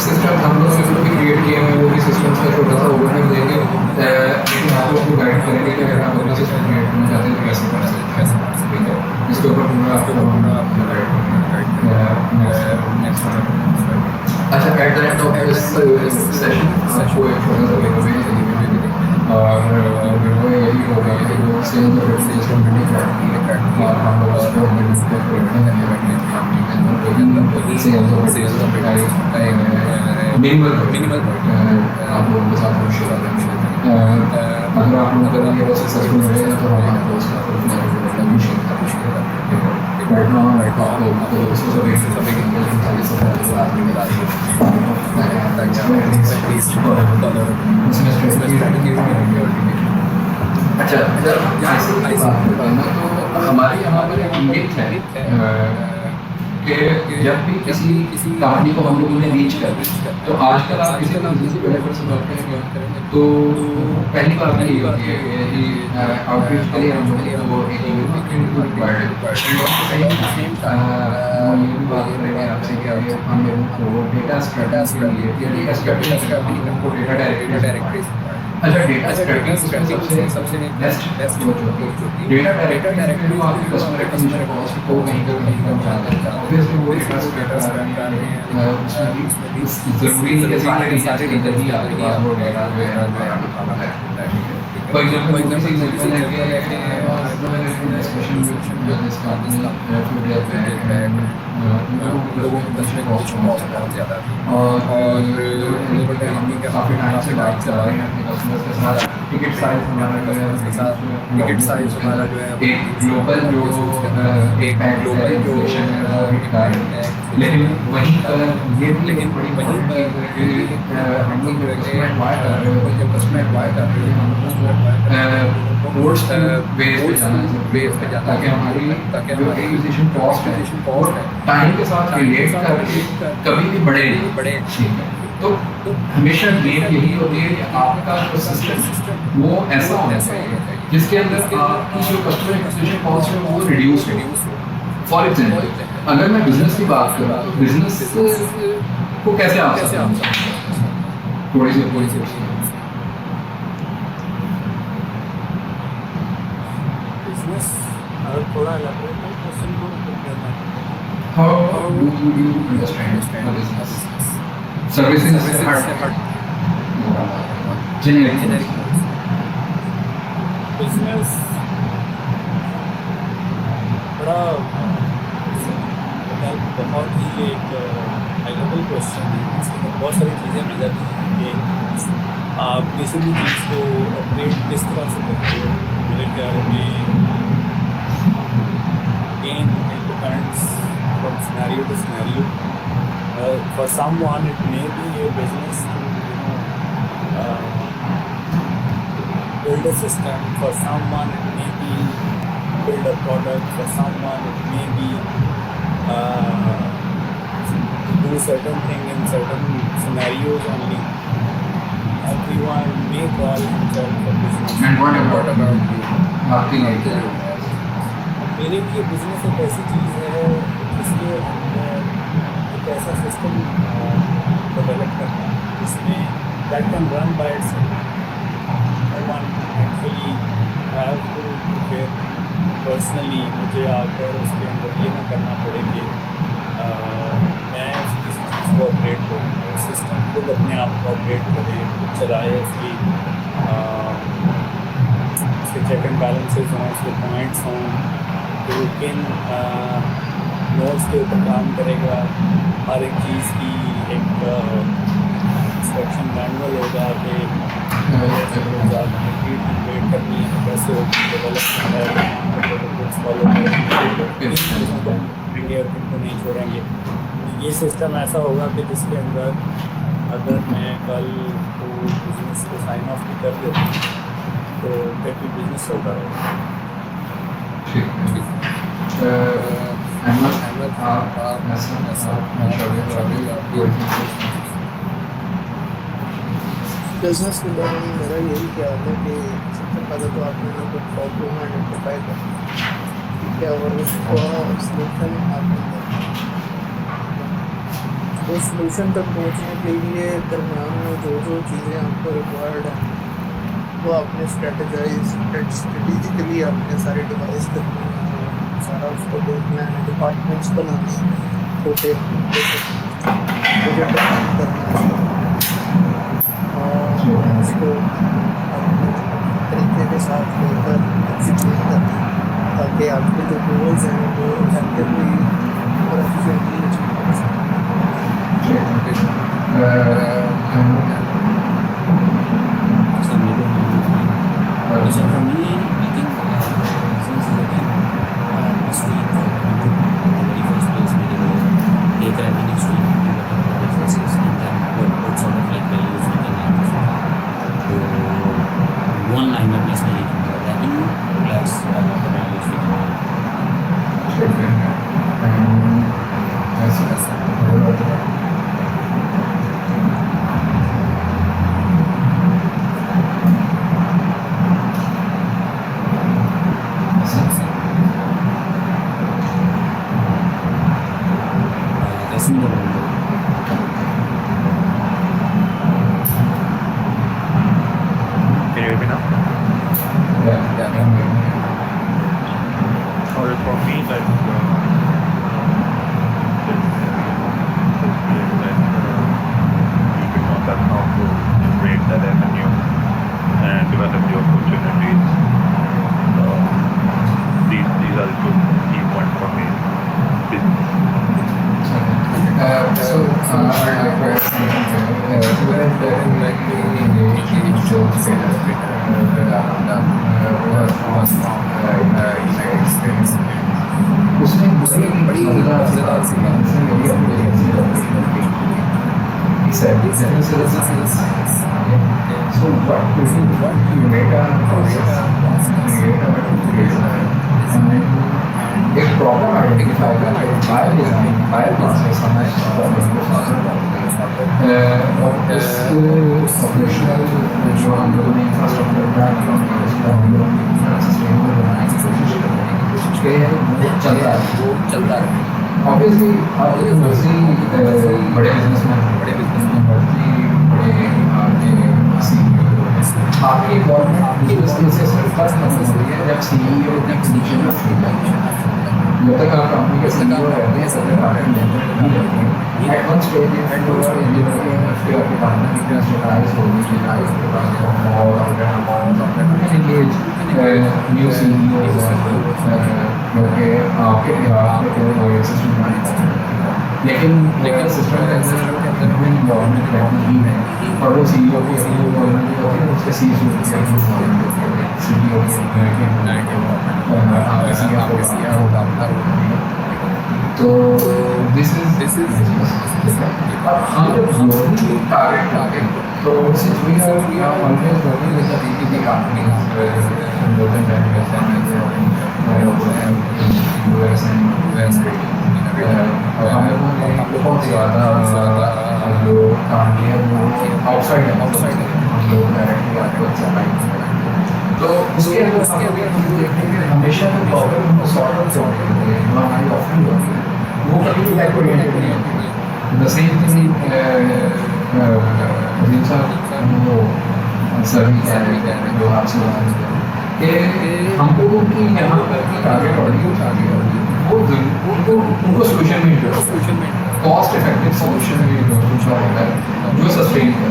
System हम लोग system भी क्रिएट किए हैं, वो भी सिस्टम्स का छोटा सा ओवरव्यू देंगे, लेकिन आप लोग को गाइड करेंगे कि अगर आप अपना सिस्टम क्रिएट करना चाहते हैं तो कैसे कर सकते हैं, ठीक है। इसके ऊपर पूरा आपको गाइड करेंगे नेक्स्ट। अच्छा, at the end of this session आपको एक छोटा सा गिवअवे देंगे, और गिवअवे यही होगा कि जो सेल्स और रजिस्ट्रेशन बिल्डिंग करती है, और हम लोग उसको सेल्स और रजिस्ट्रेशन का मिनिमल आप लोगों के साथ शेयर करेंगे। अगर आप लोगों का ये सक्सेसफुल रहेगा तो हम आपको उसका भी शेयर करेंगे। राइट नाउ आप लोग को अच्छा, तो हमारे यहाँ पर एक मिथ है कि जब भी किसी कंपनी को हम लोगों ने रीच कर, तो आजकल आप किसी का बिजनेस डेवलपर से बात करेंगे तो पहली बात ये होती है कि आउटरीच के लिए हम लोग वो एक बात करेंगे आपसे कि हम लोगों को डेटा स्ट्रेटजी को डेटा डायरेक्टरी। अच्छा, डेटा स्ट्रेटजी सबसे बेस्ट अप्रोच होती है। डेटा डायरेक्टरी आपकी कस्टमर एक्विजिशन कॉस्ट को कहीं कम जाता है, ऑब्वियसली वो डेटा ज़रूरी है कि सारे इधर ही आपके पास वो डेटा जो है। फॉर एग्जांपल है कि डिस्कशन विद लोगों को बहुत ज़्यादा, और काफ़ी टाइम से बात कर रहे हैं अपने कस्टमर्स के साथ। टिकट साइज हमारा जो है एक ग्लोबल है, लेकिन वहीं ये भी बड़ी हम लोग कस्टमर एक्वायर कर रहे हैं कोर्स बेस पे जाना, ताकि हमारी एक्विजिशन कॉस्ट है टाइम के साथ रिलेट करके कभी भी बढ़े। तो हमेशा गेम यही होती है कि आपका जो सिस्टम वो ऐसा होना चाहिए जिसके अंदर आपकी जो कस्टमर एक्विजिशन कॉस्ट है वो रिड्यूस हो। फॉर एग्जाम्पल, अगर मैं बिजनेस की बात करूँ तो बिजनेस को कैसे आप थोड़ी सी बिजनेस थोड़ा how do you understand a business? Services is hard. Generic. Business बड़ा बहुत ही एक हाई लेवल क्वेश्चन है, इसमें बहुत सारी चीज़ें मिल जाती हैं कि आप किसी भी चीज़ को ऑपरेट किस तरह से करते हो। मेरे ख्याल में again it depends from scenario to scenario. For someone it may be a business to build a system. For someone it may be build a product. For someone it may be do certain thing in certain scenarios only. Everyone may call himself a business. And what about you? आपकी नहीं मेरे लिए business एक ऐसी चीज़ है जिसके अंदर एक ऐसा सिस्टम डेवलप करना जिसमें that can run by itself. I want actually have to prepare personally, मुझे आकर उसके अंदर ये ना करना पड़े कि मैं किसी चीज़ को अपडेट करूँ, सिस्टम खुद अपने आप को अपडेट करे, खुद चलाए, उसकी चेक एंड बैलेंसेस हों, उसके पॉइंट्स हों, तो किन नोट्स के ऊपर काम करेगा, हर एक चीज़ की एक इंस्ट्रक्शन मैनुअल होगा कि वेट करनी है, कैसे डेवलप करना है, प्रोटोकॉल्स फॉलो करेंगे और किनको नहीं छोड़ेंगे। ये सिस्टम ऐसा होगा कि जिसके अंदर अगर मैं कल को बिजनेस को साइन ऑफ भी कर देता हूँ तो फिर भी बिजनेस होता रहेगा। बिजनेस के बारे में मेरा यही ख्याल है कि सबसे पहले तो आप लोगों को प्रॉब्लम आइडेंटिफाई करें, ठीक है, और उसको सॉल्यूशन आप उस सोल्यूशन तक पहुँचने के लिए दरमियान में जो जो चीज़ें आपको रिक्वायर्ड हैं वो आपने स्ट्रेटेजिकली आपने सारे डिवाइस करने हैं, सारा उसको देखना है, डिपार्टमेंट्स बनाने हैं, छोटे प्रोजेक्ट करना है और उसको अपने तरीके के साथ लेकर एग्जीक्यूट करना है ताकि आपके जो गोल्स हैं वो इफेक्टिवली और एफिशिएंटली अचीव कर सकें। So for me, I think since again this week we took the very first place meeting with take revenue stream to whatever businesses and then what sort of like values we can add to one line of business revenue plus the values we can add. That's me the one. Can you hear me now? Or for me, like, you know that how to generate that revenue and develop the opportunities. These are the two key points for me. उसमें बड़ी मजेदार सी So what you make a process, create a application, and then एक problem identify करके by process हमें problem को solve और इस operational जो हम लोगों ने इंफ्रास्ट्रक्चर बनाया सस्टेनेबल बनाने की कोशिश कर रहे हैं वो चलता है ऑब्वियसली आप एक बड़े बिजनेसमैन बड़े आपकी गवर्नमेंट आपकी बिजनेस फर्स्ट नंबर हो रही है जब सीईओ ने पोजीशन में जब तक आप कंपनी के सीईओ रहते हैं तब तक आपकी मेंबर नहीं रहते हैं at one stage and over engineering फिर आपके पार्टनर की तरह स्ट्रक्चराइज होगी और न्यू सीईओ क्योंकि आपके बिहार में कोई सिस्टम नहीं लेकिन सिस्टम के अंदर गवर्नमेंट रहती ही है और वो सीईओ की गवर्नमेंट होती है उसके सीईओ तो दिस इज हम जब टारगेट तो since we are always working with the BPP companies US और हम लोगों ने बहुत ज़्यादा जो काम किया वो आउटसाइड हम लोग डायरेक्टली आपको तो उसके अंदर हम देखते हैं कि हमेशा जो प्रॉब्लम हमको सॉल्व आउट करते हैं हमारी ऑफरिंग होती है वो कभी भी लाइक ओरिएंटेड नहीं होती द सेम थिंग वो सर्विस कह रहे हैं जो आपसे कि हमको कि यहाँ पर की टारगेट ऑडियंस वो उनको सोल्यूशन में कॉस्ट इफेक्टिव सोल्यूशन में दूसरा होता है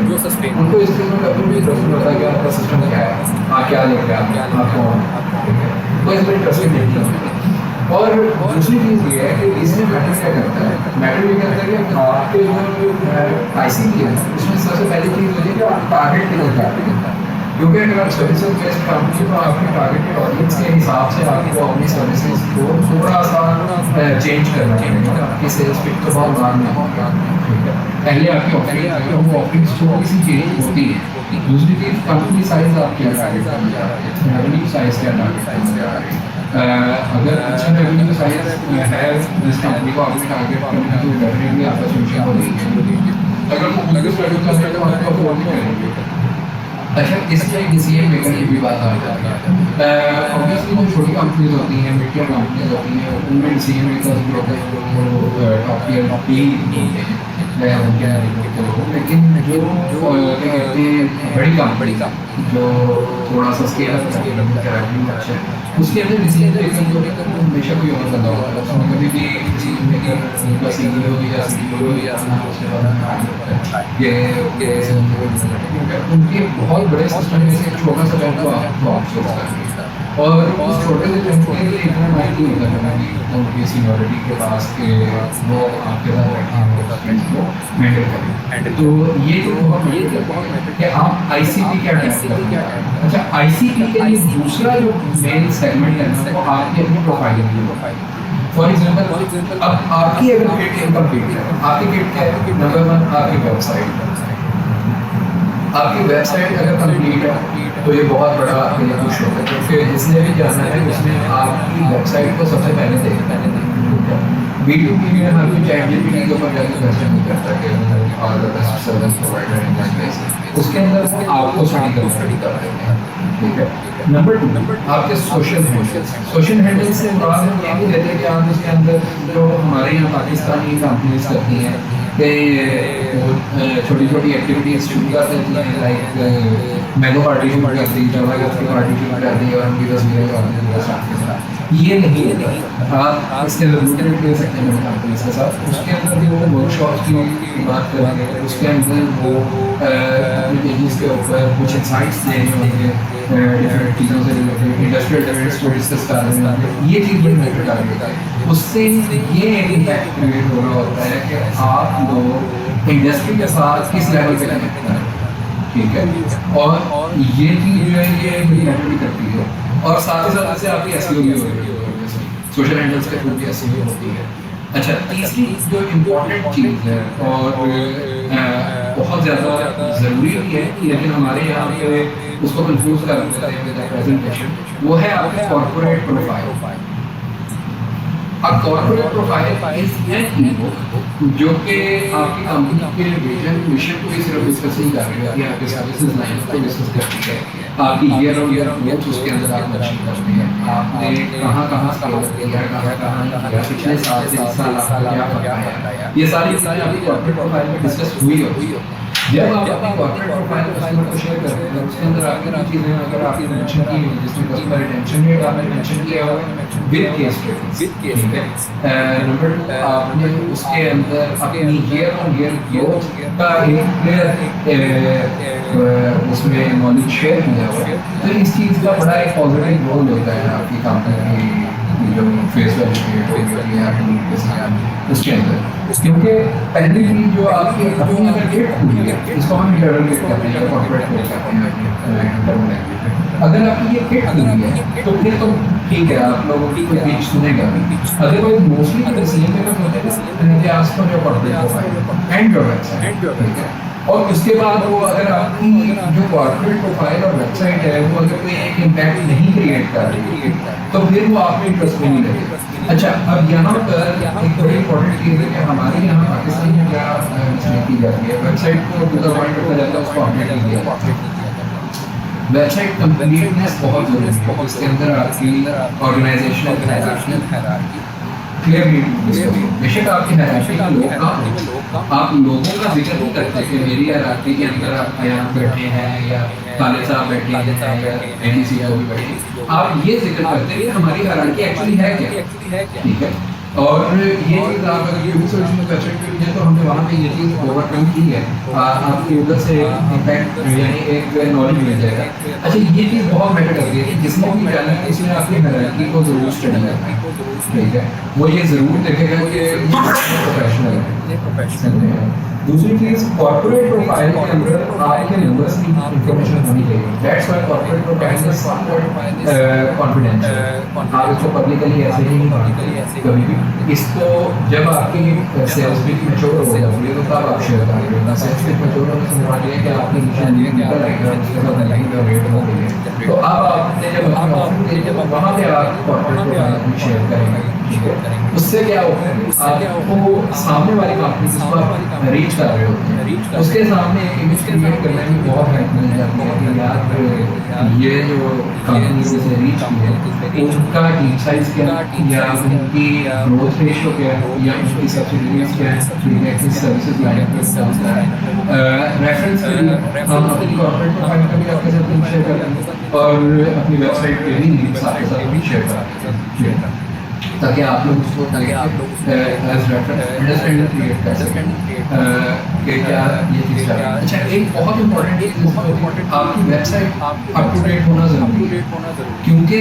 जो सस्टेन उनको इस चीज़ में कभी भी इंटरेस्ट होता है कि आपका सिस्टम क्या है आप क्या लेके आपको वो इसमें इंटरेस्टिंग नहीं होता और दूसरी चीज़ ये है कि इसमें मैटर क्या करता है मैटर ये करता है कि आपके जो आईसी की है उसमें सबसे पहली चीज़ होती है कि आप टारगेट के लिए करते हैं क्योंकि अगर सर्विसेज बेस्ड कंपनी तो आपके टारगेट ऑडियंस के हिसाब से आपको अपनी सर्विसेज को थोड़ा सा चेंज करना चाहिए आपकी सेल्स पिच तो बहुत बाद में पहले आपकी ऑफरिंग वो ऑफरिंग्स थोड़ी सी चेंज होती है दूसरी चीज़ कंपनी साइज आप क्या टारगेट रेवेन्यू साइज क्या टारगेट अगर अच्छा रेवेन्यू साइज है जिस कंपनी को आपने टारगेट करना तो डेफिनेटली आपका सोल्यूशन को देंगे अगर वो बिजनेस प्रोडक्ट कर रहे हैं तो आपको अफोर्ड नहीं करेंगे अच्छा इसमें डिसीजन मेकर की भी बात आ जाती है ऑब्वियसली जो छोटी कंपनीज होती हैं मिड टियर कंपनीज होती हैं उनमें डिसीजन मेकर्स भी होते हैं जो टॉप टियर होते हैं मैं उनके रिपोर्ट करूँ, लेकिन जो क्या कहते हैं बड़ी काम जो थोड़ा सा स्केल अप रेवेन्यू अच्छा है, उसके अंदर डिसीजन मेकिंग को हमेशा कोई और बंदा होता है, उसमें कभी भी डिसीजन मेकर उनका सीईओ या सीईओ या उसके बाद ये उनके बहुत बड़े सिस्टम में से एक छोटा सा बैंक को आपको आउटसोर्स करना है, और उस छोटे से बैंक के लिए इतना माइंड नहीं होता है कि उनकी सीनियरिटी के पास के वो आपके साथ आपके पेशेंट को हैंडल करें। तो ये तो बहुत मैटर कि आप आईसीपी क्या करते हैं। अच्छा, आईसीपी के लिए दूसरा जो मेन सेगमेंट है ना, वो आपकी अपनी प्रोफाइल की फॉर एग्जाम्पल अब आपकी अगर किट इनकम्प्लीट है, आपकी किट क्या है कि नंबर 1 आपकी वेबसाइट अगर कंप्लीट है तो ये बहुत बड़ा आपके लिए कुछ होता है, क्योंकि जिसने भी जाना है उसने आपकी वेबसाइट को सबसे पहले देखना है। B2B में हर कोई ChatGPT के ऊपर जाकर क्वेश्चन नहीं करता कि और best service provider in this place, उसके अंदर वो आपको स्टडी कर रहे हैं, ठीक है। नंबर 2 आपके सोशल हैंडल्स से मुराद हम ये नहीं देते कि आप उसके अंदर जो हमारे यहाँ पाकिस्तानी कंपनीज करती हैं कि छोटी छोटी एक्टिविटीज शुरू कर देती हैं, लाइक मैंगो पार्टी शुरू कर दी, जबरदस्ती पार्टी शुरू कर दी और उनकी तस्वीरें ये नहीं है। आप इसके रिलेटेड ले सकते हैं कंपनीज के साथ, उसके अंदर भी वो वर्कशॉप की बात करेंगे, उसके अंदर वो अपनी पेजेस के ऊपर कुछ इंसाइट्स दे रहे होंगे डिफरेंट चीज़ों से रिलेटेड, इंडस्ट्रियल डिफरेंस को डिस्कस कर रहे होंगे, ये चीज़ बड़ी मैटर कर रही है। उससे ये एक इम्पैक्ट क्रिएट हो रहा होता है कि आप लोग इंडस्ट्री के साथ किस लेवल पे कनेक्ट करें, ठीक है। और ये चीज़ जो है ये बड़ी मैटर भी करती है, और साथ ही साथ से आपकी एसईओ भी हो रही है, सोशल हैंडल्स के थ्रू भी एसईओ होती है। अच्छा, तीसरी जो इम्पोर्टेंट चीज़ है और बहुत ज़्यादा ज़रूरी भी है, लेकिन हमारे यहाँ पे उसको कंफ्यूज कर देते हैं विद प्रेजेंटेशन, वो है आपका कॉर्पोरेट प्रोफाइल। अब कॉर्पोरेट प्रोफाइल जो कि आपकी कंपनी के विजन मिशन को भी सिर्फ डिस्कस नहीं कर रही है, आपके सर्विसेज लाइन को डिस्कस करती है, आपकी ईयर ऑन ईयर ग्रोथ उसके अंदर आप मेंशन करते हैं, आपने कहाँ स्केल किया, कहाँ पिछले साल से इस साल आपको क्या पकाया, ये सारी चीज़ें आपकी कॉर्पोरेट प्रोफाइल में डिस्कस हुई होती है। जब आप अपनी कॉर्पोरेट प्रोफाइल कस्टमर को शेयर करते हैं, उसके अंदर आपकी कुछ चीज़ें अगर आपने मेंशन की है, जिसमें कस्टमर रिटेंशन रेट आपने मेंशन किया हो विद केस स्टडीज, नंबर 2 आपने उसके अंदर अपनी ईयर ऑन ईयर ग्रोथ का एक क्लियर उसमें नॉलेज शेयर किया हुआ है। तो इस चीज़ का बड़ा एक पॉजिटिव रोल होता है आपकी कंपनी की जो फेस वैल्यू है आपकी के साथ उसके अंदर, क्योंकि पहली चीज़ जो आपकी अपनी अगर किट हुई है, इसको हम इंटरनल किट कहते हैं, कॉर्पोरेट किट कहते हैं। अगर आपकी ये किट हुई है तो फिर तो ठीक है, आप लोगों की कोई पिच सुनेगा। अदरवाइज मोस्टली अगर सीएम में होते हैं कि आज का जो corporate profile and your website, ठीक है, और उसके बाद वो अगर आपकी जो कॉर्पोरेट प्रोफाइल और वेबसाइट है वो अगर कोई एक इम्पैक्ट नहीं क्रिएट कर रही तो फिर वो आप में इंटरेस्ट में नहीं लगेगा। अच्छा, अब यहाँ पर एक बड़ी इंपॉर्टेंट चीज़ है कि हमारे यहाँ पाकिस्तान में क्या मिस्टेक की जाती है, वेबसाइट को टू द पॉइंट रखा जाता है, उसको अपडेट किया जाता है। वेबसाइट कंप्लीटनेस बहुत जरूरी है, इसके अंदर आपकी ऑर्गेनाइजेशनल हायरार्की क्लियरली बेशक आपकी हायरार्की का लोग आप लोगों का जिक्र नहीं करते कि मेरी हायरार्की के अंदर आप यहाँ बैठे हैं या खालिद साहब बैठे हैं या एडीसी भी बैठे, आप ये जिक्र करते हैं कि हमारी हायरार्की एक्चुअली है क्या, ठीक है। और ये चीज़ आप अगर यूट्यूब सर्विस में वेबसाइट पे हैं तो हमने वहाँ पे ये चीज़ ओवरकम की है, आपकी उधर से इम्पैक्ट यानी एक नॉलेज मिल जाएगा। अच्छा, ये चीज़ बहुत मैटर करती है कि जिसने भी जाना है इसमें आपकी हायरार्की को ज़रूर स्टडी करना है, ठीक है, वो ये ज़रूर देखेगा कि प्रोफेशनल है। दूसरी चीज़ कॉर्पोरेट प्रोफाइल के अंदर आपके नंबर्स की इंफॉर्मेशन होनी चाहिए, that's why corporate profile is somewhat confidential, आप इसको पब्लिकली ऐसे ही नहीं करते कभी भी। इसको जब आपकी सेल्स पिच मैच्योर हो जाती है तो तब आप शेयर करेंगे, सेल्स पिच मैच्योर होने से मान लिया कि आपकी निशान निकल आएगा, उसके बाद लाइन का रेट हो गई है, तो अब आपने जब वहाँ पे आप कॉर्पोरेट प्रोफाइल शेयर करेंगे, ठीक है, उससे क्या होगा, आपको सामने वाली कंपनी जिसको आप रीच कर रहे होते हैं उसके सामने एक इमेज क्रिएट करने में बहुत हेल्प मिल जाती है कि यार ये जो कंपनी से रीच है उनका टीम साइज क्या है, या उनकी ग्रोथ रेशियो क्या है, या उनकी सब्सिडीज क्या है, ठीक है, किस सर्विसेज लाइन पर चलता है। रेफरेंस के लिए हम अपनी कॉर्पोरेट प्रोफाइल का भी आपके साथ लिंक शेयर करेंगे और अपनी वेबसाइट के भी लिंक्स आपके साथ भी शेयर करेंगे ताकि आप लोग उसको एज रेफरेंस अंडरस्टैंडिंग क्रिएट कर सकें कि क्या ये चीज़ है। अच्छा, एक बहुत इंपॉर्टेंट आपकी वेबसाइट अप टू डेट होना ज़रूरी है, क्योंकि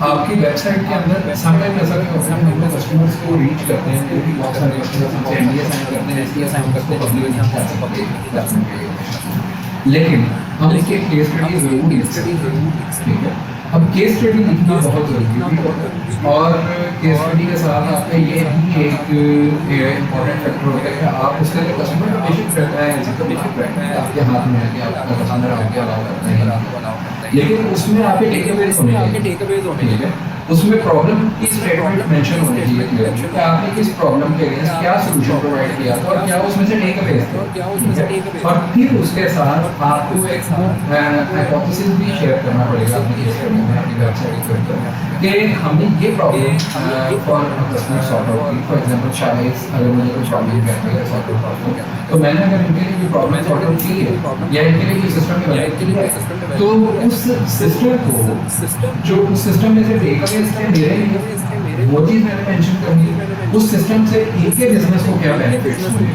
आपकी वेबसाइट के अंदर समटाइम ऐसा भी होता है हम लोग कस्टमर्स को रीच करते हैं, जो कि बहुत सारे कस्टमर्स हमसे NDA साइन करते हैं, SDA साइन करते हैं, पब्लिक कर सकते हैं, लेकिन हम इसके केस स्टडी ज़रूर लिखते हैं, ठीक है। अब केस स्टडी लिखना बहुत ज़रूरी है और केस स्टडी के साथ आपका ये भी एक इम्पॉर्टेंट फैक्टर होता है कि आप उसके लिए कस्टमर का बेसिक रहता है, जिसका बेसिक रहता है आपके हाथ में है कि आपका कस्टमर आपके अलाउ करते हैं, लेकिन उसमें आपके टेकअवेज होने चाहिए, उसमें प्रॉब्लम की स्टेटमेंट मेंशन होनी चाहिए क्लियर कि आपने किस प्रॉब्लम के अगेंस्ट क्या सोल्यूशन प्रोवाइड किया था और क्या उसमें से टेकअवेज थे, और फिर उसके साथ आपको एक हाइपोथेसिस भी शेयर करना पड़ेगा अपनी केस स्टडी में, अपनी वेबसाइट के ऊपर कि हमने ये problem for customer sort out की। फॉर एग्जांपल शायद अगर मुझे कोई प्रॉब्लम कहती है सॉर्ट आउट, तो मैंने अगर इनके लिए कोई प्रॉब्लम सॉर्ट आउट की है या इनके लिए कोई सिस्टम डेवलप किया है, तो उस सिस्टम को जो उस सिस्टम में से टेकअवेज थे मेरे वो चीज़ मैंने मेंशन करनी है, उस सिस्टम से इनके बिजनेस को क्या बेनिफिट्स हुए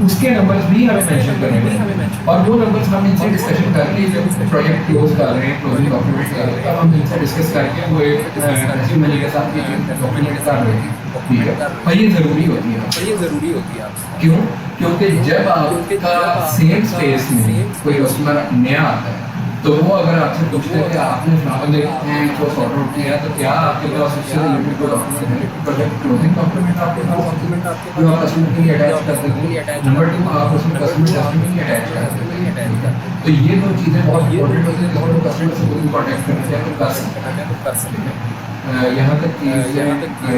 उसके नंबर्स भी हमें मेंशन करने हैं, और वो नंबर्स हम इनसे डिस्कशन करके जब प्रोजेक्ट क्लोज कर रहे हैं, क्लोजिंग डॉक्यूमेंट कर रहे हैं, तब हम इनसे डिस्कस करके वो एक रेज्यूमे के साथ डॉक्यूमेंट कर रहे हैं, ठीक है। और ये ज़रूरी होती है क्यों? क्योंकि जब आपका सेम स्पेस में कोई कस्टमर नया आता है तो वो अगर आपसे पूछते हैं कि आपने बंदे को सॉर्ट आउट किया तो क्या आपके पास उससे रिलेटेड कोई डॉक्यूमेंट है, प्रोजेक्ट क्लोजिंग डॉक्यूमेंट आपके पास जो आप कस्टमर के लिए अटैच कर सकते हैं, नंबर 2 आप उसमें कस्टमर टेस्टिमनी अटैच कर सकते हैं। तो ये दो चीज़ें बहुत इंपॉर्टेंट होती हैं जिसको कस्टमर से कोई कॉन्टैक्ट करना चाहे तो कर सकते हैं। यहाँ तक कि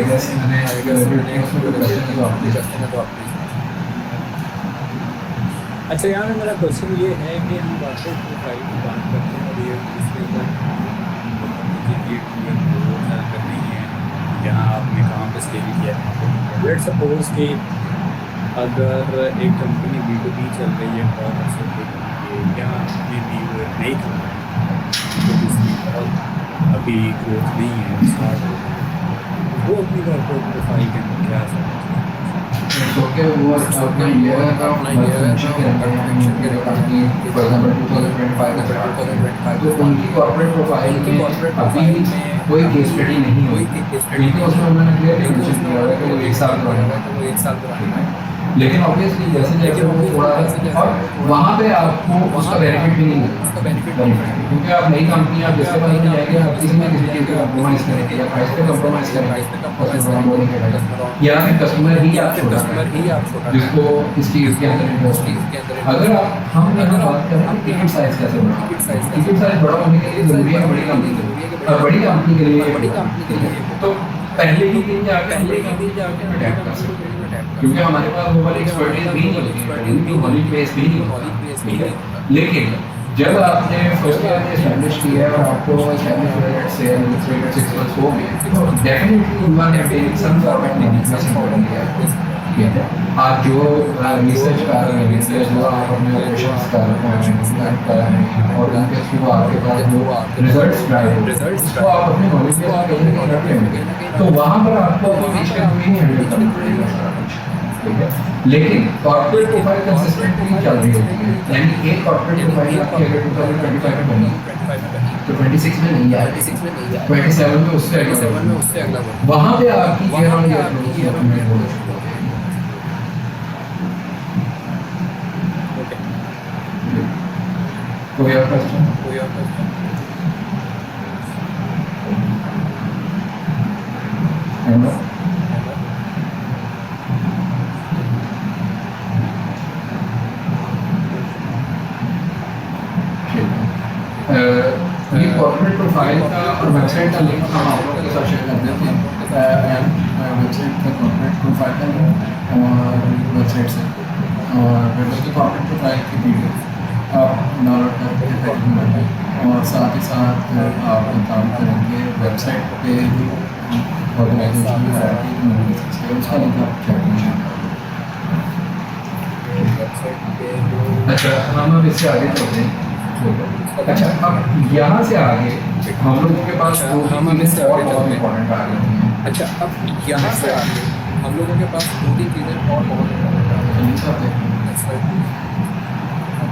जैसे मैंने उसमें कोई क्वेश्चन है तो आप ले सकते हैं, तो आप अच्छा, यहाँ में मेरा क्वेश्चन ये है कि हम कॉर्पोरेट प्रोफाइल की बात करते हैं और ये इसके ऊपर करनी है जहाँ आपने कहाँ पे स्टे किया है। लेट्स सपोज कि अगर एक कंपनी B2B चल रही है बहुत अच्छे से, यहाँ अपनी नहीं चल रही है तो इसकी बहुत अभी ग्रोथ नहीं है स्टार्ट हो, वो अपनी कॉर्पोरेट प्रोफाइल के अंदर क्या सकते तो क्या वो अपना ईयर का मेंशन करते हैं अपनी फॉर एग्जांपल 2025 तो उनकी कॉर्पोरेट प्रोफाइल में अभी कोई केस स्टडी नहीं हुई, क्योंकि उसमें उन्होंने क्लियरली मेंशन किया है कि वो 1 साल पुराना है, लेकिन ऑब्वियसली जैसे जैसे वो थोड़ा और वहाँ पे आपको उसका बेनिफिट भी नहीं मिलता, क्योंकि आप नई कंपनी आप जिसके पास में जाएंगे आप किसी न किसी चीज़ को कम्प्रोमाइज़ करेंगे या प्राइस पे कम्प्रोमाइज़ करेंगे या फिर कस्टमर ही आप छोटा जिसको इस चीज़ के अंदर इंटरेस्ट है। अगर आप हम यहाँ बात करें टिकट साइज कैसे बढ़ा, टिकट साइज बड़ा होने के लिए ज़रूरी है बड़ी कंपनी के लिए तो पहले ही दिन जाके अटैक कर सकते हैं, क्योंकि हमारे पास वो वाली एक्सपर्टीज भी नहीं होती, हॉली प्लेस भी नहीं होती है। लेकिन जब आपने फर्स्ट ईयर में एस्टैब्लिश किया है और आपको एस्टैब्लिश से 6 मंथ्स हो गए तो definitely you are maintaining some format नहीं है। आप जो रिसर्च कर रहे हैं, जो आप अपने ऑपरेशंस कर रहे हैं और उनके थ्रू आपके पास जो रिजल्ट्स ड्राइव तो आप अपने नॉलेज के साथ कहीं ना कहीं रखेंगे, तो वहाँ पर आपको बीच का नहीं हैंडल करना पड़ेगा, ठीक है। लेकिन कॉर्पोरेट प्रोफाइल कंसिस्टेंटली चल रही होती है, यानी एक कॉर्पोरेट प्रोफाइल आपकी अगर 2025 में बनी तो 26 में नहीं आएगी, 27 में उससे अगला वहाँ पे आपकी ईयर ऑन ईयर ग्रोथ की अपने हो कोई और क्वेश्चन? ये कॉर्पोरेट प्रोफाइल का और वेबसाइट का लिंक हम आप लोगों के साथ शेयर कर देते हैं, वेबसाइट का कॉर्पोरेट प्रोफाइल का और वेबसाइट से और उसके कॉर्पोरेट प्रोफाइल की वीडियो आप डाउनलोड करके खरीदने लगे और साथ ही साथ आप काम करेंगे वेबसाइट पे ऑर्गेनाइजेशन है उसका लिंक आप चेक करें। वेबसाइट पे जो अच्छा हम अब इससे आगे चलते हैं। अच्छा अब यहाँ से आगे हम लोगों के पास हम इससे आगे चलते हैं। इम्पोर्टेंट आ गई हैं। अच्छा अब यहाँ से आगे हम लोगों के पास 2-3 चीज़ें और बहुत इम्पोर्टेंट आ तो नीचे आते हैं। गई।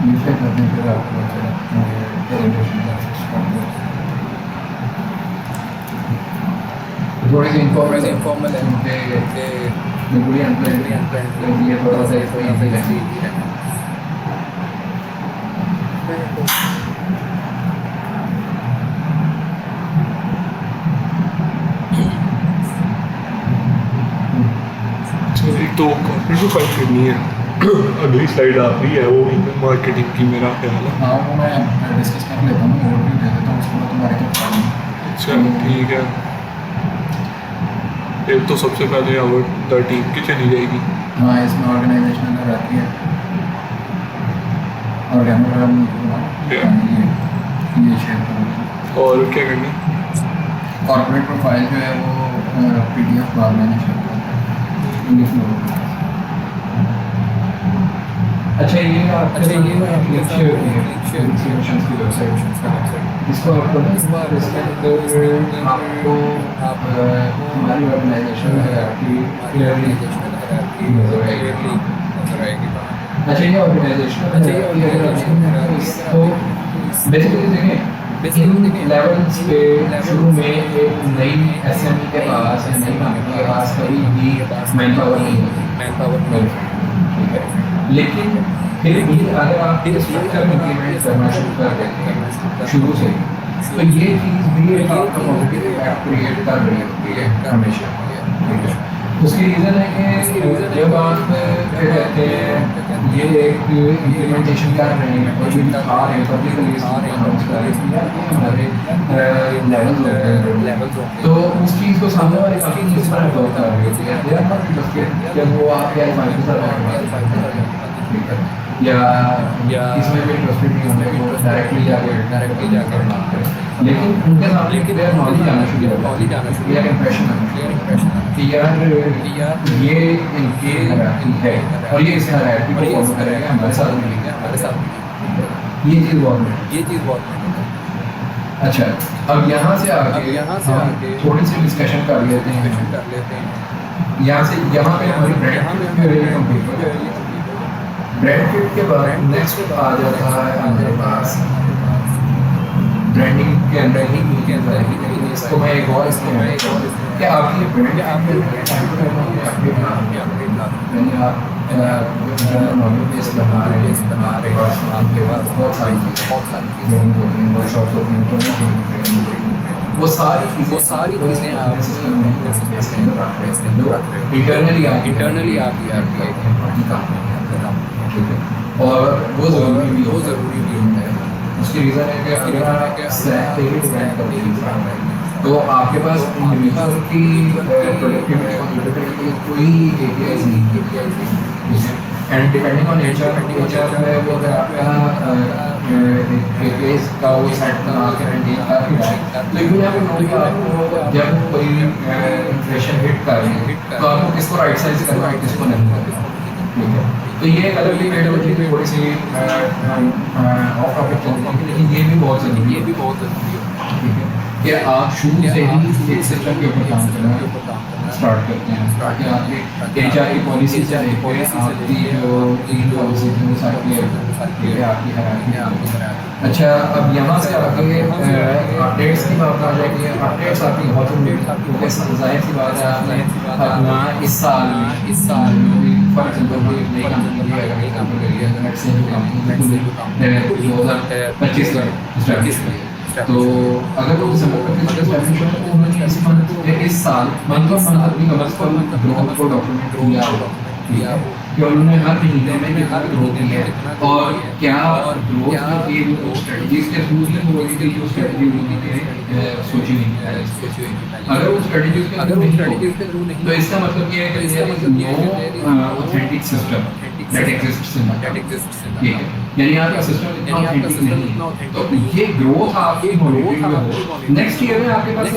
नीचे करने के बाद आपको प्रेजेंटेशन का थोड़ी सी informal है उनके बिल्कुल अनप्लान ये थोड़ा सा इसको इजी है। तो कॉर्पोरेट प्रोफाइल करनी है। अगली स्लाइड आ रही है वो ईमेल मार्केटिंग की, मेरा ख्याल है। हाँ वो मैं डिस्कस कर लेता हूँ, ओवरव्यू दे देता हूँ, उसके बाद तुम्हारे क्या प्रॉब्लम है। अच्छा ठीक है। एक तो सबसे पहले आवर द टीम की चली जाएगी। हाँ इसमें ऑर्गेनाइजेशन रहती है ऑर्गेनाइजेशन ये शेयर करूँगा। और क्या करना? कॉर्पोरेट प्रोफाइल जो है वो PDF बाद में शेयर करता है इंग्लिश में। अच्छा ये आपके अच्छा, ये साथ आपके लिंक साथ शेयर की है लिंक शेयर इंस्टीट्यूशंस की वेबसाइट। इसको आपको ना इसके अंदर आपको आप हमारी ऑर्गेनाइजेशन है आपकी क्लियरली नजर आएगी। अच्छा ये ऑर्गेनाइजेशन तो बेसिकली देखें लेवल्स पे शुरू में एक नई SME के पास या नई कंपनी के पास कभी भी मैन पावर नहीं होती, ठीक है। लेकिन फिर भी अगर आप ये स्ट्रक्चर इम्प्लीमेंट करना शुरू कर देते हैं शुरू से, तो ये चीज़ भी एक आपका पॉजिटिव इम्पैक्ट क्रिएट कर रही होती है हमेशा, ठीक है। उसकी रीज़न है कि जब आप क्या कहते हैं ये एक इम्प्लीमेंटेशन कर रहे हैं और भी दिखा रहे हैं पब्लिकली हमारे लेवल्स होते हैं, तो उस चीज़ को सामने वाले काफ़ी किस तरह गौर कर रही होती है जब वो आपके ठीक है या इसमें भी इंटरेस्टेड नहीं होंगे वो डायरेक्टली जाकर बात करें, लेकिन उनके सामने क्लियर नॉलेज आना शुरू होगा, क्लियर इम्प्रेशन कि यार ये इनके हरारकी है और ये इस हरारकी को फॉलो करेगा हमारे साथ ये चीज़ बहुत अच्छा। अब यहाँ से आगे थोड़ी सी डिस्कशन कर लेते हैं। यहाँ से यहाँ पे हमारी ब्रांड कंप्लीट हो जाएगी। ब्रांड किट के बाद नेक्स्ट आ जाता है हमारे पास ब्रांडिंग के अंदर ही इसको मैं एक और इसमें क्या आपकी ब्रांड आपके पास बहुत सारी वर्कशॉप वो सारी चीज़ें आप इंटरनली और वो ज़रूरी भी होता है। उसकी रीज़न है कि अगर आप तो आपके पास इंडिविजुअल की प्रोडक्टिविटी कोई APIs नहीं है एंड डिपेंडिंग ऑन नेचर में वो अगर आपका APIs का वो सेट बना के मेंटेन कर रहा है तो यू हैव नो कि आपको जब कोई इन्फ्लेशन हिट कर रही है तो आपको किसको राइट साइज करना है किसको नहीं करना, ठीक है। तो ये एक अलग डिबेट में थोड़ी सी ऑफ टॉपिक चलती है, लेकिन ये भी बहुत ज़रूरी है, ठीक है, कि आप शुरू से ही एक सिस्टम के ऊपर काम करना स्टार्ट करते हैं ताकि आपके HR की पॉलिसी से लेकर आपकी जो तीन पॉलिसी थी वो सारी क्लियर आपकी हरारकी। अच्छा अब यहाँ से आगे अपडेट्स की बात आ जाएगी। अपडेट्स आपकी बहुत जाहिर सी बात है आपने अपना इस साल फॉर एग्जाम्पल कोई नई कंपनी है, अगर नई कंपनी है तो नेक्स्ट से जो कंपनी 2025 तक स्टैब्लिश हुई है, तो अगर वो दिसंबर तक स्टैब्लिश हुआ तो उन्होंने इस साल मंथ अपनी ग्रोथ को डॉक्यूमेंट किया कि उन्होंने हर महीने में कितना ग्रोथ की है और क्या ग्रोथ की जो स्ट्रेटजीज के थ्रू ही वो जो स्ट्रेटजी उन्होंने सोची हुई है। अगर वो स्ट्रेटजीज के थ्रू नहीं तो इसका मतलब ये है कि no authentic system that exists in the ठीक है, यानी आपका सिस्टम इतना ऑथेंटिक नहीं है। तो ये ग्रोथ आपकी मॉनिटरिंग में हो, नेक्स्ट ईयर में आपके पास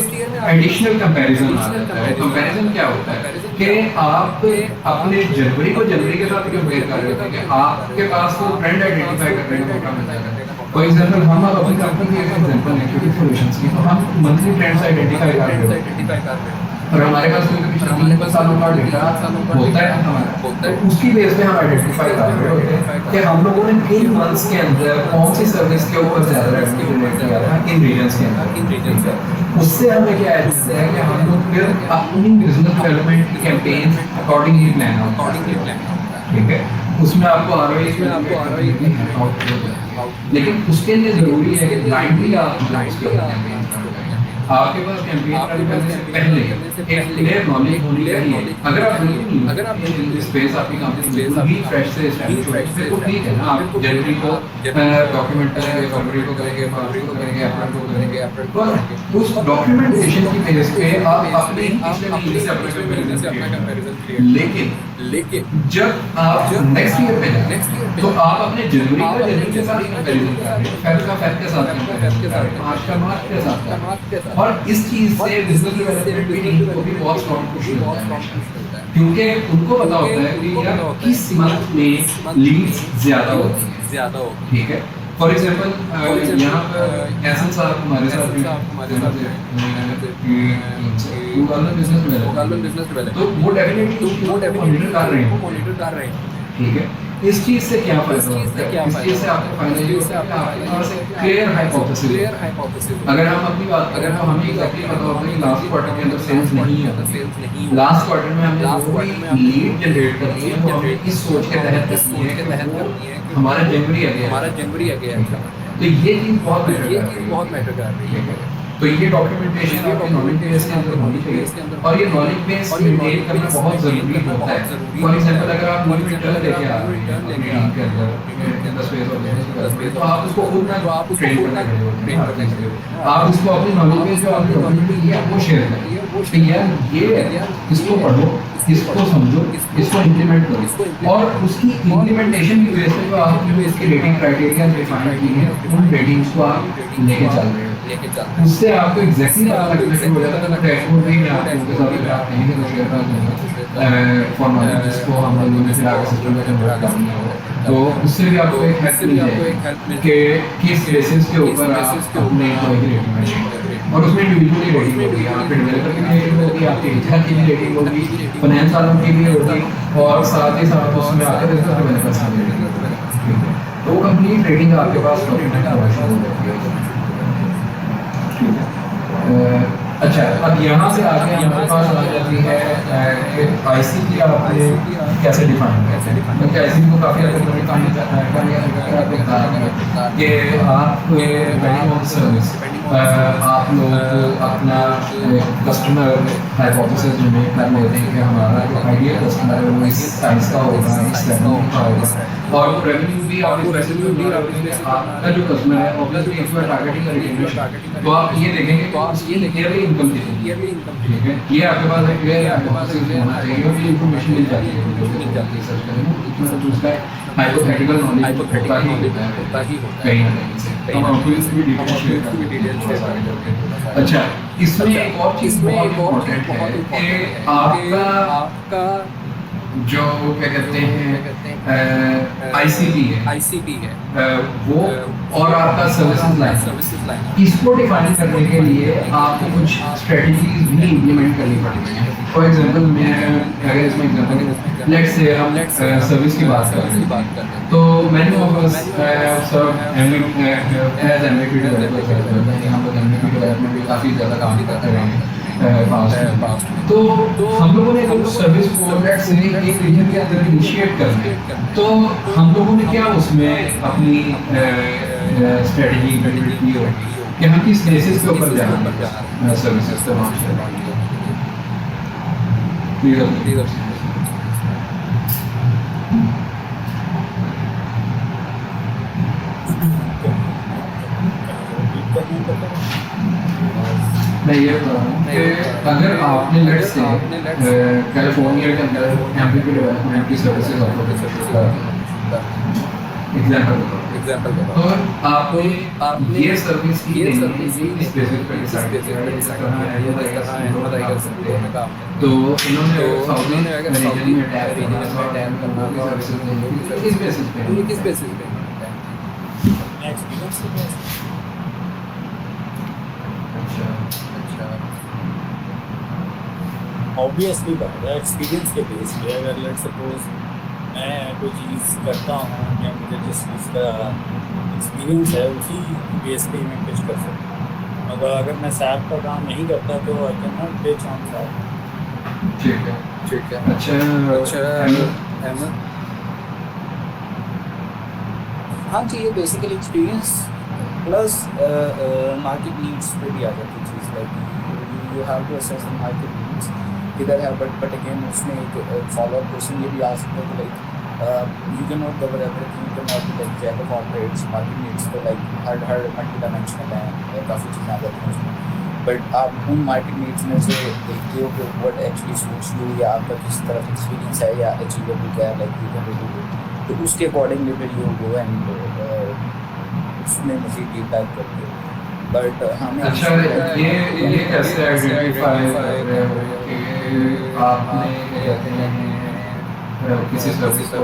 एडिशनल कंपैरिजन आ जाता है। कंपैरिजन क्या होता है कि आप अपने जनवरी को जनवरी के साथ कंपेयर कर रहे होते हैं, आपके पास वो ट्रेंड आइडेंटिफाई कर रहे हैं मिल जाएगा। फॉर एग्जांपल हम अब अपनी कंपनी के एग्जांपल है क्योंकि सॉल्यूशंस की, तो हम मंथली ट्रेंड्स आइडेंटिफाई कर रहे हैं और हमारे पास कोई पिछले 3 सालों का डेटा होता है हमारा, तो उसकी बेस पे हम आइडेंटिफाई कर रहे होते हैं कि हम लोगों ने किन मंथ्स के अंदर कौन सी सर्विस के ऊपर ज़्यादा रेवेन्यू जनरेट किया था, किन रीजन्स के अंदर। उससे हमें क्या है कि हम लोग फिर अपनी business development campaign accordingly plan ठीक है, उसमें आपको ROI लेकिन उसके लिए ज़रूरी है कि ब्लाइंडली आप आपके पास कैंपेन करने से पहले एक क्लियर नॉलेज होनी चाहिए। अगर आप स्पेस आपकी कंपनी भी फ्रेश से एस्टैब्लिश हो है तो ठीक है ना, आप जनवरी को डॉक्यूमेंट करेंगे, फरवरी को करेंगे, मार्च को करेंगे, अप्रैल को करेंगे, अप्रैल को उस डॉक्यूमेंटेशन की बेस पे आप अपने पिछले महीने से अपना कंपैरिजन लेकिन जब आप नेक्स्ट ईयर पे जाएं तो आप अपने जनवरी के साथ कंपैरिजन करें, फेब का फेब के साथ कंपैरिजन करें, मार्च का मार्च के साथ, और इस चीज से बिजनेस डेवलपमेंट टीम को भी बहुत स्ट्रॉन्ग पुश मिलता है क्योंकि उनको पता होता है कि यार किस मंथ में लीड्स ज्यादा होती है, ठीक है। फॉर एग्जांपल यहाँ पर एहसन साहब हमारे साथ बिजनेस में तो वो डेफिनेटली मॉनिटर कर रहे हैं, ठीक है। इस चीज से क्या फायदा होता है, इस चीज से आपको फायदा ये होता है कि आपके पास एक क्लियर हाइपोथेसिस। अगर हम अपनी बात अगर हम हमें एग्जैक्टली पता होता है कि लास्ट क्वार्टर के अंदर सेल्स नहीं है, लास्ट क्वार्टर में हमने जो भी लीड जनरेट करनी है वो हमें इस सोच के तहत करनी है कि हमारा जनवरी आ गया है, तो ये चीज़ बहुत मैटर कर रही है। तो ये डॉक्यूमेंटेशन आपके नॉलेज बेस के अंदर होनी चाहिए और ये नॉलेज बेस मेंटेन करना बहुत ज़रूरी होता है। फॉर एग्जांपल अगर आप कोई रिटर्न लेके आ रहे हैं अपनी टीम के अंदर 10 पेज और तो आप उसको खुद ना ट्रेन करना चाहिए, आप उसको अपनी नॉलेज बेस जो आपने डॉक्यूमेंट किया वो शेयर करिए कि यार ये इसको पढ़ो, इसको समझो, इसको इम्प्लीमेंट करो और उसकी इम्प्लीमेंटेशन की वजह से जो आपने इसकी रेटिंग क्राइटेरिया डिफाइन की है उन रेटिंग्स को आप लेके चल रहे हो, उससे आपको एग्जैक्टली पता लगना शुरू हो जाता है। डैशबोर्ड भी मैं आपको साथ बात नहीं कर सकता फॉर नॉलेज जिसको हम लोगों ने फिर आगे सिस्टम में कन्वर्ट करना हो, तो उससे भी आपको एक हेल्प मिल जाएगी कि किस बेसिस के ऊपर आप अपने रेटिंग और उसमें इंडिविजुअली रेटिंग होगी, आपके डेवलपर की भी रेटिंग होगी, आपके HR की भी रेटिंग होगी, फाइनेंस वालों की भी होगी और साथ ही साथ उसमें आगे डेवलपर्स की रेटिंग होगी, तो कंप्लीट रेटिंग आपके पास डॉक्यूमेंट अवेलेबल हो जाती है। अच्छा, अब यहाँ से आगे हमारे पास आ जाती है कि ICP आपने कैसे डिफाइन क्योंकि ICP को काफ़ी हद तक डिफाइन करना है कि आप वेडिंग ऑन सर्विस आप लोग अपना कस्टमर हाइपोथेसिस जनरेट कर लेते हैं कि हमारा जो आइडियल कस्टमर है वो इस साइज का होगा, इस रेवेन्यू का होगा और रेवेन्यू भी आपका जो कस्टमर है ऑब्वियसली इसमें टारगेटिंग करेंगे तो आप ये देखेंगे तो आप ये ईयरली इनकम देखेंगे, ठीक है। ये आपके पास एक क्लियर हाइपोथेसिस होना चाहिए और ये इन्फॉर्मेशन मिल जाती है सर्च करेंगे तो उसका हाइपोथेटिकल नॉलेज होता ही कहीं ना कहीं से हम आपको इसकी डिटेल शेयर करेंगे। अच्छा, इसमें एक और चीज़ बहुत इम्पोर्टेंट है कि आपका जो क्या कहते हैं ICP है वो और आपका सर्विसेज लाइन इसको डिफाइन करने के लिए आपको कुछ स्ट्रेटजीज भी इम्प्लीमेंट करनी पड़ेगी। फॉर एग्जांपल मैं अगर इसमें एग्जांपल लेट्स से हम सर्विस की बात करें तो many of us serve as MVP developer, हम लोग MVP डेवलपमेंट में काफ़ी ज़्यादा काम करते रहे हैं पास्ट, तो हम लोगों ने कुछ सर्विस प्रोडक्ट से एक रीजन के अंदर इनिशिएट करना तो हम लोगों ने क्या उसमें अपनी स्ट्रेटजी इम्प्लीमेंट की होगी कि हम किस बेसिस के ऊपर जाना सर्विसेज को लॉन्च करवाएंगे। मैं ये बता रहा हूँ कि अगर आपने लेट से कैलिफोर्निया के अंदर एमपी डेवलपमेंट की सर्विसेज ऑफर एग्जाम्पल बताओ और आपने ये सर्विस की इस बेसिस पे डिसाइड किया कि इस तरह है ये कर सकते हैं तो इन्होंने अगर साउथ रीजन में टैप करना होगा सर्विसेज किस बेसिस पे एक्सपीरियंस से बेस अच्छा ऑब्वियसली बात है एक्सपीरियंस के बेस पे अगर लेट सपोज मैं कोई चीज़ करता हूँ या मुझे जिस चीज़ का एक्सपीरियंस है उसी बेस पे मैं पिच कर सकता हूँ। अगर मैं सैप का काम नहीं करता तो I can not pitch on SAP. ठीक है अच्छा अहमद हाँ जी, ये basically experience plus market needs पे भी आ जाती चीज़ like you have to assess the market needs किधर है बट अगेन उसमें एक फॉलोअप क्वेश्चन ये भी आ सकता है कि like you can not cover everything, you can not be like jack of all trades. Market needs तो लाइक हर मल्टी डायमेंशनल है, काफ़ी चीज़ें आ जाती हैं उसमें, बट आप उन मार्केट नीड्स में से देखते हो कि व्हाट एक्चुअली सूट्स यू या आपका किस तरफ एक्सपीरियंस है या अचीवेबल क्या है लाइक यू कैन डू, तो उसके अकॉर्डिंगली फिर यू गो एंड उसमें मज़ीद डीप डाइव करते हो। बट हमें अच्छा ये कैसे आइडेंटिफाई कर रहे हो कि आपने क्या कहते हैं किसी सर्विस को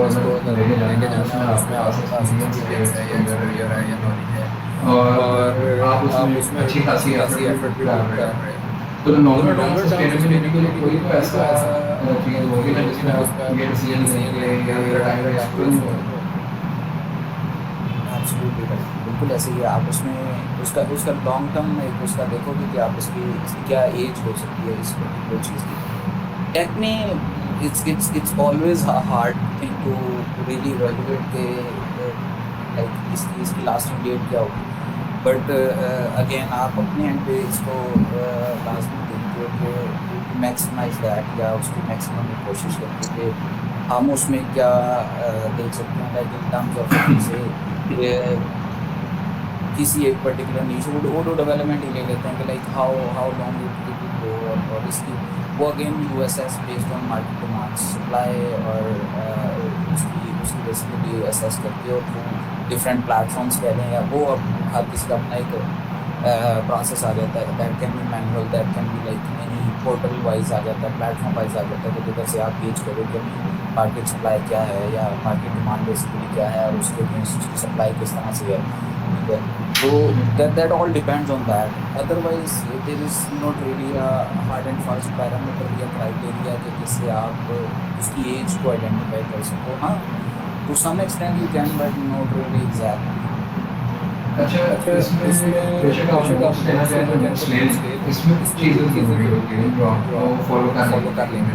लेके जाना उसमें आपके पास एक्सपीरियंस है या करियर है या नॉलेज है और आप उसमें अच्छी खासी एफर्ट भी डाल रहे हैं, तो नॉर्मल टर्म सस्टेनेबिलिटी के लिए कोई तो ऐसा चीज़ होगी ना जिसमें आप ये डिसीजन लेंगे या टाइम एक्सपीरियंस हो। एब्सोल्युटली राइट, बिल्कुल ऐसे ही है। आप उसमें उसका लॉन्ग टर्म में एक उसका देखोगे कि आप इसकी क्या एज हो सकती है इस पर्टिकुलर चीज़ की। टेक में it's always hard thing to really evaluate के लाइक इसकी लास्टिंग डेट क्या होगी, बट अगेन आप अपने एंड पे इसको लास्ट में देखते हो कि मैक्सिमाइज दैट या उसकी मैक्सिमम कोशिश करते कि हम उसमें क्या देख सकते हैं लाइक इन टर्म्स ऑफ से किसी एक पर्टिकुलर नीश वो डेवलपमेंट ही ले लेते हैं कि like how long it will go और इसकी वो again USS based on market demand supply और उसकी बेसिकली असेस करके और वो डिफरेंट प्लेटफॉर्म्स कह लें या वो अब हर किसी का अपना एक प्रोसेस आ जाता है। That can be manual, that can be like any portal wise आ जाता है, प्लेटफॉर्म वाइज आ जाता है, तो जिधर से आप गेज करो कि मार्केट सप्लाई क्या है या मार्केट डिमांड बेसिकली क्या है और उसके अगेंस्ट उसकी सप्लाई किस तरह से है, ठीक है। तो that all depends on that. Otherwise there is not really a hard and fast parameter या क्राइटेरिया कि जिससे आप उसकी एज को आइडेंटिफाई कर सको। हाँ, to some extent you can, but not really exactly. अच्छा इसमें बेशक आप लेना चाहें तो नेक्स्ट लेंस इसमें कुछ चीज़ें ज़रूरी होती हैं जो आपको फॉलो कर लेंगे।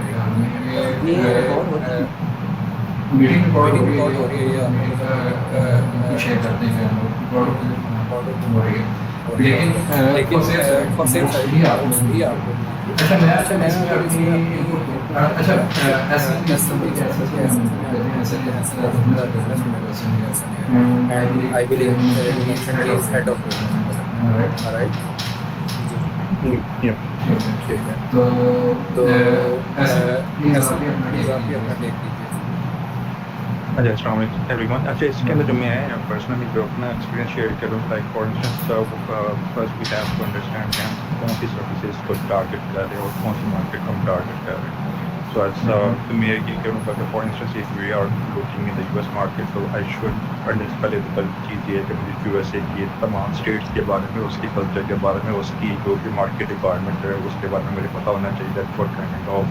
मीटिंग रिकॉर्ड हो रही है या मीटिंग शेयर करते हैं रिकॉर्ड हो रही है, लेकिन फॉर सेफ ही आपको अच्छा मैं अच्छा I believe you mentioned he is head of right? Yeah. ठीक है तो ऐसा भी अपना देख लीजिए। अच्छा अस्सलाम एवरीवन। अच्छा इसके अंदर जो मैं पर्सनली जो अपना एक्सपीरियंस शेयर करूँ like for instance first we have to understand कि हम कौन सी सर्विसेज को टारगेट कर रहे हैं और कौन सी मार्केट को हम टारगेट कर रहे हैं। सो तो मैं ये करूँगा कि for instance if we are looking in the US market तो आई शुड पहले तो पहली चीज़ ये है कि मुझे यूएसए की तमाम स्टेट्स के बारे में, उसकी कल्चर के बारे में, उसकी जो भी मार्केट रिक्वायरमेंट है उसके बारे में मुझे पता होना चाहिए that what kind of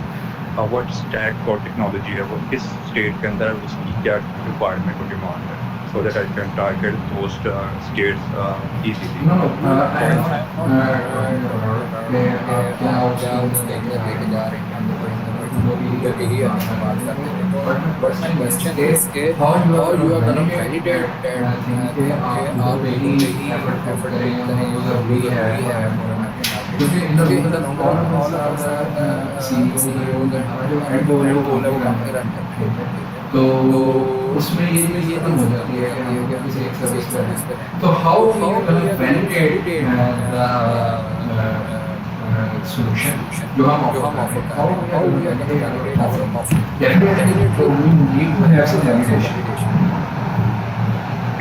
what stack और टेक्नोलॉजी है वो किस स्टेट के अंदर उसकी क्या रिक्वायरमेंट और डिमांड है, so that I can target those states easily. No, क्या उसको लेके जा रहे हैं but my question is how you are gonna validate that आप really effort करें ज़रूरी है क्योंकि इन लोगों all CEOs जो है वो रन करते हैं तो उसमें ये खत्म हो जाती है कि किसी एक सर्विस पे तो how you can validate solution जो हम offer करते हैं, how we are going to generate our profit. Definitely, we need to have some validation.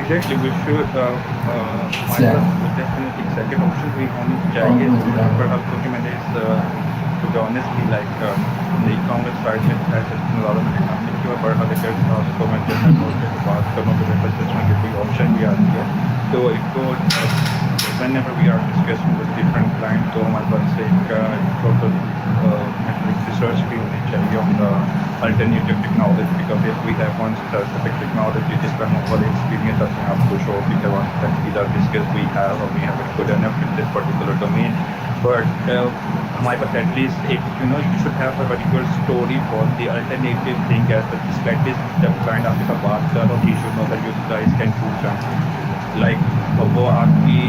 Exactly, we should Yeah. definitely second option we होनी चाहिए पर अब क्योंकि मैंने to be honestly like the e-commerce side में has a lot of money की और बड़ा लेकर तो मैं जनरल मोड पे बात करूँ तो मेरे पास इसमें कोई ऑप्शन भी आती है तो एक तो whenever we are discussing with different clients तो हमारे पास एक total research भी होनी चाहिए on the alternative technology because if we have one specific technology जिस पर हमारे experience अपने आप को show कि the one that either skills we have or we have it good enough in this particular domain but हमारे पास at least एक you should have a very good story for the alternative thing as the practice जब client आपके साथ बात कर रहा हो he should know that you guys can do something like वो आपकी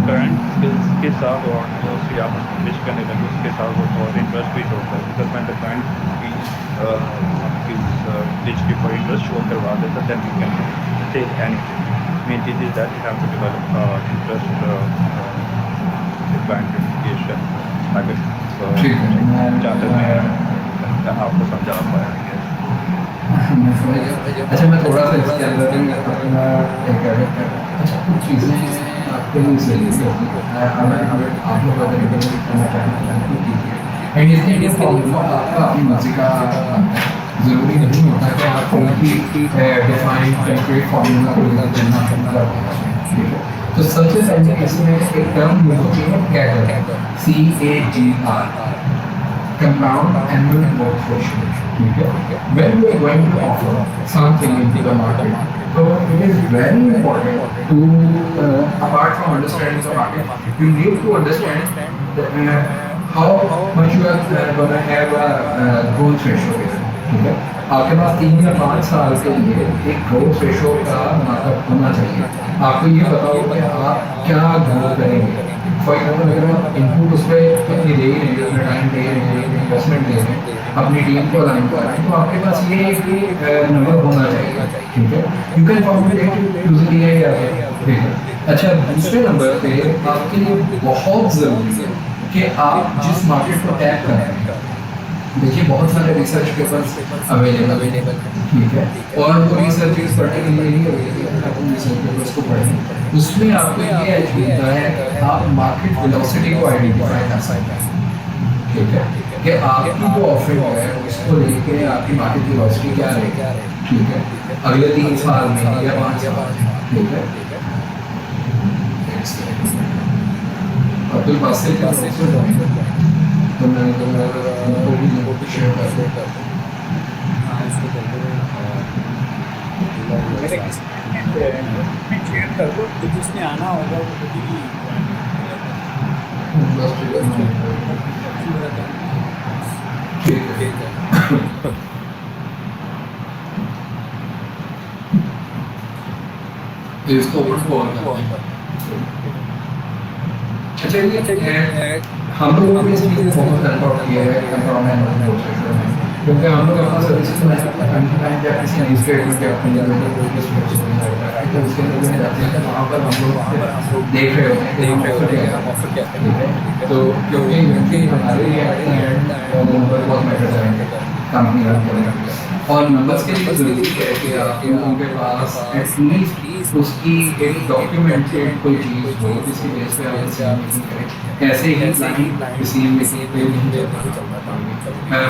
करंट स्किल्स के साथ और जो सी आप स्विच करने लगे उसके साथ वो बहुत इंटरेस्ट भी होता है because man the client digitally for interest show करवा देता then you can take anything main चीज़ is that you have to develop interest client communication अगर चाहते मैं आपको समझा पाया अच्छा मैं थोड़ा सा इसके अंदर अपना अच्छा कुछ चीज़ें आपके लिए सही आप लोग अगर इम्प्लीमेंट करना चाहते हैं तो कीजिए एंड इसके लिए फॉर्मूला आपका अपनी मर्जी का ज़रूरी नहीं होता कि आप कोई डिफाइन कंक्रीट फॉर्मूला को देना ठीक है तो सबसे पहले इसमें एक टर्म यूज होती है CAGR CAGR compound annual growth ratio. Okay? When we are going to offer something into the market, so it is very important to, apart from understanding the market, you need to understand how much you are going to have a growth ratio. Okay? आपके पास 3 या 5 साल के लिए एक growth ratio का मतलब होना चाहिए आपको ये बताओ कि आप क्या ग्रो करेंगे फॉर एग्जाम्पल अगर आप इनपुट उस पर अपनी दे रहे हैं अपना टाइम दे रहे हैं इन्वेस्टमेंट दे रहे हैं अपनी टीम को अलाइन कर रहे हैं तो आपके पास ये नंबर होना चाहिए ठीक है यू कैन फॉर्मुलेट यूजली है ठीक है अच्छा दूसरे नंबर पे आपके लिए बहुत ज़रूरी है कि आप जिस मार्केट को टैप कर रहे हैं देखिए बहुत सारे रिसर्च पेपर्स अवेलेबल ठीक है और वो रिसर्च पढ़ने के लिए नहीं अवेलेबल आप उन रिसर्च पेपर्स को पढ़ें उसमें आपको ये एज मिलता है आप मार्केट वेलोसिटी को आइडेंटिफाई कर सकते हैं ठीक है कि आपकी जो ऑफरिंग है उसको लेके आपकी मार्केट वेलोसिटी क्या है ठीक है अगले 3 साल में या 5 साल में ठीक है अब्दुल बासित तो मैं उनको भी शेयर कर देता शेयर कर दो तो जिसने आना होगा वो भी ठीक है इसको अच्छा ये हम लोगों ने इस चीज़ को बहुत कंट्रोल किया है कंट्रोल में क्योंकि हम लोग अपना सर्विस में जब किसी नई स्टेट में क्या अपनी जगह कोई भी तो उसके अंदर में जाते हैं वहाँ पर हम लोग देख रहे होते हैं कि हम ऑफर क्या है तो क्योंकि हमारे नंबर बहुत मैटर करेंगे कंपनी रन करने और नंबर्स के लिए ज़रूरी है कि आपके उनके पास एटलीस्ट उसकी एक डॉक्यूमेंटेड कोई चीज़ हो जिसकी बेस पे आप डिसीजन मेकिंग करें ऐसे ही क्लाइंट डिसीजन मेकिंग पे नहीं चलता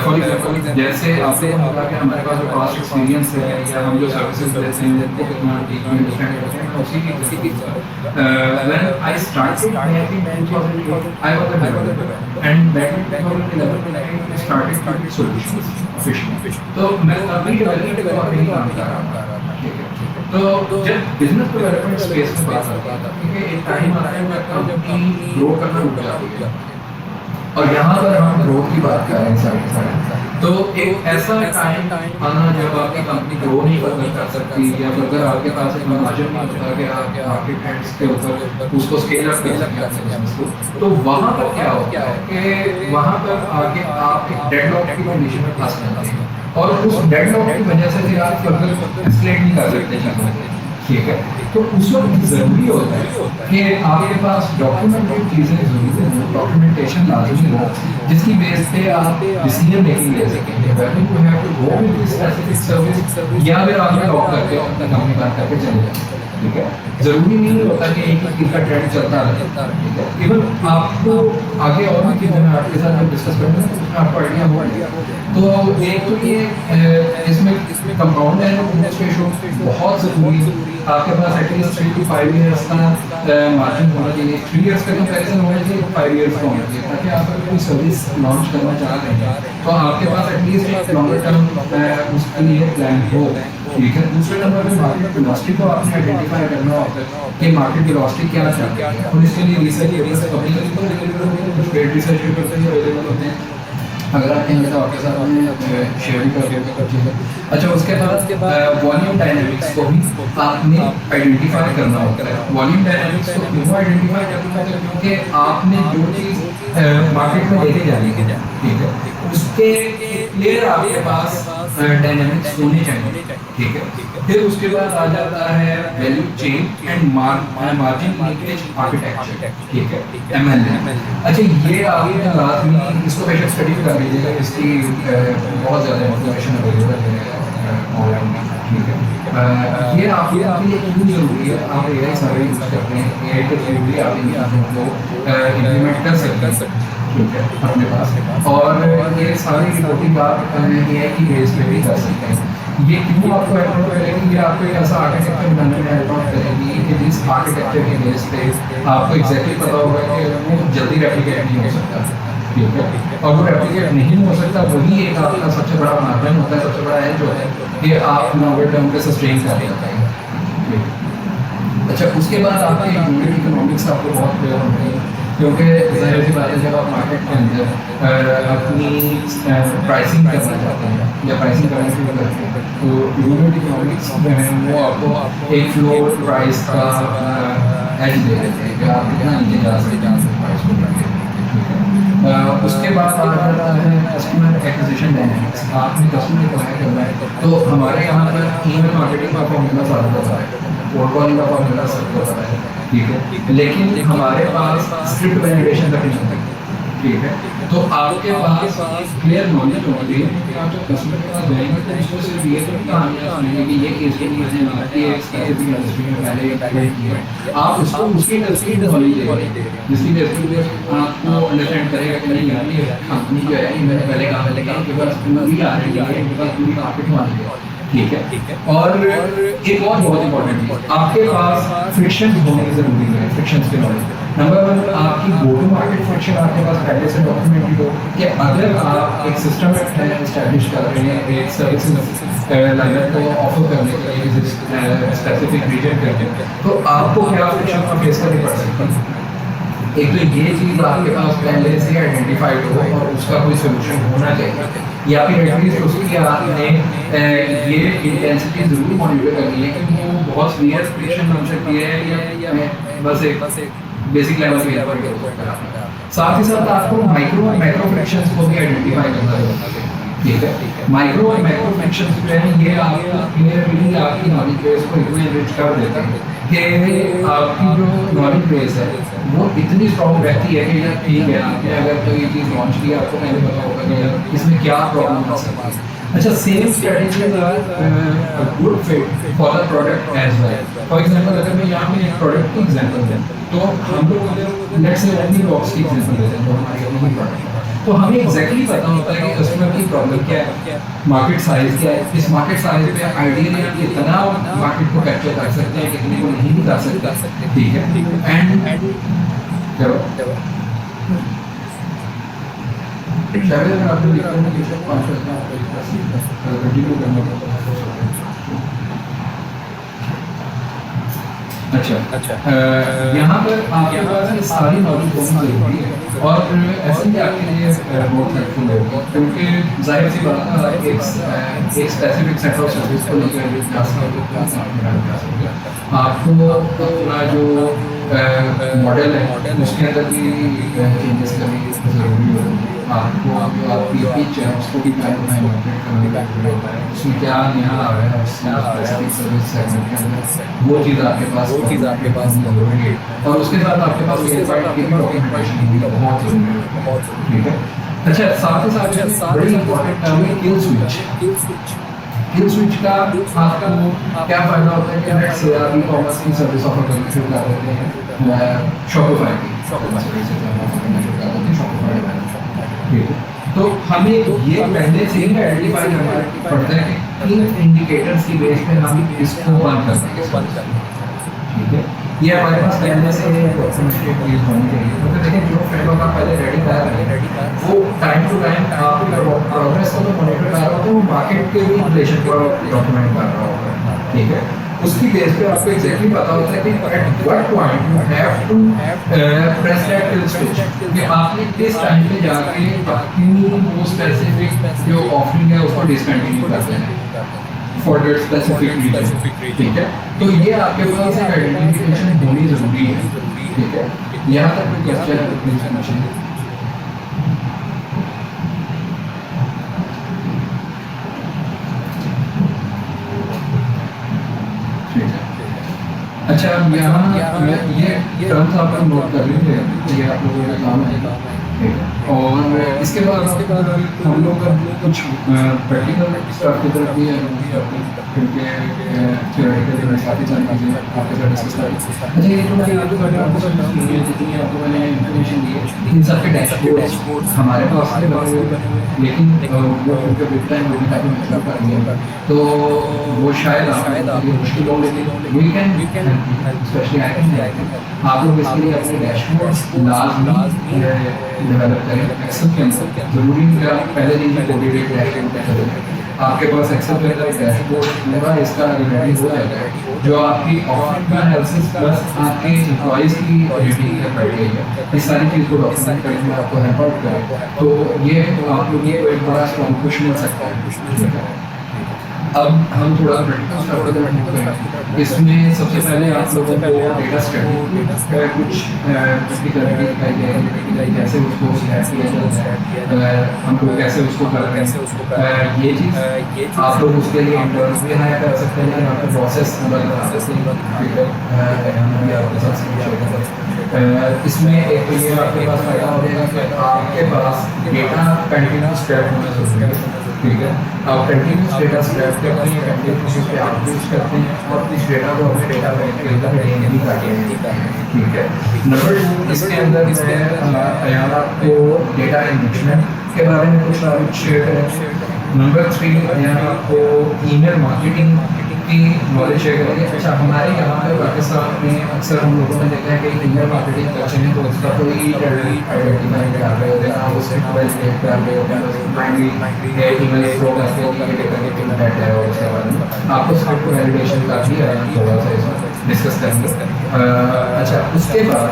फॉर एग्जाम्पल जैसे आपने बोला कि हमारे पास जो पास्ट एक्सपीरियंस है या हम जो सर्विसेज देते हैं उनको कितना डीपली अंडरस्टैंड करते हैं उसी की when I started back in 2008 I was a developer and back in 2011 I started solutions officially तो मैं अभी डेवलपमेंट का नहीं काम कर रहा था ठीक है तो जब बिजनेस डेवलपमेंट स्पेस में बात करता था क्योंकि एक टाइम आता है जब कंपनी ग्रो करना रुक जाती है और यहाँ पर हम ग्रोथ की बात कर रहे हैं सारे तो एक ऐसा टाइम आना जब आपकी कंपनी ग्रो नहीं कर सकती या अगर आपके पास एक मार्जिन नहीं होता कि आप मार्केट हैंड्स के ऊपर उसको स्केल अप कर सकते तो वहाँ पर क्या होता है कि वहाँ पर आके आप एक डेडलॉक की कंडीशन में फंस जाते हैं और उस डेडलॉक की वजह से फिर आप फर्दर एस्केलेट नहीं कर सकते चीज़ों को ठीक है, तो उस वक्त ज़रूरी होता है कि आपके पास डॉक्यूमेंटेड चीज़ें ज़रूरी हो, डॉक्यूमेंटेशन लाजमी हो, जिसकी बेस पे आप डिसीजन मेकिंग ले सकेंगे। Whether you have to go with this specific service या फिर आप लॉक करके अपनी कंपनी बंद करके चले जाएं। ठीक है, ज़रूरी नहीं होता कि एक ही चीज़ का ट्रेंड चलता रहता है। ठीक है, इवन आपको आगे और भी चीज़ें मैं आपके साथ जब डिस्कस करूँगा तो उसमें आपको आइडिया होगा। तो एक तो ये इसमें कंपाउंड है रेशो बहुत ज़रूरी है। आपके पास एटलीस्ट 3 to 5 ईयर्स का मार्जिन होना चाहिए। 3 ईयर्स का कंपैरिजन होना चाहिए, 5 ईयर्स का होना चाहिए, ताकि आप अगर कोई सर्विस लॉन्च करना चाह रहे हैं तो आपके पास एटलीस्ट एक लॉन्गर टर्म उसके लिए प्लान हो। ठीक है, दूसरे नंबर पे मार्केट वेलोसिटी को आपने आइडेंटिफाई करना होता है कि मार्केट वेलोसिटी क्या चाहती है, और इसके लिए रिसर्च एरियाज पब्लिकली तो अवेलेबल होते हैं, कुछ पेड रिसर्च पेपर्स भी अवेलेबल होते हैं। अगर आप कहेंगे तो आपके साथ में शेयर भी कर चीज़ें। अच्छा, उसके बाद वॉल्यूम डायनेमिक्स को भी आपने आइडेंटिफाई करना होता है। वॉल्यूम डायनेमिक्स को क्यों आइडेंटिफाई करना होता है? क्योंकि आपने जो चीज़ मार्केट में लेके जानी है, ठीक है, उसके क्लियर आपके पास डायनेमिक्स होने चाहिए। ठीक है, फिर उसके बाद आ जाता है value chain and margin linkage architecture. ठीक है, ML। अच्छा, ये आपने लाजमी इसको बेशक स्टडी कर लीजिएगा, इसकी बहुत ज़्यादा इन्फॉर्मेशन अवेलेबल है ऑनलाइन में। ठीक है, ये आपके लिए क्यों जरूरी है? आप AI सारे यूज़ करते हैं, AI के थ्रू भी आप इन चीज़ों को इम्प्लीमेंट कर सकते हैं। ठीक है, अपने पास, और ये सारी रिपोर्टिंग आप AI की बेस पे भी कर सकते हैं। ये क्यों आपको हेल्प करेगी? ये आपको एक ऐसा आर्किटेक्चर बनाने में हेल्प करेगी कि जिस आर्किटेक्चर के बेस पे आपको एग्जैक्टली पता होगा कि वो जल्दी रेप्लिकेट नहीं हो सकता। ठीक है, और वो रेप्लिकेट नहीं हो सकता, वही एक आपका सबसे बड़ा मार्जिन होता है, सबसे बड़ा एज होता है कि आप लॉन्गर टर्म पे सस्टेन कर लेते हैं। ठीक है, अच्छा, उसके बाद आपके यूनिट इकोनॉमिक्स आपको बहुत क्लियर होना चाहिए, क्योंकि ज़ाहिर सी बात है जब आप मार्केट के अंदर अपनी प्राइसिंग करना चाहते हैं या प्राइसिंग करना शुरू करते हैं तो यूनिट इकोनॉमिक्स जो है वो आपको एक फ्लोर प्राइस का एज दे देते हैं कि आप कितना नीचे जा सकते हैं प्राइस को करके। उसके बाद आ जाता है कस्टमर एक्विजिशन डायनेमिक्स। आपने कस्टमर एक्वायर करना है तो हमारे यहाँ पर ईमेल मार्केटिंग का फॉर्मूला ज़्यादा होता है, कोल्ड कॉलिंग का फॉर्मूला सबको पता है। ठीक है, लेकिन हमारे पास स्क्रिप्ट वैलिडेशन तक नहीं होता। ठीक है, तो आपके पास क्लियर नॉलेज होनी चाहिए कि आप जब कस्टमर के पास जाएंगे तो उसको सिर्फ ये तो कहानियाँ सुनेंगे कि ये केस की चीज़ें आती है, स्पेसिफिक इंडस्ट्री में पहले ये ट्राई किया है। आप उसको उसकी इंडस्ट्री की नॉलेज देंगे, जिसकी बेसिस पे आपको अंडरस्टैंड करेगा कि नहीं यार ये कंपनी जो है मैंने पहले कहा कि बस पूरी आ रही है, बस पूरी मार्केट में आ रही है। ठीक है, और एक और बहुत इंपॉर्टेंट चीज़, आपके पास फ्रिक्शन होने की ज़रूरी है। फ्रिक्शन के नॉलेज नंबर 1, आपकी गो टू मार्केट फ्रिक्शन आपके पास पहले से डॉक्यूमेंटेड हो कि अगर आप एक सिस्टम एस्टैब्लिश कर रहे हैं, एक सर्विस लाइनअप को ऑफर करने के लिए किसी स्पेसिफिक रीजन के लिए, तो आपको क्या फ्रिक्शन का फेस करनी पड़ सकती है। एक तो ये चीज़ आपके पास पहले से आइडेंटिफाइड हो और उसका कोई सोल्यूशन होना चाहिए, या फिर एटलीस्ट उसकी आपने ये इंटेंसिटी ज़रूर मॉनिटर करनी है कि वो बहुत सीवियर फ्रिक्शन बन सकती है या बस एक बेसिक लेवल पे। साथ ही साथ आपको माइक्रो और मैक्रो फ्रिक्शंस को भी आइडेंटिफाई करना होगा। ठीक है, माइक्रो और मैक्रो फ्रिक्शंस जो है ये आपको क्लियरली आपकी नॉलेज बेस को इतना एनरिच कर देते हैं कि आपकी जो नॉलेज बेस है वो इतनी स्ट्रॉन्ग रहती है कि ठीक है, आपने अगर कोई चीज़ लॉन्च की आपको पहले पता होगा कि इसमें क्या प्रॉब्लम आ सकती है। अच्छा, same strategies are good fit for the product as well. For example, अगर मैं यहाँ पे एक प्रोडक्ट की एग्जांपल दें तो हम लोग अगर लेट्स से ओनली बॉक्स की एग्जांपल देते हैं तो हमारी अपनी प्रोडक्ट तो हमें एग्जैक्टली पता होता है कि कस्टमर की प्रॉब्लम क्या है, मार्केट साइज क्या है, इस मार्केट साइज पे आइडियली हम कितना मार्केट को कैप्चर कर सकते हैं, कितने को नहीं भी कर सकते। ठीक है, एंड चलो शायद अगर आपने लिखा है कि 5 कंटिन्यू करना। अच्छा, यहाँ पर आपके पास ये सारी नॉलेज होनी जरूरी है और ऐसे ही आपके लिए बहुत हेल्पफुल होगी, क्योंकि जाहिर सी बात है एक स्पेसिफिक सेट ऑफ सर्विस को लेकर आपको अपना जो मॉडल है उसके अंदर भी चेंजेस करने की ज़रूरी होगी। आपको जो आपकी पिच है उसको भी पहले मॉडरेट करने का जरूरी होता है, उसमें क्या नया आ रहा है स्पेसिफिक सर्विस सेगमेंट के अंदर, वो चीज़ आपके पास जरूरी है। और उसके साथ आपके पास ये पार्ट की डॉक्यूमेंटेशन भी बहुत जरूरी है, ठीक है। अच्छा, साथ ही साथ बड़ी इंपॉर्टेंट टर्म है किल स्विच। किल स्विच का आपको क्या फायदा होता है कि नेट से आप ई कॉमर्स की सर्विस ऑफर करना शुरू कर देते हैं, शॉपिफाई की ठीक है। तो हमें ये पहले से ही आइडेंटिफाई करना पड़ता है कि इन इंडिकेटर्स की बेस पे हम इसको बंद कर सकते हैं, ठीक है। ये हमारे पास पहले से डॉक्यूमेंटेड होनी चाहिए, क्योंकि देखिए जो फ्रेमवर्क आप पहले रेडी कर रहे हैं वो टाइम टू टाइम आपके प्रोग्रेस को तो मॉनिटर कर रहा होता है, वो मार्केट के भी रिलेशन को डॉक्यूमेंट कर रहा होता है, ठीक है। उसकी बेस पे आपको एग्जैक्टली पता होता है कि at what point you have to press that kill switch, कि आपने किस टाइम पे जाके अपनी वो स्पेसिफिक जो ऑफरिंग है उसको डिसकंटिन्यू कर देना है फॉर दैट स्पेसिफिक रीजन, ठीक है। तो ये आपके पास एक आइडेंटिफिकेशन होनी जरूरी है, ठीक है। यहाँ तक कोई क्वेश्चन है प्लीज पूछिए। अच्छा, अब यहाँ ये टर्म्स आप लोग नोट कर लीजिए, ये आप लोगों का काम है, ठीक है। और इसके बाद हम लोग कुछ प्रैक्टिकल स्टार्ट की तरफ भी क्योंकि थियोरेटिकल काफ़ी सारी चीज़ें आपके साथ डिस्कस करें। अच्छा, ये जो मैंने जितनी आपको मैंने इन्फॉर्मेशन दी है, इन सब के डैशबोर्ड्स हमारे पास बने हुए हैं, लेकिन वो उनके बिग टाइम होने का भी मतलब कर दिया, तो वो शायद आपके मुश्किल हो, लेकिन we can specially I can आप लोग इसके लिए अपने डैशबोर्ड्स लाजमी डेवलप करें एक्सेल के अंदर। ज़रूरी नहीं कि आप पहले दिन ही कोडिंग डैशबोर्ड करें, आपके पास एक्सेल के अंदर डैशबोर्ड पूरा इसका रेडी हो जाएगा, जो आपकी ऑफर का एनालिसिस प्लस आपके एम्प्लॉइज़ की रेटिंग का क्राइटेरिया है, इस सारी चीज़ को डॉक्यूमेंट करने में आपको हेल्प आउट करें, तो ये आप लोग को एक बड़ा स्ट्रॉन्ग पुश मिल सकता है। अब हम थोड़ा प्रैक्टिकल स्टार्ट करें। इसमें सबसे पहले आप लोगों को डेटा स्टडी कुछ प्रैक्टिकलिटी दिखाई जाएगी, कैसे उसको सेट किया जाता है, हम लोग कैसे उसको कर रहे हैं, ये चीज़ आप लोग उसके लिए इंटर्न्स भी हायर कर सकते हैं, आपका प्रोसेस पूरा दिखा सकते हैं। इसमें एक तो ये आपके पास फायदा हो जाएगा कि आपके पास डेटा कंटिन्यूस ट्रैक होना जरूरी है, ठीक है। आप कंटिन्यूस डेटा स्क्रैप करते हैं, कंटिन्यूस पे आप यूज करते हैं और इस डेटा को अपने डेटा बैंक के अंदर नहीं करते हैं, ठीक है। नंबर 2, इसके अंदर मैं आपको डेटा एनरिचमेंट के बारे में कुछ शेयर करें। नंबर 3, यहाँ आपको ईमेल मार्केटिंग की नॉलेज शेयर करेंगे। अच्छा, हमारे यहाँ पे पाकिस्तान में अक्सर हम लोगों ने देखा है कि ईमेल मार्केटिंग करते हैं तो उसका कोई आइडेंटिफाई कर रहे होते हैं, आप उससे क्वेश्चन कर रहे होते हैं, माइंडली ईमेल फ्लो करते हो कि डेटा के कितना डाटा है और उसके बारे में आपको स्क्रिप्ट वैलिडेशन का भी थोड़ा सा इसमें डिस्कस करेंगे। अच्छा, उसके बाद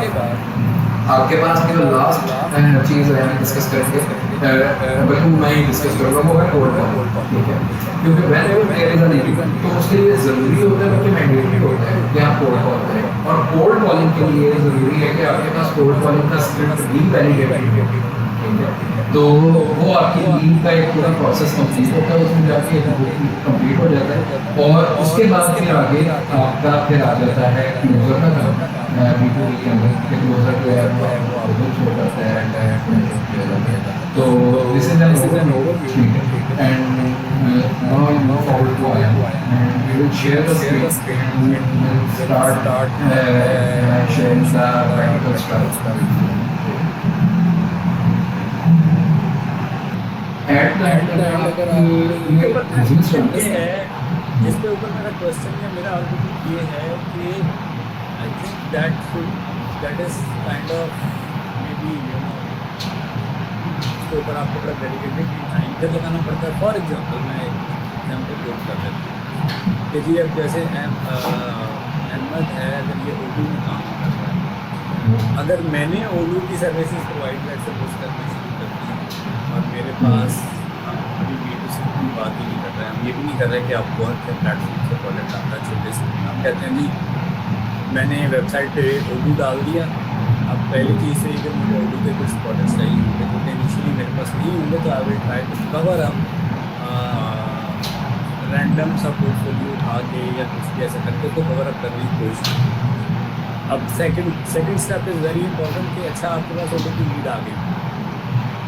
आपके पास जो लास्ट चीज़ है डिस्कस करेंगे, बल्कि मैं ही डिस्कस करूँगा, वो है कोल्ड कॉल, ठीक है। क्योंकि whenever there is a need, तो उसके लिए ज़रूरी होता है कि मैंडेटरी होता है कि आप कोल्ड कॉल करें, और कोल्ड कॉलिंग के लिए ज़रूरी है कि आपके पास कोल्ड कॉलिंग का स्क्रिप्ट भी वैलिडेटेड है, ठीक है। तो वो आपकी लीड का एक पूरा प्रोसेस कंप्लीट होता है, उसमें जाके कंप्लीट हो जाता है, और उसके बाद फिर आगे आपका फिर आ जाता है क्लोजर का काम, B2B के अंदर क्लोजर जो है वो आपको शो करता है, तो दिस इज एन ओवरव्यू, ठीक है। And now I move forward to IAM, and we will share the screen and we'll start sharing the practical stuff. At the end अगर आप बिजनेस है जिसके ऊपर मेरा क्वेश्चन या मेरा आर्गुमेंट ये है कि I think that is kind of may be उसके ऊपर आपको बड़ा डेडिकेटेड टाइम पे लगाना पड़ता है। फॉर एग्जांपल मैं एग्जांपल कोट कर देता हूँ कि जी अब जैसे अहमद है, अगर ये उर्दू में काम कर रहा है, अगर मैंने उर्दू की सर्विसेज प्रोवाइड करके कुछ करना शुरू कर दी और मेरे पास अभी B2C की बात ही नहीं कर रहे हैं, हम ये भी नहीं कर रहे कि आप बहुत से प्लेटफॉर्म से प्रोडक्ट आता छोटे से, हम कहते हैं जी मैंने वेबसाइट पे उर्दू डाल दिया, अब पहली चीज़ है कि मुझे उर्दू के कुछ प्रोडक्ट्स चाहिए होंगे, क्योंकि इनिशियली मेरे पास नहीं होंगे तो I will try to cover up random सा पोर्टफोलियो उठा के या कुछ भी ऐसा करके तो कवर अप करने की कोशिश करूँ। अब second step is very important कि अच्छा आपके पास ऑलरेडी लीड आ गई,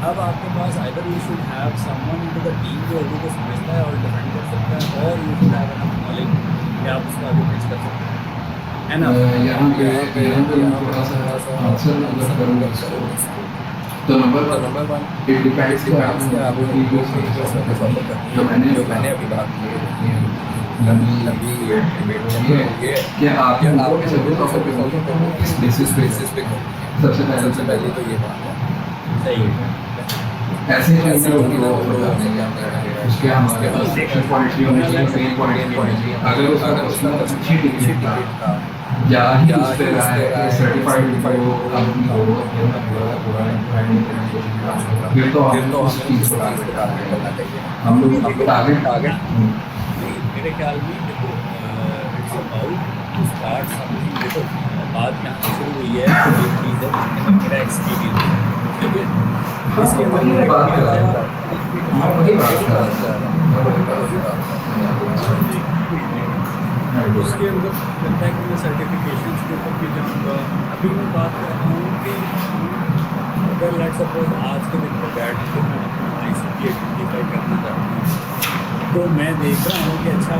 अब आपके पास either you should have someone into the team जो ऑलरेडी को समझता है और डिफेंड कर सकता है, और you should have enough knowledge कि आप उसको आगे पिच कर सकते हैं। है ना? यहाँ पे मैं थोड़ा सा आंसर अगर करूँगा तो नंबर वन इट डिपेंड्स कि आप जो मैंने अभी बात की लंबी ये कि आप सभी टॉपिक पे फॉलो करते हैं किस बेसिस पे सबसे पहले तो ये बात है सही है। ऐसे उसके हमारे पास सेक्शन पॉइंट भी होने चाहिए, पेन पॉइंट भी होने चाहिए। अगर उसका अच्छी टिकट का या ही उस पे रहा है सर्टिफाइड वीडियो कंपनी हो पूरा फिर तो उस चीज़ को टारगेट करना चाहिए। हम लोग टारगेट मेरे ख्याल में देखो it's about to start something. देखो बात यहाँ से शुरू हुई है, एक चीज़ है मेरा एक्सपीरियंस, ठीक है, इसके अंदर बात कर रहा उसके अंदर लगता है कि मैं सर्टिफिकेशन के ऊपर भी जाऊँगा। अभी मैं बात कर रहा हूँ कि अगर लेट सपोज आज के दिन पर बैठ के मैं अपना ICT आइडेंटिफाई करना चाहता हूँ, तो मैं देख रहा हूँ कि अच्छा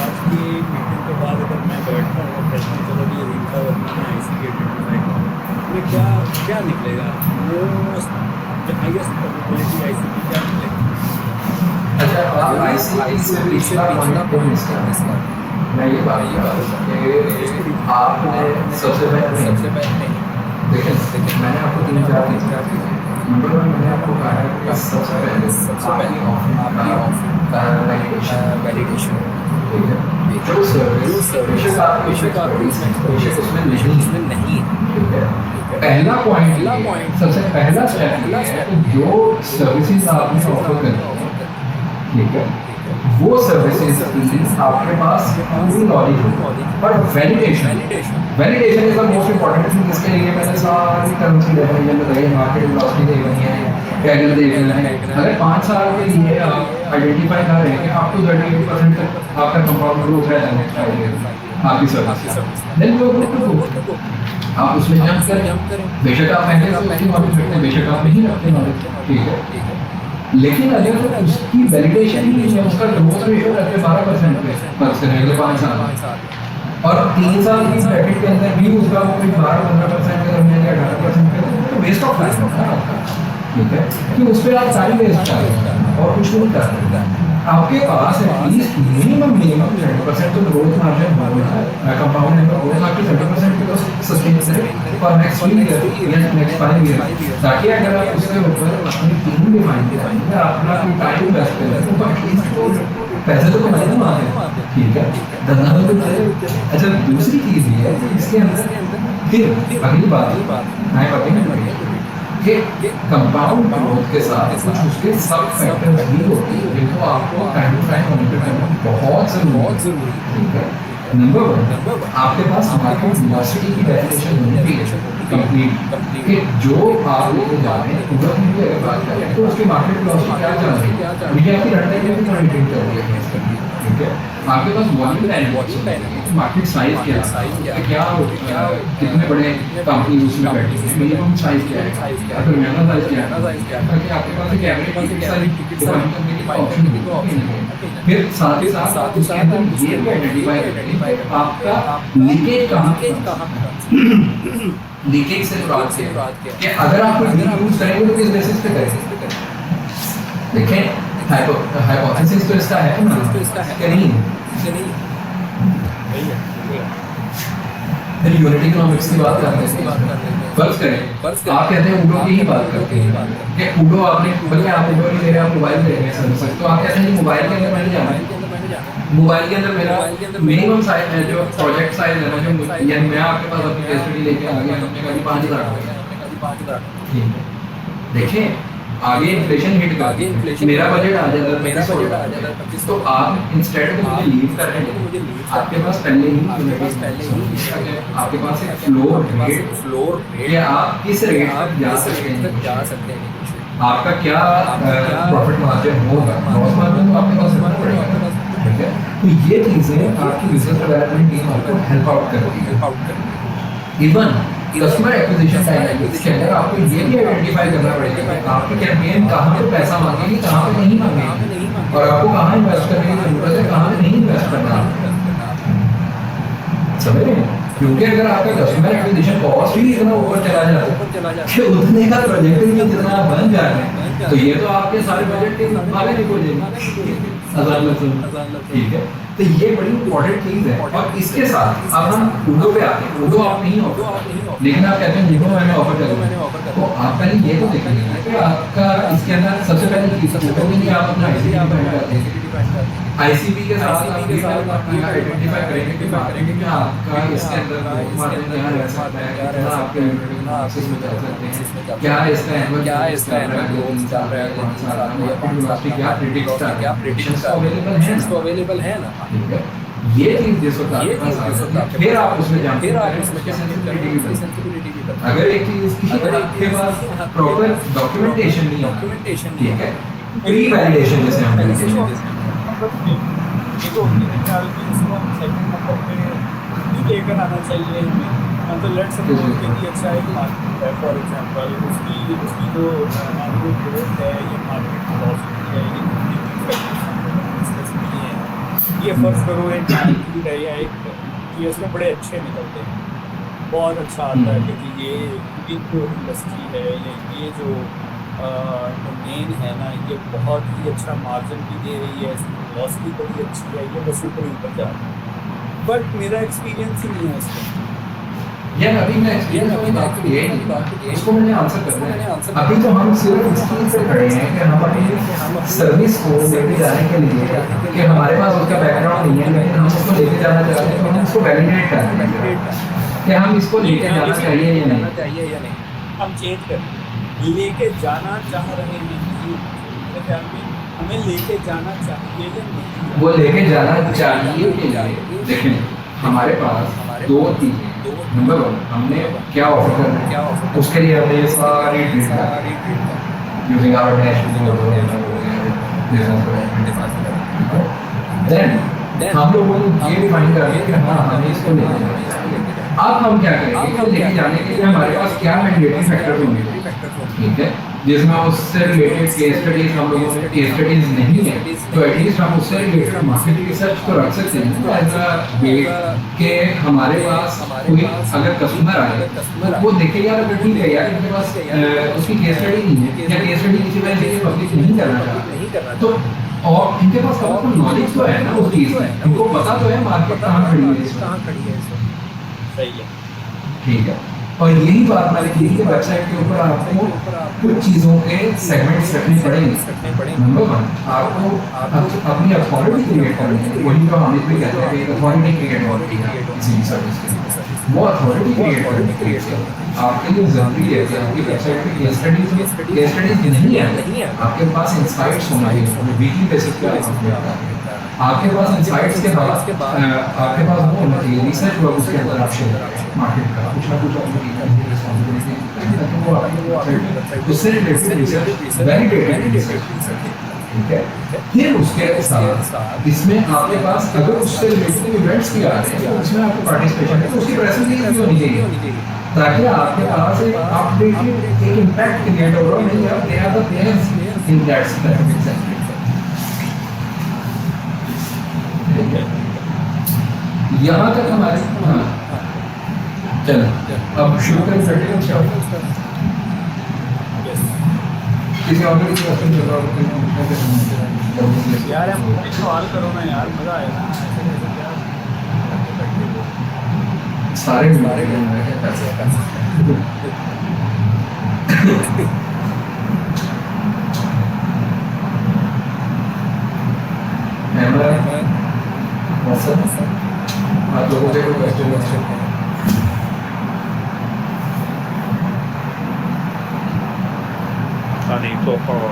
आज की मीटिंग के बाद अगर मैं बैठता हूँ और कहता हूँ चलो ये रिंका वर्मा मैं ICT आइडेंटिफाई करूँ, तो क्या निकलेगा? मोस्ट हाईएस्ट प्रोबेबिलिटी ICT क्या निकलेगा? अच्छा आप ICT से पिछला पॉइंट मैं ये बात कि आपने सबसे पहले देखिए मैंने आपको 3-4 चीज़ नंबर वन मैंने आपको कहा है कि सबसे पहले वैलिडेशन, ठीक है, जो सर्विस उसमें नहीं है, ठीक है। पहला पॉइंट सबसे पहला स्टेप ये है कि जो सर्विसेज आपने ऑफर करी है, ठीक है, वो सर्विसेज आपके पास पूरी नॉलेज हो, पर validation is the most important thing. इसके लिए मैंने सारी टर्म्स की डेफिनेशन बताई है, मार्केट वेलोसिटी देखनी है, कैगल देखना है। अगर 5 साल के लिए आप आइडेंटिफाई कर रहे हैं कि आप तो 38% तक आपका कंपाउंड ग्रोथ है नेक्स्ट 5 ईयर आपकी सर्विस, देन वो आप उसमें जंप करें। बेशक आप पहले से उसकी नॉलेज रखते हैं, बेशक आप नहीं रखते नॉलेज, ठीक है, लेकिन अगर उसकी वैलिडेशन ही नहीं है, उसका ग्रोथ रेशियो रहते 12% पे बस अगले 5 साल और 3 साल की ब्रैकेट के अंदर भी उसका वो कोई 12-15% के दरमियान या 18% के तो वेस्ट ऑफ टाइम होता है आपका, ठीक है, कि उस पर आप टाइम वेस्ट कर रहे हैं और कुछ नहीं कर रहे हैं। आपके पास एटलीस्ट मिनिमम 30% तो ग्रोथ मार्जिन होना है, कंपाउंड है तो ग्रोथ आपकी 30% तो सस्टेन करें फॉर नेक्स्ट 3 ईयर या नेक्स्ट 5 ईयर, ताकि अगर आप उसके ऊपर अपनी टीम डिफाइन करेंगे, अपना कोई टाइम वेस्ट करें तो एटलीस्ट तो पैसे तो कमाए ना आते, ठीक है, धंधा तो चले। अच्छा दूसरी चीज़ ये है कि इसके अंदर फिर अगली बात आए बातें कि कंपाउंड ग्रोथ के साथ कुछ उसके सब फैक्टर्स भी होते हैं जिनको आपको टाइम टू टाइम मॉनिटर करना बहुत ज़रूरी, ठीक है। नंबर 1 आपके पास मार्केट वेलोसिटी की डेफिनेशन होनी चाहिए कंप्लीट, कि जो आप लेके जा रहे हैं पूरा की अगर बात करें तो उसकी मार्केट वेलोसिटी क्या चल रही है, मुझे आपकी रन टाइम भी मॉनिटरिंग कर रही है, ठीक है। आपके पास वॉल्यूम टाइम मार्केट साइज क्या कितने बड़े कंपनी उसमें बैठी है, मिनिमम साइज क्या है, अगर मेरा साइज क्या है, ताकि आपके पास एक एवरेज टिकट साइज डिफाइन करने की ऑप्शन हो। फिर साथ ही साथ उसके अंदर ये भी आइडेंटिफाई करें कि आपका लीकेज लीकेज से मुराद क्या है, कि अगर आप कोई यूज करेंगे तो किस बेसिस पे करेंगे। देखें हाइपोथेसिस तो इसका है ना कि नहीं, फिर यूनिट इकोनॉमिक्स की बात करते हैं। फर्ज करें आप कहते हैं उडो की ही बात करते हैं कि उडो आपने बल्कि आप उडो नहीं ले रहे, आप मोबाइल ले रहे हैं सर्विस, तो आप कहते हैं मोबाइल के अंदर मैंने जाना है, मोबाइल के अंदर मेरा मिनिमम साइज है जो प्रोजेक्ट साइज है ना, जो या मैं आपके पास अपनी केस स्टडी लेके आ गया, हमने कभी 5,000 ठीक है। देखें आगे इन्फ्लेशन हिट कर मेरा बजट आ जाता है, तो आप इंस्टेड मुझे लीव कर रहे हैं, आपके पास पहले ही आपके पास एक फ्लोर रेट या आप किस रेट तक जा सकते हैं, आपका क्या प्रॉफिट मार्जिन होगा, लॉस मार्जिन तो आपके पास रखना पड़ेगा, ठीक है। तो ये चीज़ें आपकी बिजनेस डेवलपमेंट टीम आपको हेल्प आउट करती है। इवन कस्टमर एक्विजिशन टाइमिंग्स के अंदर आपको ये भी आइडेंटिफाई करना पड़ेगा कि आपकी कैंपेन कहाँ पे पैसा मांगेगी, कहाँ पे नहीं मांगेगी, और आपको कहाँ इन्वेस्ट करने की जरूरत है, कहाँ पे नहीं इन्वेस्ट करना है, समझ रहे हैं? क्योंकि अगर आपका कस्टमर एक्विजिशन कॉस्ट ही इतना ऊपर चला जाता है कि उतने का प्रोजेक्ट ही जितना आप बन जा रहे हैं, तो ये तो आपके सारे बजट के आगे नहीं पहुंचेगी, ठीक है। तो ये बड़ी इंपॉर्टेंट चीज़ है। और इसके साथ अब हम उडो पे आते हैं। उडो आप नहीं हो, लेकिन आप कहते हैं उडो मैंने ऑफर करूँगा, तो आप पहले ये तो देखेंगे कि आपका इसके अंदर सबसे पहले चीज़ उडो में नहीं, आप अपना आईसीपी के साथ आप ये आइडेंटिफाई करेंगे कि आपका इसके अंदर मार्जिन क्या रह सकता है, कितना आपके एक्सेस में जा सकते हैं, क्या इसका एनुअल क्या इसका ग्रोथ चल रहा है, कौन सा मार्केट क्या प्रेडिक्शंस अवेलेबल है ना, ठीक है। ये चीज जिस वक्त आपके पास आ जाती है, फिर आप उसमें जानते हैं अगर एक चीज आपके पास प्रॉपर डॉक्यूमेंटेशन नहीं है, ठीक है, प्री वैलिडेशन जैसे हम कहते हैं, देखो मेरे ख्याल में इसको हम सेकंड नंबर पे नहीं लेकर आना चाहिए हमें, मतलब लेट्स सपोज कि अच्छा एक मार्केट है, फॉर एग्जांपल उसकी जो मार्केट ग्रोथ है, ये मार्केट वेलोसिटी है, ये फर्स्ट करो एक मार्केट है या एक ये उसमें बड़े अच्छे निकलते हैं, बहुत अच्छा आता है क्योंकि ये जो इंडस्ट्री है ये जो डोमेन है ना, ये बहुत ही अच्छा मार्जिन भी दे रही है, लॉस भी बड़ी अच्छी है, ये बस ऊपर जा रहा है, बट मेरा एक्सपीरियंस ही नहीं है इसका। यार अभी मैं इसको मैंने आंसर करना है। अभी तो हम सिर्फ इस चीज़ से खड़े हैं कि हम अपनी सर्विस को लेके जाने के लिए कि हमारे पास उसका बैकग्राउंड नहीं है, लेकिन हम उसको लेके जाना चाहते हैं, तो हम उसको वैलिडेट कर रहे हैं कि हम इसको लेके जाना चाहिए या नहीं। हम चेंज कर लेके जाना चाह रहे हैं, मेरे ख्याल में हमें लेके जाना चाहिए या नहीं, वो लेके जाना चाहिए कि नहीं। देखिए हमारे पास दो चीज़ें, नंबर वन हमने क्या ऑफर करना है, उसके लिए हमने ये सारी यूजिंग आवर देन हम लोगों ने ये डिफाइन कर दिया कि हाँ हमें इसको लेके जाना चाहिए। अब हम क्या करेंगे कि लेके जाने के लिए हमारे पास क्या मैंडेटरी फैक्टर होंगे, ठीक है, जिसमें उससे रिलेटेड केस स्टडीज, हम लोगों में केस स्टडीज नहीं है तो एटलीस्ट हम उससे रिलेटेड मार्केट रिसर्च तो रख सकते हैं तो एज अ वेट के हमारे पास कोई अगर कस्टमर आए तो वो देखे यार अगर ठीक है यार इनके पास उसकी केस स्टडी नहीं है या केस स्टडी किसी वजह से पब्लिक नहीं करना चाहता, तो और इनके पास कभी नॉलेज तो है ना उस चीज़ में, इनको पता तो है मार्केट कहाँ खड़ी है, सही है, ठीक है। और यही बात मैंने की कि वेबसाइट के ऊपर आपको कुछ चीज़ों के सेगमेंट्स रखने पड़ेंगे। नंबर वन आपको अपनी अथॉरिटी क्रिएट करनी है, वही तो हम इसमें कहते हैं कि अथॉरिटी क्रिएट होती है किसी भी सर्विस के लिए, वो अथॉरिटी क्रिएट करनी आपके लिए ज़रूरी है कि आपकी वेबसाइट पे केस स्टडीज नहीं है, आपके पास इंसाइट्स होना चाहिए वीकली बेसिस पे, आपके पास इंसाइट्स के बाद आपके पास वो होना चाहिए रिसर्च वर्क, उसके अंदर आप शेयर मार्केट का कुछ ना कुछ उससे रिलेटेड रिसर्च वैलिडेटेड रिसर्च, ठीक है। फिर उसके साथ इसमें आपके पास अगर उससे रिलेटेड इवेंट्स भी आ रहे हैं तो उसमें आपको पार्टिसिपेशन है तो उसकी प्रेजेंस भी होनी चाहिए ताकि आपके पास एक अपडेटेड एक इम्पैक्ट क्रिएट हो रहा है, they are the players in that specific sector. यहाँ तक हमारे हाँ चलो अब शुरू करें किसी और किसी क्वेश्चन चल रहा यार हम सवाल करो ना यार, मजा आएगा सारे आप लोगों के क्वेश्चन so far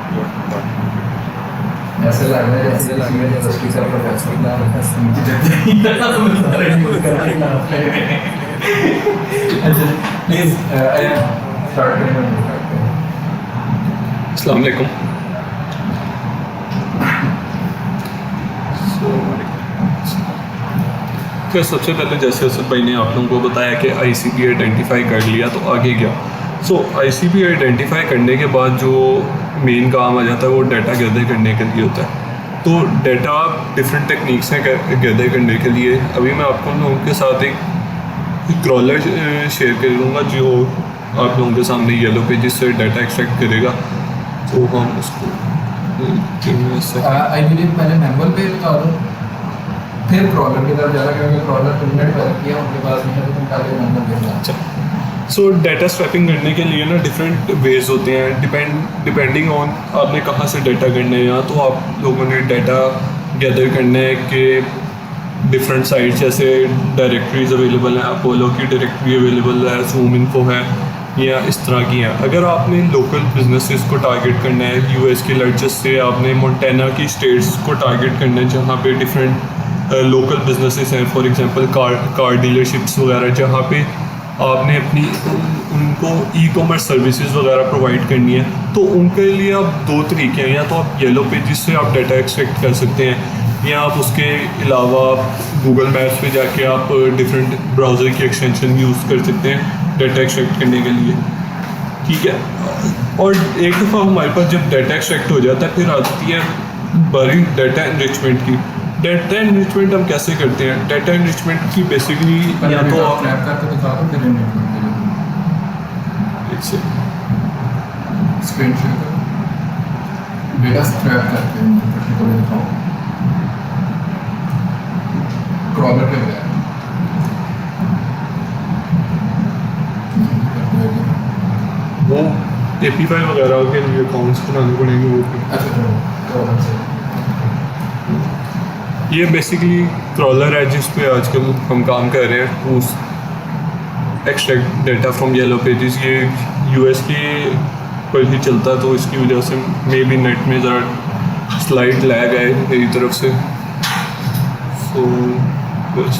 ऐसे लग रहा है जैसे यूनिवर्सिटी का प्रोफेसर प्लीज स्टार्ट करें। अस्सलाम वालेकुम। फिर सबसे पहले जैसे असद भाई ने आप लोगों को बताया कि आईसीपी आइडेंटिफाई कर लिया तो आगे क्या। आईसीपी आइडेंटिफाई करने के बाद जो मेन काम आ जाता है वो डाटा गैदर करने के लिए होता है। तो डाटा डिफरेंट टेक्निक्स हैं गैदर करने के लिए। अभी मैं आपको उन लोगों के साथ एक क्रॉलर शेयर करूँगा जो आप लोगों के सामने येलो पेजेस से डाटा एक्सट्रैक्ट करेगा। तो हम उसको आई बिलीव पहले मैनुअल पे बता दो, फिर क्रॉलर की तरफ ज़्यादा, क्योंकि क्रॉलर तुमने डेवलप किया उनके पास नहीं है तो तुम पहले मैनुअल पे जाओ। अच्छा, डाटा स्वैपिंग करने के लिए ना डिफरेंट वेज होते हैं डिपेंडिंग ऑन आपने कहाँ से डाटा करना है। या तो आप लोगों ने डाटा गैदर करना है कि डिफरेंट साइट्स जैसे डायरेक्टरीज अवेलेबल हैं, अपोलो की डायरेक्टरी अवेलेबल है, ज़ूम इन्फो है या इस तरह की हैं। अगर आपने लोकल बिजनेसेस को टारगेट करना है, यूएस के लार्जेस्ट से आपने मोंटाना की स्टेट्स को टारगेट करना है जहाँ पे डिफरेंट लोकल बिजनेसेस हैं, फॉर एग्जांपल कार डीलरशिप्स वगैरह, जहाँ पे आपने अपनी उनको ई कॉमर्स सर्विसेज वगैरह प्रोवाइड करनी है, तो उनके लिए आप दो तरीके हैं। या तो आप येलो पेजेस से आप डाटा एक्सट्रैक्ट कर सकते हैं, या आप उसके अलावा गूगल मैप्स पे जाके आप डिफरेंट ब्राउज़र की एक्सटेंशन यूज़ कर सकते हैं डाटा एक्सट्रैक्ट करने के लिए। ठीक है, और एक दफ़ा हमारे पास जब डाटा एक्सट्रैक्ट हो जाता है फिर आती है बारी डाटा एनरिचमेंट की। डाटा एनरिचमेंट हम कैसे करते हैं? डाटा एनरिचमेंट की बेसिकली या तो आप स्क्रैप करके दिखा दो, फिर एनरिचमेंट के लिए इससे स्क्रीन शेयर करो, डेटा स्क्रैप करके एनरिचमेंट को दिखाओ क्रॉलर पे गया। वो एपीआई वगैरह के लिए अकाउंट्स बनाने पड़ेंगे वो। अच्छा, क्रॉलर से ये बेसिकली क्रॉलर है जिस पे आजकल हम काम कर रहे हैं, to extract data from yellow pages. ये यूएस के पर ही चलता है तो इसकी वजह से मे बी नेट में ज़रा स्लाइड लैग है मेरी तरफ से। सो बस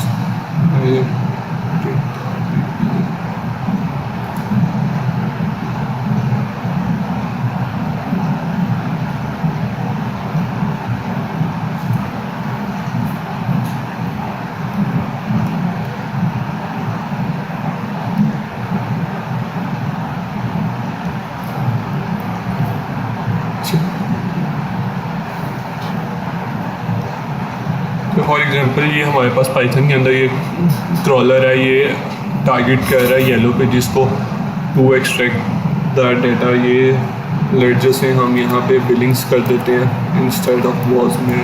फॉर एग्जांपल ये हमारे पास पाइथन के अंदर ये क्रॉलर है, ये टारगेट कर रहा है येलो पेजेस को टू एक्सट्रैक्ट द डाटा। ये लेडजर से हम यहाँ पे बिलिंग्स कर देते हैं इंस्टेड ऑफ वॉज में।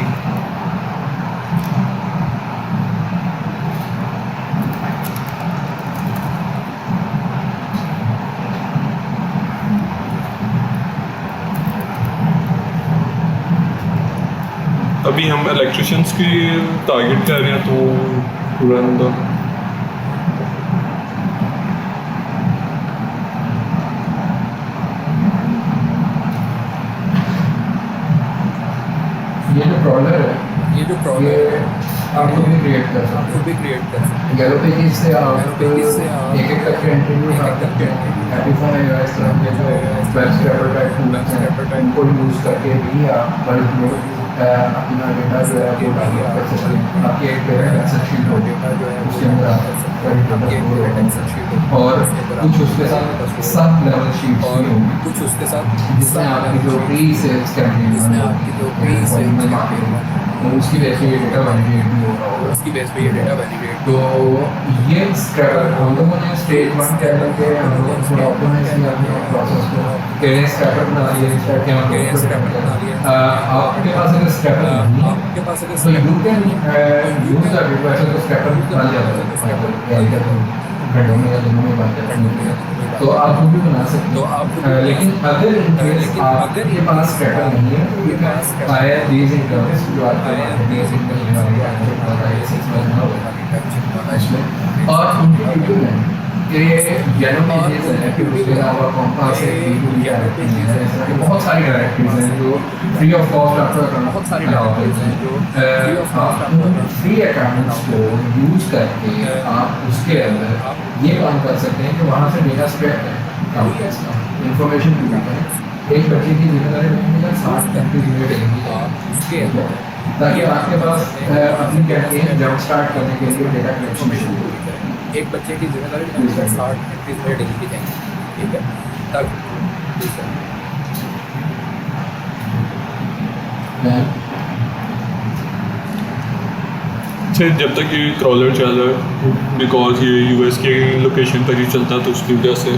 अभी हम इलेक्ट्रिशियंस की टारगेट कर रहे हैं तो रन द ये जो क्रॉलर है, ये जो ये प्रॉब्लम आप खुद भी क्रिएट कर सकते खुद भी क्रिएट कर सकते हैं। येलो पेजेस से आप Yellow pages से आप एक करके इंटरव्यू उठा सकते हैं। एपिफोन है इस तरह के जो वेब स्क्रैपर टाइप टूल्स हैं, उनको यूज़ करके भी आप बल्क में अपना डेटा जो है वो डाउनलोड कर सकते हैं। आपकी एक पेरेंट एक्सेल शीट हो डेटा जो है उसके अंदर आप आपके एक्सेल शीट और कुछ उसके साथ सब लेवल शीट्स और भी होंगी, कुछ उसके साथ जिसमें आपकी जो प्री सेल्स कैंपेन जिसमें आपकी जो pre-sales campaign उसकी वजह से ये डेटा वैलिडेट भी हो रहा होगा। उसकी बेस पे ये डेटा वैलिडेट तो ये स्क्रैपर हम लोगों ने स्टेज 1 के अंदर के हम लोगों ने थोड़ा ऑप्टिमाइज किया अपने प्रोसेस को कि स्क्रैपर बना लिया, इस टाइप के हम स्क्रैपर बना लिया। आपके पास अगर स्क्रैपर नहीं है आपके पास अगर तो यू कैन यूज दैट वैसे तो स्क्रैपर बन जाता है घंटों में या दिनों में बन जाता है, तो आप वो भी बना सकते तो हो। आप लेकिन अगर इन केस लेकिन आपके अगर ये पास स्क्रैपर नहीं है तो ये पास scraper आया दीज इंटरव्यूज जो आपके आया पास these इसमें और उनकी यूट्यूब में ये येलो पेजेस है, फिर उसके अलावा कॉम्पास है, बहुत सारी डायरेक्टरीज हैं जो फ्री ऑफ कॉस्ट आपको बहुत सारी directories हैं जो free of cost आपको फ्री अकाउंट्स को यूज करके आप उसके अंदर ये काम कर सकते हैं कि वहाँ से डेटा स्क्रैप है इंफॉर्मेशन की एक बच्चे की जिम्मेदारी रहेगी 60-35 मिनट रहेगी उसके ताकि आपके पास अपनी कैंपेन जंप स्टार्ट करने के लिए डेटा कलेक्शन शुरू हो जाए। एक बच्चे की जिम्मेदारी 60-35 मिनट डेली की जाएंगी, ठीक है, तक ठीक है। से जब तक ये क्रॉलर चल रहा है, बिकॉज ये यूएस के लोकेशन पर ही चलता है, तो उसकी वजह से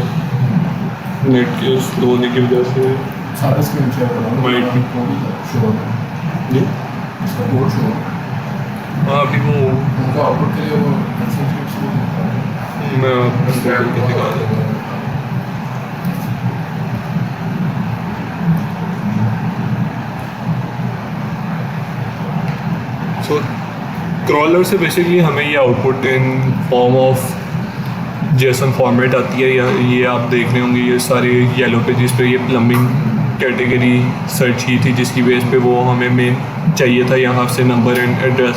नेट के स्लो होने की वजह से सारा स्क्रीन शेयर करो Might be. शो जी इसका कोड शो हाँ अभी वो उनको आउटपुट के लिए वो कंसंट्रेट शुरू होता है। मैं आपको दिखा देता हूँ। सो क्रॉलर से बेसिकली हमें ये output in form of JSON format आती है, या ये आप देख रहे होंगे ये सारे येलो पेजेस पे ये प्लम्बिंग कैटेगरी सर्च की थी, जिसकी बेस पे वो हमें मेन चाहिए था यहाँ से नंबर एंड एड्रेस।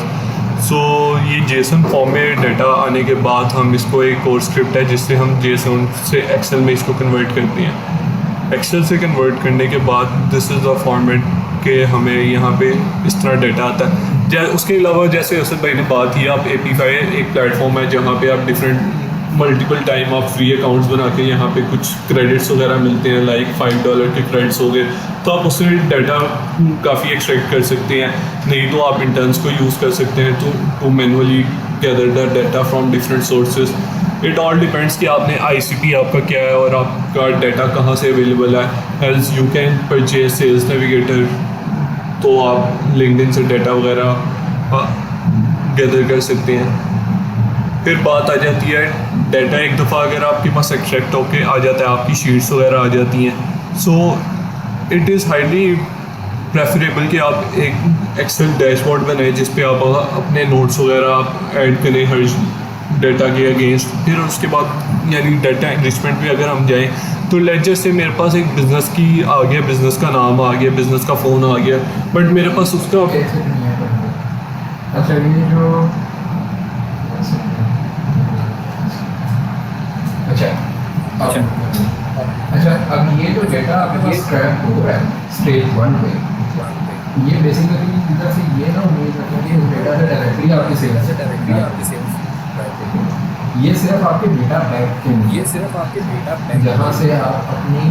सो ये जेसन फॉर्म में डाटा आने के बाद हम इसको एक और स्क्रिप्ट है जिससे हम जेसन से एक्सेल में इसको कन्वर्ट करते हैं। एक्सेल से कन्वर्ट करने के बाद दिस इज़ द फॉर्मेट के हमें यहाँ पे इस तरह डाटा आता है। उसके अलावा जैसे असद भाई ने बात की, आप एपीफाई एक प्लेटफॉर्म है जहाँ पे आप डिफरेंट मल्टीपल टाइम आप फ्री अकाउंट्स बना के यहाँ पे कुछ क्रेडिट्स वगैरह मिलते हैं, लाइक $5 के क्रेडिट्स हो गए, तो आप उससे डाटा काफ़ी एक्सट्रैक्ट कर सकते हैं। नहीं तो आप इंटर्न्स को यूज़ कर सकते हैं to manually gather the data from different sources. It all depends कि आपने आईसीपी आपका क्या है और आपका डाटा कहाँ से अवेलेबल है। Else you can purchase sales navigator, तो आप लिंक्डइन से डाटा वगैरह गैदर कर सकते हैं। फिर बात आ जाती है डाटा एक दफ़ा अगर आपके पास एक्सट्रैक्ट होके आ जाता है, आपकी शीट्स वगैरह आ जाती हैं, so it is highly preferable कि आप एक एक्सेल डैशबोर्ड बनाएं जिस पे आप अपने नोट्स वगैरह आप ऐड करें हर डाटा के अगेंस्ट। फिर उसके बाद यानी डाटा एनरिचमेंट पे अगर हम जाएं तो लेजर से मेरे पास एक बिज़नेस की आ गया, बिज़नेस का नाम आ गया, बिज़नेस का फ़ोन आ गया, बट मेरे पास उसका अच्छा ये जो अच्छा अब ये जो डेटा आपके पास ट्रैक हो रहा है स्टेज 1 पे, ये बेसिकली इधर से ये ना उम्मीद रखें कि उस डेटा से डायरेक्टली आपकी सेल्स से डायरेक्टली आपकी सेल्स, ये सिर्फ आपके डेटा बैक के लिए, ये सिर्फ आपके डेटा बैंक जहाँ से आप अपनी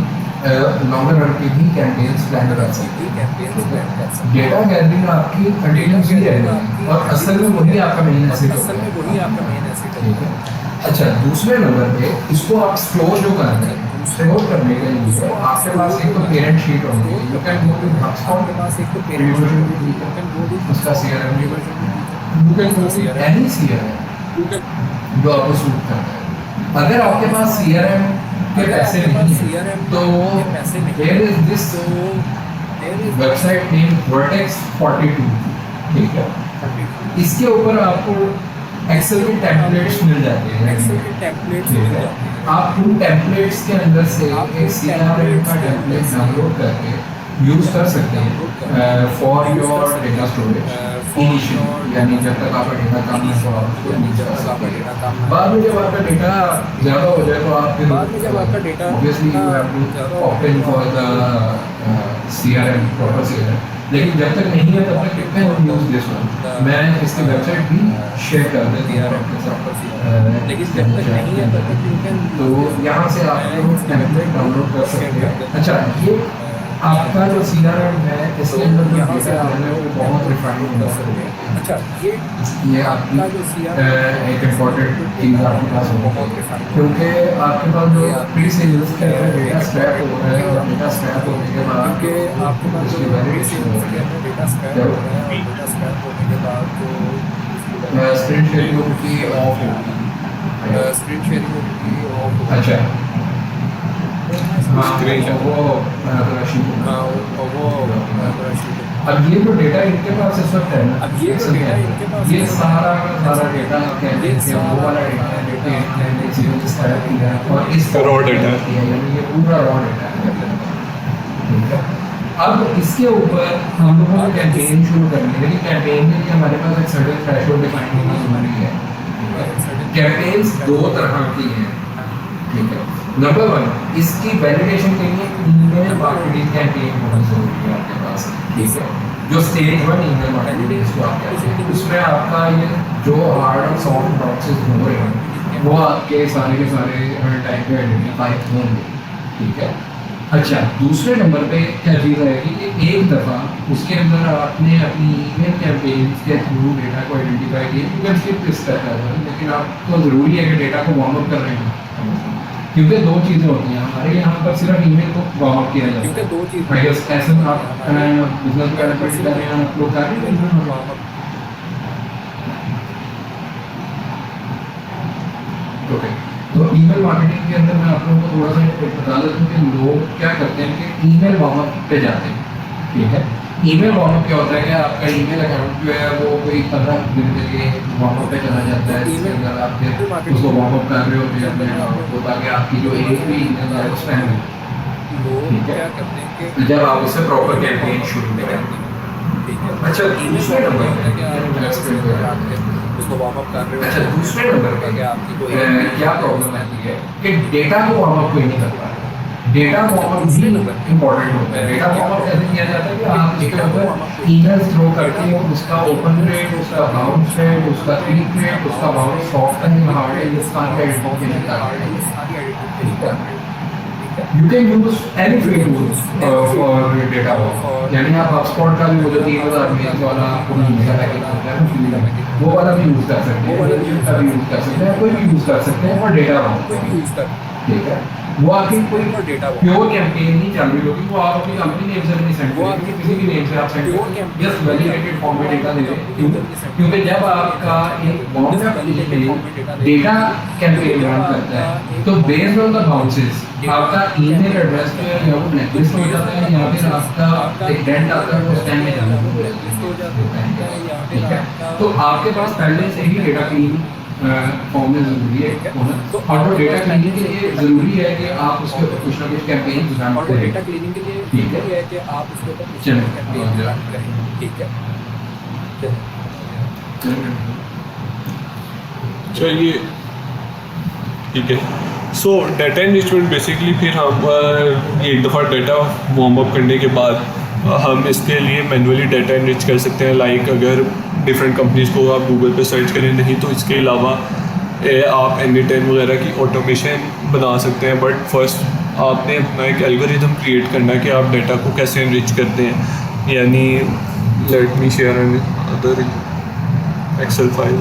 लॉन्गर रन की भी कैंपेन्स प्लान कर सकते हैं। कैंपेन्स प्लान कर सकते डेटा गैदरिंग आपकी कंटिन्यूसली रहेगी और असल में वही आपका मेन एसेट हैं। असल में वही आपका मेन एसेट ठीक है। अच्छा दूसरे नंबर पे इसको आप स्टोर जो करना है, स्टोर करने के लिए आपके पास एक तो पेरेंट शीट होगी, you can go to HubSpot के पास एक तो पेरेंट उसका CRM, you can go to any CRM जो आपको सूट करता है। अगर आपके पास CRM के पैसे नहीं है तो there is this website name Vertex 42, ठीक है। इसके ऊपर आपको एक्सेल के टेम्पलेट्स मिल जाते हैं। एक्सेल के टेम्पलेट्स मिल जाते हैं। आप उन टेम्पलेट्स के अंदर से एक CRM का टेम्पलेट डाउनलोड करके यूज कर सकते हैं for your data storage initial, यानी जब तक आपका डेटा कम है तो आप उसको यूज कर सकते हैं। बाद में जब आपका डेटा ज़्यादा हो जाए तो आप फिर बाद में जब आपका data obviously you have to opt in for the CRM proper CRM, लेकिन जब तक नहीं है तब तक कितने हम यूज दिस वन। मैं इसकी वेबसाइट भी शेयर कर देती हूँ आपके साथ, लेकिन जब तक नहीं है तब तक यू कैन तो यहाँ से आप लोग टेम्पलेट डाउनलोड कर सकते हैं। अच्छा ये आपका जो CRM है इसके अंदर यहाँ से आप बहुत रिफाइंड होगा। अच्छा ये आपकी आपका जो CRM एक इम्पोर्टेंट चीज़ आपके पास होगी, क्योंकि आपके पास जो प्री सेल्स के डेटा स्क्रैप हो रहा है और डेटा स्क्रैप होने के बाद क्योंकि आपके पास उसकी जो वैलिडेशन डेटा स्क्रैप हो रहा है और डेटा स्क्रैप होने के बाद जो स्क्रीन शेयरिंग की ऑफ होगी, स्क्रीन शेयरिंग की ऑफ। अच्छा Screen share. वो राशि वो अब ये जो डेटा इनके पास इस वक्त है ना, अब ये जो डेटा इनके पास ये है, सारा डेटा कहते हैं वो वाला डेटा है और इस Raw data है। यानी ये पूरा रॉ डेटा है, ठीक है। अब इसके ऊपर हम लोगों ने कैंपेन शुरू करनी है, लेकिन कैंपेन के लिए हमारे पास एक सर्टेन थ्रेशोल्ड डिफाइन होना जरूरी है। कैंपेन्स दो तरह की हैं, ठीक है। नंबर 1, इसकी वैलिडेशन के लिए ईमेल मार्केटिंग कैंपेन होना जरूरी है आपके पास, ठीक है। जो स्टेज 1 ईमेल मार्केटिंग इसको आप कहते हैं, उसमें आपका ये जो हार्ड और सॉफ्ट बॉक्सेस हो रहे हैं वो आपके सारे के सारे हर टाइम पे आइडेंटिफाई होंगे, ठीक है। अच्छा, दूसरे नंबर पे क्या चीज़ आएगी कि एक दफ़ा उसके अंदर आपने अपनी ईमेल कैंपेन के थ्रू डेटा को आइडेंटिफाई किया, you can skip this step, लेकिन आपको ज़रूरी है कि डेटा को वार्म अप कर रहे हैं, क्योंकि दो चीज़ें होती हैं हमारे यहाँ पर, सिर्फ ईमेल को वार्म अप किया जाता है, क्योंकि दो चीज़ें आई गेस ऐसे में आप बिजनेस डेवलपमेंट कर रहे हैं, आप लोग कर रहे हैं। ओके, तो ईमेल मार्केटिंग के अंदर मैं आप लोगों को थोड़ा सा बता देता हूँ कि लोग क्या करते हैं कि ईमेल वार्म अप पे जाते हैं, ठीक है। ईमेल वार्म अप क्या होता है कि आपका ईमेल अकाउंट जो है वो कोई 15 दिन के लिए वार्म अप पे चला जाता है, जिसके अंदर आप फिर उसको वार्म अप कर रहे होते हैं अपने अकाउंट को, ताकि आपकी जो एक भी ईमेल है उस टाइम लोग ठीक है। क्या करते हैं कि जब आप उससे प्रॉपर कैंपेन शुरू करें। ठीक है, अच्छा, दूसरे नंबर पे क्या उसको वार्म अप कर रहे हो, अच्छा, दूसरे नंबर पे क्या आपकी कोई क्या प्रॉब्लम आती है कि डेटा को वार्म अप कोई नहीं कर पा रहा। डेटा वार्म अप भी इम्पोर्टेंट होता है। डेटा वार्म अप कैसे किया जाता है कि आप इसके ऊपर ईमेल थ्रो करके उसका ओपन रेट, उसका बाउंस रेट, उसका क्लिक रेट, उसका बाउंस सॉफ्ट है हार्ड है, इसका आइडेंटिफिकेशन करते हैं। You can use any free tools for data work. यानी आप HubSpot का भी वो जो 3000 मेल वाला आपको ईमेल पैकेज होता है फ्री का, वो वाला भी यूज़ कर सकते हैं, का भी यूज़ कर सकते हैं, कोई भी यूज़ कर सकते हैं और डेटा वर्क, यूज़ कर, ठीक है। वो आपकी कोई डेटा प्योर कैंपेन नहीं चल रही होगी, वो आप अपनी कंपनी नेम से नहीं सेंड करेंगे, किसी भी नेम से आप सेंड करेंगे, जस्ट वैलिडेटेड फॉर्म में डेटा दे दें, क्योंकि जब आपका एक वार्म डेटा कैंपेन रन करता है तो बेस्ड ऑन द बाउंसेस आपका ईमेल एड्रेस जो है या वो ब्लैकलिस्ट हो जाता है या फिर आपका एक डेंट आता है वो स्पैम में जाता है, ठीक है। तो आपके पास पहले से ही डेटा क्लीन फॉर्म में ज़रूरी है होना, और वो डेटा क्लीनिंग के लिए ज़रूरी है कि आप उसके ऊपर कुछ ना कुछ कैंपेन रन और करें, डेटा क्लीनिंग के लिए ठीक है। ये है कि आप उसके ऊपर कुछ चलो, campaign run करें, ठीक है। चलिए ठीक है। सो डाटा एनरिचमेंट बेसिकली फिर हम एक दफ़ा डाटा वार्म अप करने के बाद हम इसके लिए मैनुअली डाटा एनरिच कर सकते हैं। लाइक अगर डिफरेंट कंपनीज़ को आप गूगल पे सर्च करें, नहीं तो इसके अलावा आप Anytime वगैरह की ऑटोमेशन बना सकते हैं। बट फर्स्ट आपने अपना एक एल्गोरिथम क्रिएट करना है कि आप डाटा को कैसे एनरिच करते हैं। यानी let me share another excel file.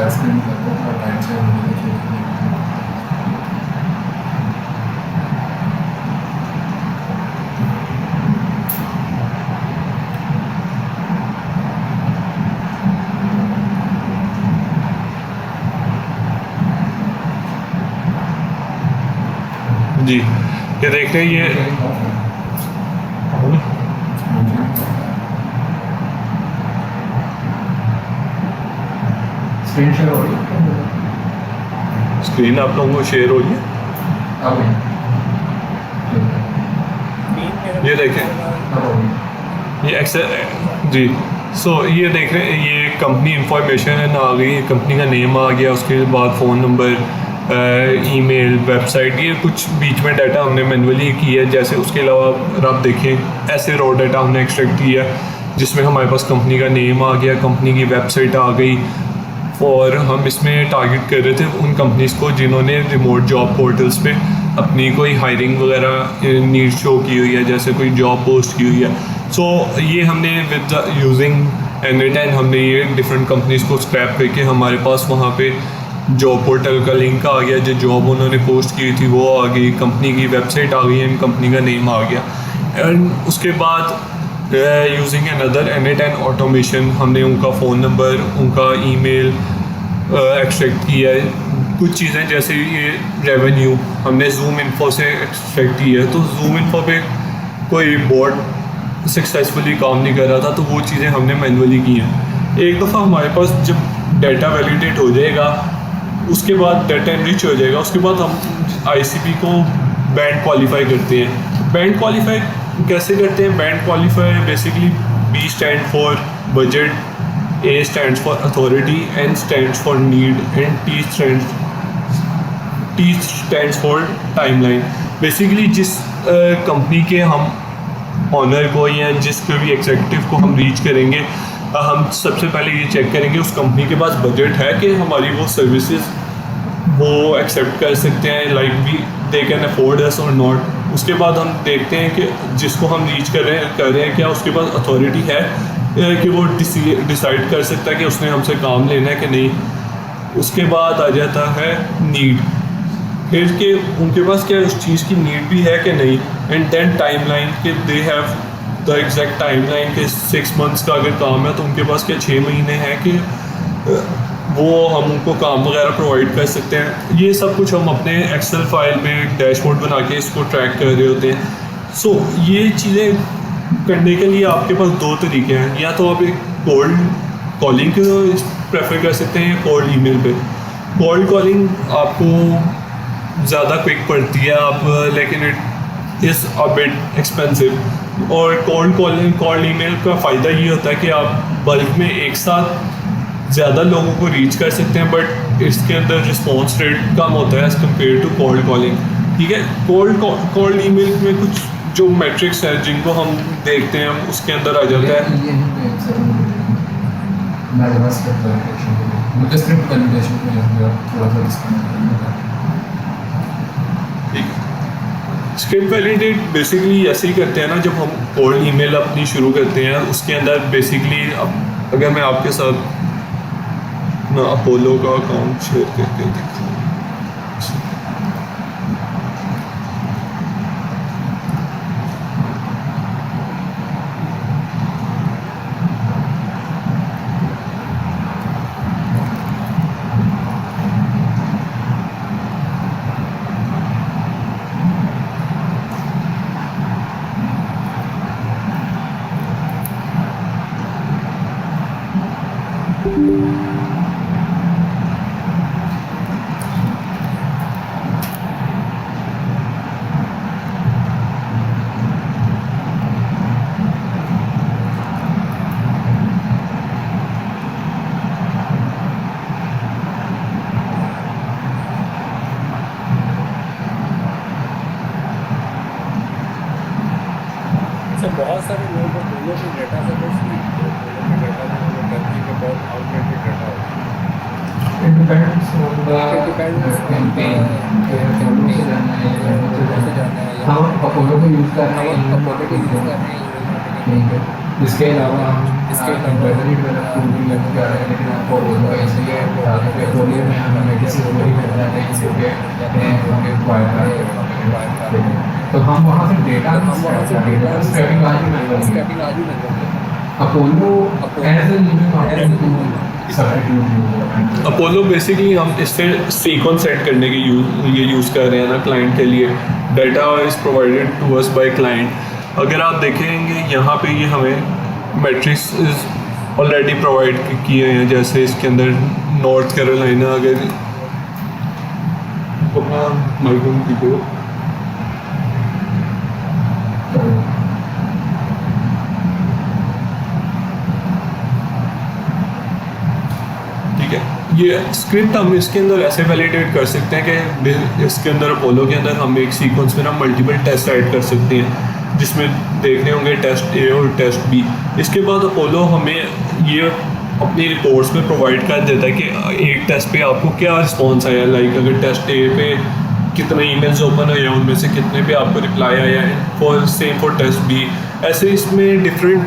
Screen करते हैं और राइट साइड में देखिए जी, ये देख रहे हैं ये स्क्रीन शेयर हो रही है, स्क्रीन आप लोगों को शेयर हो रही है। अब ये देखें, अब हो गई। ये एक्सेल जी। सो ये देख रहे हैं, ये कंपनी इंफॉर्मेशन आ गई, कंपनी का नेम आ गया, उसके बाद फ़ोन नंबर, ईमेल, वेबसाइट, ये कुछ बीच में डाटा हमने मैनुअली किया है। जैसे उसके अलावा अगर आप देखें ऐसे रॉ डाटा हमने एक्सट्रैक्ट किया जिसमें हमारे पास कंपनी का नेम आ गया, कंपनी की वेबसाइट आ गई, और हम इसमें टारगेट कर रहे थे उन कंपनीज़ को जिन्होंने रिमोट जॉब पोर्टल्स पे अपनी कोई हायरिंग वगैरह नीड शो की हुई है, जैसे कोई जॉब पोस्ट की हुई है। सो ये हमने विद यूजिंग Anytime हमने ये डिफरेंट कंपनीज़ को स्क्रैप करके हमारे पास वहाँ पे जॉब पोर्टल का लिंक आ गया, जो जॉब उन्होंने पोस्ट की थी वो आ गई, कंपनी की वेबसाइट आ गई एंड कंपनी का नेम आ गया। एंड उसके बाद यूजिंग अनदर Anytime ऑटोमेशन हमने उनका फ़ोन नंबर, उनका ईमेल एक्सट्रैक्ट किया है। कुछ चीज़ें जैसे ये रेवेन्यू हमने जूम इन्फो से एक्सट्रैक्ट की है, तो जूम इन्फो पे कोई बोर्ड सक्सेसफुली काम नहीं कर रहा था, तो वो चीज़ें हमने मैनुअली की हैं। एक दफ़ा हमारे पास जब डाटा वैलिडेट हो जाएगा, उसके बाद डाटा इनरिच हो जाएगा, उसके बाद हम आईसीपी को बैंड क्वालिफाई करते हैं। बैंड क्वालिफाई कैसे करते हैं? BANT qualify basically B stand for budget, A stands for authority, N stands for need, and T stands for timeline. Basically जिस कंपनी के हम ऑनर को या जिस भी एग्जीक्यूटिव को हम रीच करेंगे, हम सबसे पहले ये चेक करेंगे उस कंपनी के पास बजट है कि हमारी वो सर्विसेज वो एक्सेप्ट कर सकते हैं, like we they can afford us और नॉट। उसके बाद हम देखते हैं कि जिसको हम रीच कर रहे हैं क्या उसके पास अथॉरिटी है कि वो डिसाइड कर सकता है कि उसने हमसे काम लेना है कि नहीं। उसके बाद आ जाता है नीड, फिर कि उनके पास क्या उस चीज़ की नीड भी है कि नहीं, एंड देन टाइमलाइन कि they have the exact timeline के 6 मंथ्स का अगर काम है तो उनके पास क्या 6 महीने हैं कि वो हम उनको काम वगैरह प्रोवाइड कर सकते हैं। ये सब कुछ हम अपने एक्सेल फाइल में डैशबोर्ड बना के इसको ट्रैक कर रहे होते हैं। सो ये चीज़ें करने के लिए आपके पास 2 तरीके हैं, या तो आप एक कोल्ड कॉलिंग प्रेफर कर सकते हैं या कोल्ड ईमेल पे। कोल्ड कॉलिंग आपको ज़्यादा क्विक पड़ती है, आप लेकिन it is a bit expensive. और कोल्ड ईमेल का फ़ायदा ये होता है कि आप बल्क में एक साथ ज़्यादा लोगों को रीच कर सकते हैं, बट इसके अंदर रिस्पॉन्स रेट कम होता है as compare to cold calling. ठीक है, कोल्ड ईमेल में कुछ जो मैट्रिक्स है जिनको हम देखते हैं उसके अंदर आ जाता है। मुझे स्क्रिप्ट वैलिडेशन में थोड़ा सा डिस्काउंट। स्क्रिप्ट वैलिडेट बेसिकली ऐसे ही करते हैं ना, जब हम कोल्ड ईमेल अपनी शुरू करते हैं उसके अंदर बेसिकली अगर मैं आपके साथ ना अपोलो का अकाउंट शेयर करके देखूँ, बहुत सारे लोगों को बोलो कि डाटा से कुछ नहीं, बोलो कि डाटा जो है धरती पे बहुत आउटडेटेड डाटा होता है। It depends on the It depends campaign. campaign. कैसे जाना है, कैसे जाना है, या हम अपोलो को यूज़ कर रहे हैं, अपोलो को यूज़ कर रहे हैं, ठीक है। इसके अलावा हम इसके अलावा इंटरनली डेवलप टूल भी लेकर जा रहे हैं, लेकिन आपको अपोलो का इसलिए अपोलो में हमें किसी को भी मिल जाता है किसी के हमें तो हम वहाँ से डेटा स्क्रैपिंग आज भी मिल रही है। Apollo as a substitute Apollo basically हम इससे सीक्वेंस सेट करने के ये यूज़ कर रहे हैं ना क्लाइंट के लिए। Data is provided to us by client. अगर आप देखेंगे यहाँ पे ये हमें मैट्रिक्स ऑलरेडी प्रोवाइड किए हैं, जैसे इसके अंदर नॉर्थ कैरोलिना, अगर अपना माइक्रोन कीजिए, ठीक है। ये स्क्रिप्ट हम इसके अंदर ऐसे वैलिडेट कर सकते हैं कि इसके अंदर अपोलो के अंदर हम एक सीक्वेंस में ना मल्टीपल टेस्ट ऐड कर सकते हैं, जिसमें देखने होंगे टेस्ट ए और टेस्ट बी। इसके बाद अपोलो हमें ये अपनी रिपोर्ट्स में प्रोवाइड कर देता है कि एक टेस्ट पे आपको क्या रिस्पॉन्स आया, लाइक अगर टेस्ट ए पे कितने ईमेल्स ओपन हुए हैं उनमें से कितने पे आपको रिप्लाई आया है, फॉर टेस्ट बी। ऐसे इसमें डिफरेंट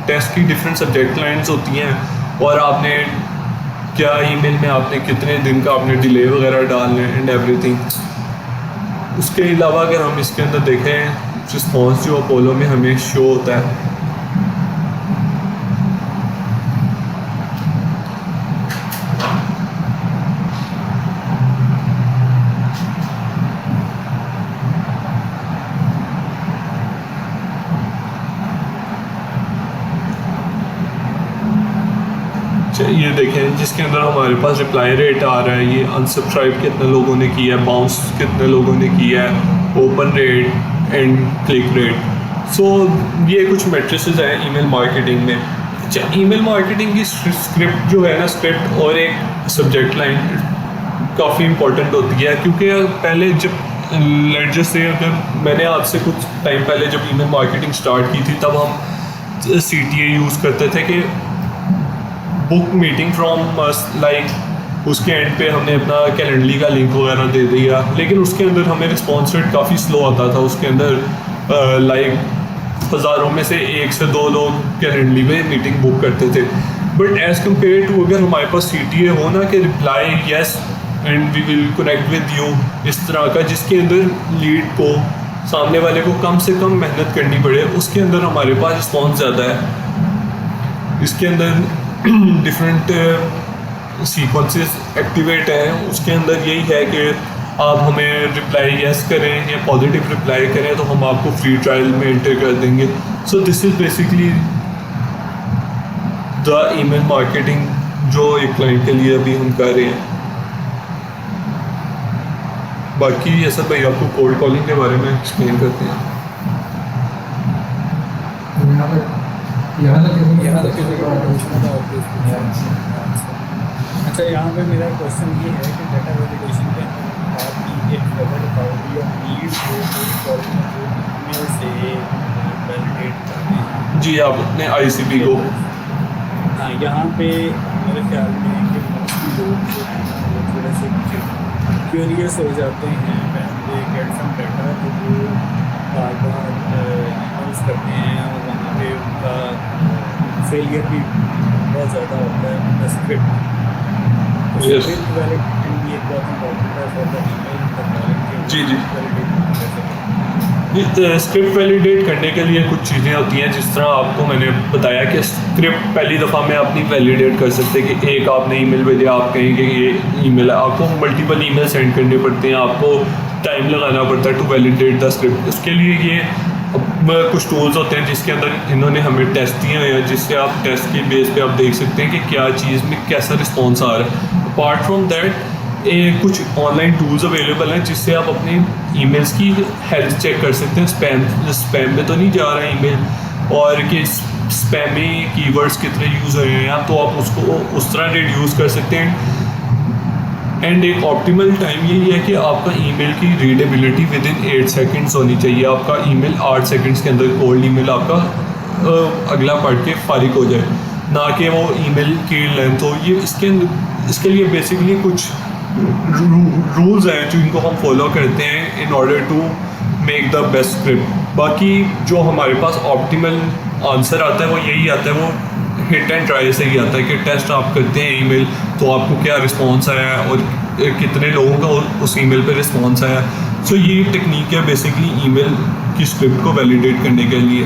टेस्ट की डिफरेंट सब्जेक्ट लाइन्स होती हैं, और आपने क्या ईमेल में आपने कितने दिन का आपने डिले वगैरह डालना है एंड एवरीथिंग। उसके अलावा अगर हम इसके अंदर देखें रिस्पॉन्स जो अपोलो में हमें शो होता है, ये देखें जिसके अंदर हमारे पास रिप्लाई रेट आ रहा है, ये अनसब्सक्राइब कितने लोगों ने किया है, बाउंस कितने लोगों ने किया है, open rate and click rate. So ये कुछ मैट्रिसेस हैं ईमेल मार्केटिंग में। अच्छा, ईमेल मार्केटिंग की स्क्रिप्ट जो है ना, स्क्रिप्ट और एक सब्जेक्ट लाइन काफ़ी इंपॉर्टेंट होती है, क्योंकि पहले जब लेट्स से अगर मैंने आज से कुछ टाइम पहले जब ईमेल मार्केटिंग स्टार्ट की थी, तब हम CTA यूज़ करते थे कि book meeting from us, like उसके एंड पे हमने अपना कैलेंडली का लिंक वगैरह दे दिया, लेकिन उसके अंदर हमें रिस्पॉन्स रेट काफ़ी स्लो आता था। उसके अंदर लाइक हज़ारों में से 1 से 2 लोग कैलेंडली में मीटिंग बुक करते थे। बट एज़ कम्पेयर टू अगर हमारे पास CTA हो ना कि reply yes and we will connect with you, इस तरह का, जिसके अंदर लीड को, सामने वाले को कम से कम मेहनत करनी पड़े, उसके अंदर हमारे पास रिस्पॉन्स ज़्यादा है। इसके अंदर डिफरेंट सीक्वेंसेस एक्टिवेट हैं। उसके अंदर यही है कि आप हमें रिप्लाई यस करें या पॉजिटिव रिप्लाई करें तो हम आपको फ्री ट्रायल में एंटर कर देंगे। So this is basically the email marketing जो एक क्लाइंट के लिए अभी हम कर रहे हैं। बाकी ऐसा भाई आपको कोल्ड कॉलिंग के बारे में एक्सप्लेन करते हैं। यहाँ तक किसी को पूछना था अच्छा, यहाँ पे मेरा क्वेश्चन ये है कि डाटा वेरिफिकेशन के अंदर आपकी एक खबर पाओगी और नीड को ईमेल से वैलिडेट करते हैं। जी, आप अपने ICP को, हाँ, यहाँ पे मेरे ख्याल में कि मोस्टली लोग जो हैं वो थोड़े से क्यूरियस हो जाते हैं when they get some data, तो वो बार बार ईमेल्स करते हैं और वहाँ पे उनका फेलियर भी बहुत ज़्यादा होता है उनका स्क्रिप्ट। Yes. स्क्रिप्ट वैलिडेशन भी एक बहुत इंपॉर्टेंट है फॉर द ईमेल। जी जी, स्क्रिप्ट वैलिडेट करने के लिए कुछ चीज़ें होती हैं, जिस तरह आपको मैंने बताया कि स्क्रिप्ट पहली दफ़ा में आप नहीं वैलिडेट कर सकते कि एक आपने ईमेल भेजा, आप कहेंगे कि ये ईमेल है, आपको मल्टीपल ईमेल सेंड करने पड़ते हैं, आपको टाइम लगाना पड़ता है टू वैलिडेट द स्क्रिप्ट। उसके लिए ये कुछ टूल्स होते हैं जिसके अंदर इन्होंने हमें टेस्ट दिए हैं, जिससे आप टेस्ट के बेस पे आप देख सकते हैं कि क्या चीज़ में कैसा रिस्पॉन्स आ रहा है। अपार्ट फ्रॉम दैट कुछ ऑनलाइन टूल्स अवेलेबल हैं जिससे आप अपने ईमेल्स की हेल्थ चेक कर सकते हैं, स्पैम में तो नहीं जा रहा है ईमेल, और कि स्पैम में कीवर्ड्स कितने यूज़ हो रहे हैं, तो आप उसको उस तरह रिड्यूस कर सकते हैं। एंड एक ऑप्टिमल टाइम यही है कि आपका ईमेल की रीडेबिलिटी विद इन 8 सेकेंड्स होनी चाहिए। आपका ईमेल 8 सेकेंड्स के अंदर कोल्ड ईमेल आपका अगला पढ़ के फारिग हो जाए, ना कि वो ईमेल की लेंथ हो। ये इसके लिए बेसिकली कुछ रूल्स हैं जिनको हम फॉलो करते हैं in order to make the best script. बाकी जो हमारे पास ऑप्टिमल आंसर आता है वो यही आता है, वो हिट एंड ट्राई से ही आता है कि टेस्ट आप करते हैं ईमेल, तो आपको क्या रिस्पॉन्स आया है और कितने लोगों का उस ईमेल पे रिस्पॉन्स आया। सो ये टेक्निक है बेसिकली ईमेल की स्क्रिप्ट को वैलिडेट करने के लिए।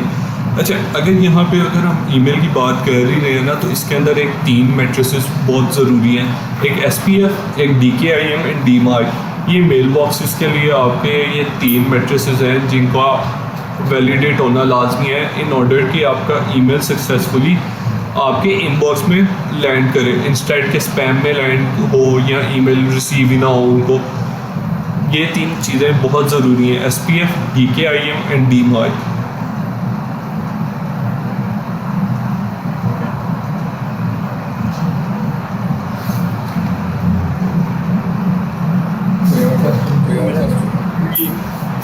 अच्छा, अगर हम ईमेल की बात कर ही रहे हैं ना, तो इसके अंदर एक 3 मैट्रिसेस बहुत ज़रूरी हैं, एक SPF, एक DKIM एंड DMARC। ये मेल बॉक्सेस के लिए आपके ये 3 मैट्रिसेस हैं जिनका वैलिडेट होना लाजमी है इन ऑर्डर कि आपका ईमेल सक्सेसफुली आपके इनबॉक्स में लैंड करे, इंस्टेड के स्पैम में लैंड हो या ईमेल रिसीव ही ना हो उनको। ये 3 चीज़ें बहुत ज़रूरी हैं, SPF, DKIM and DMARC।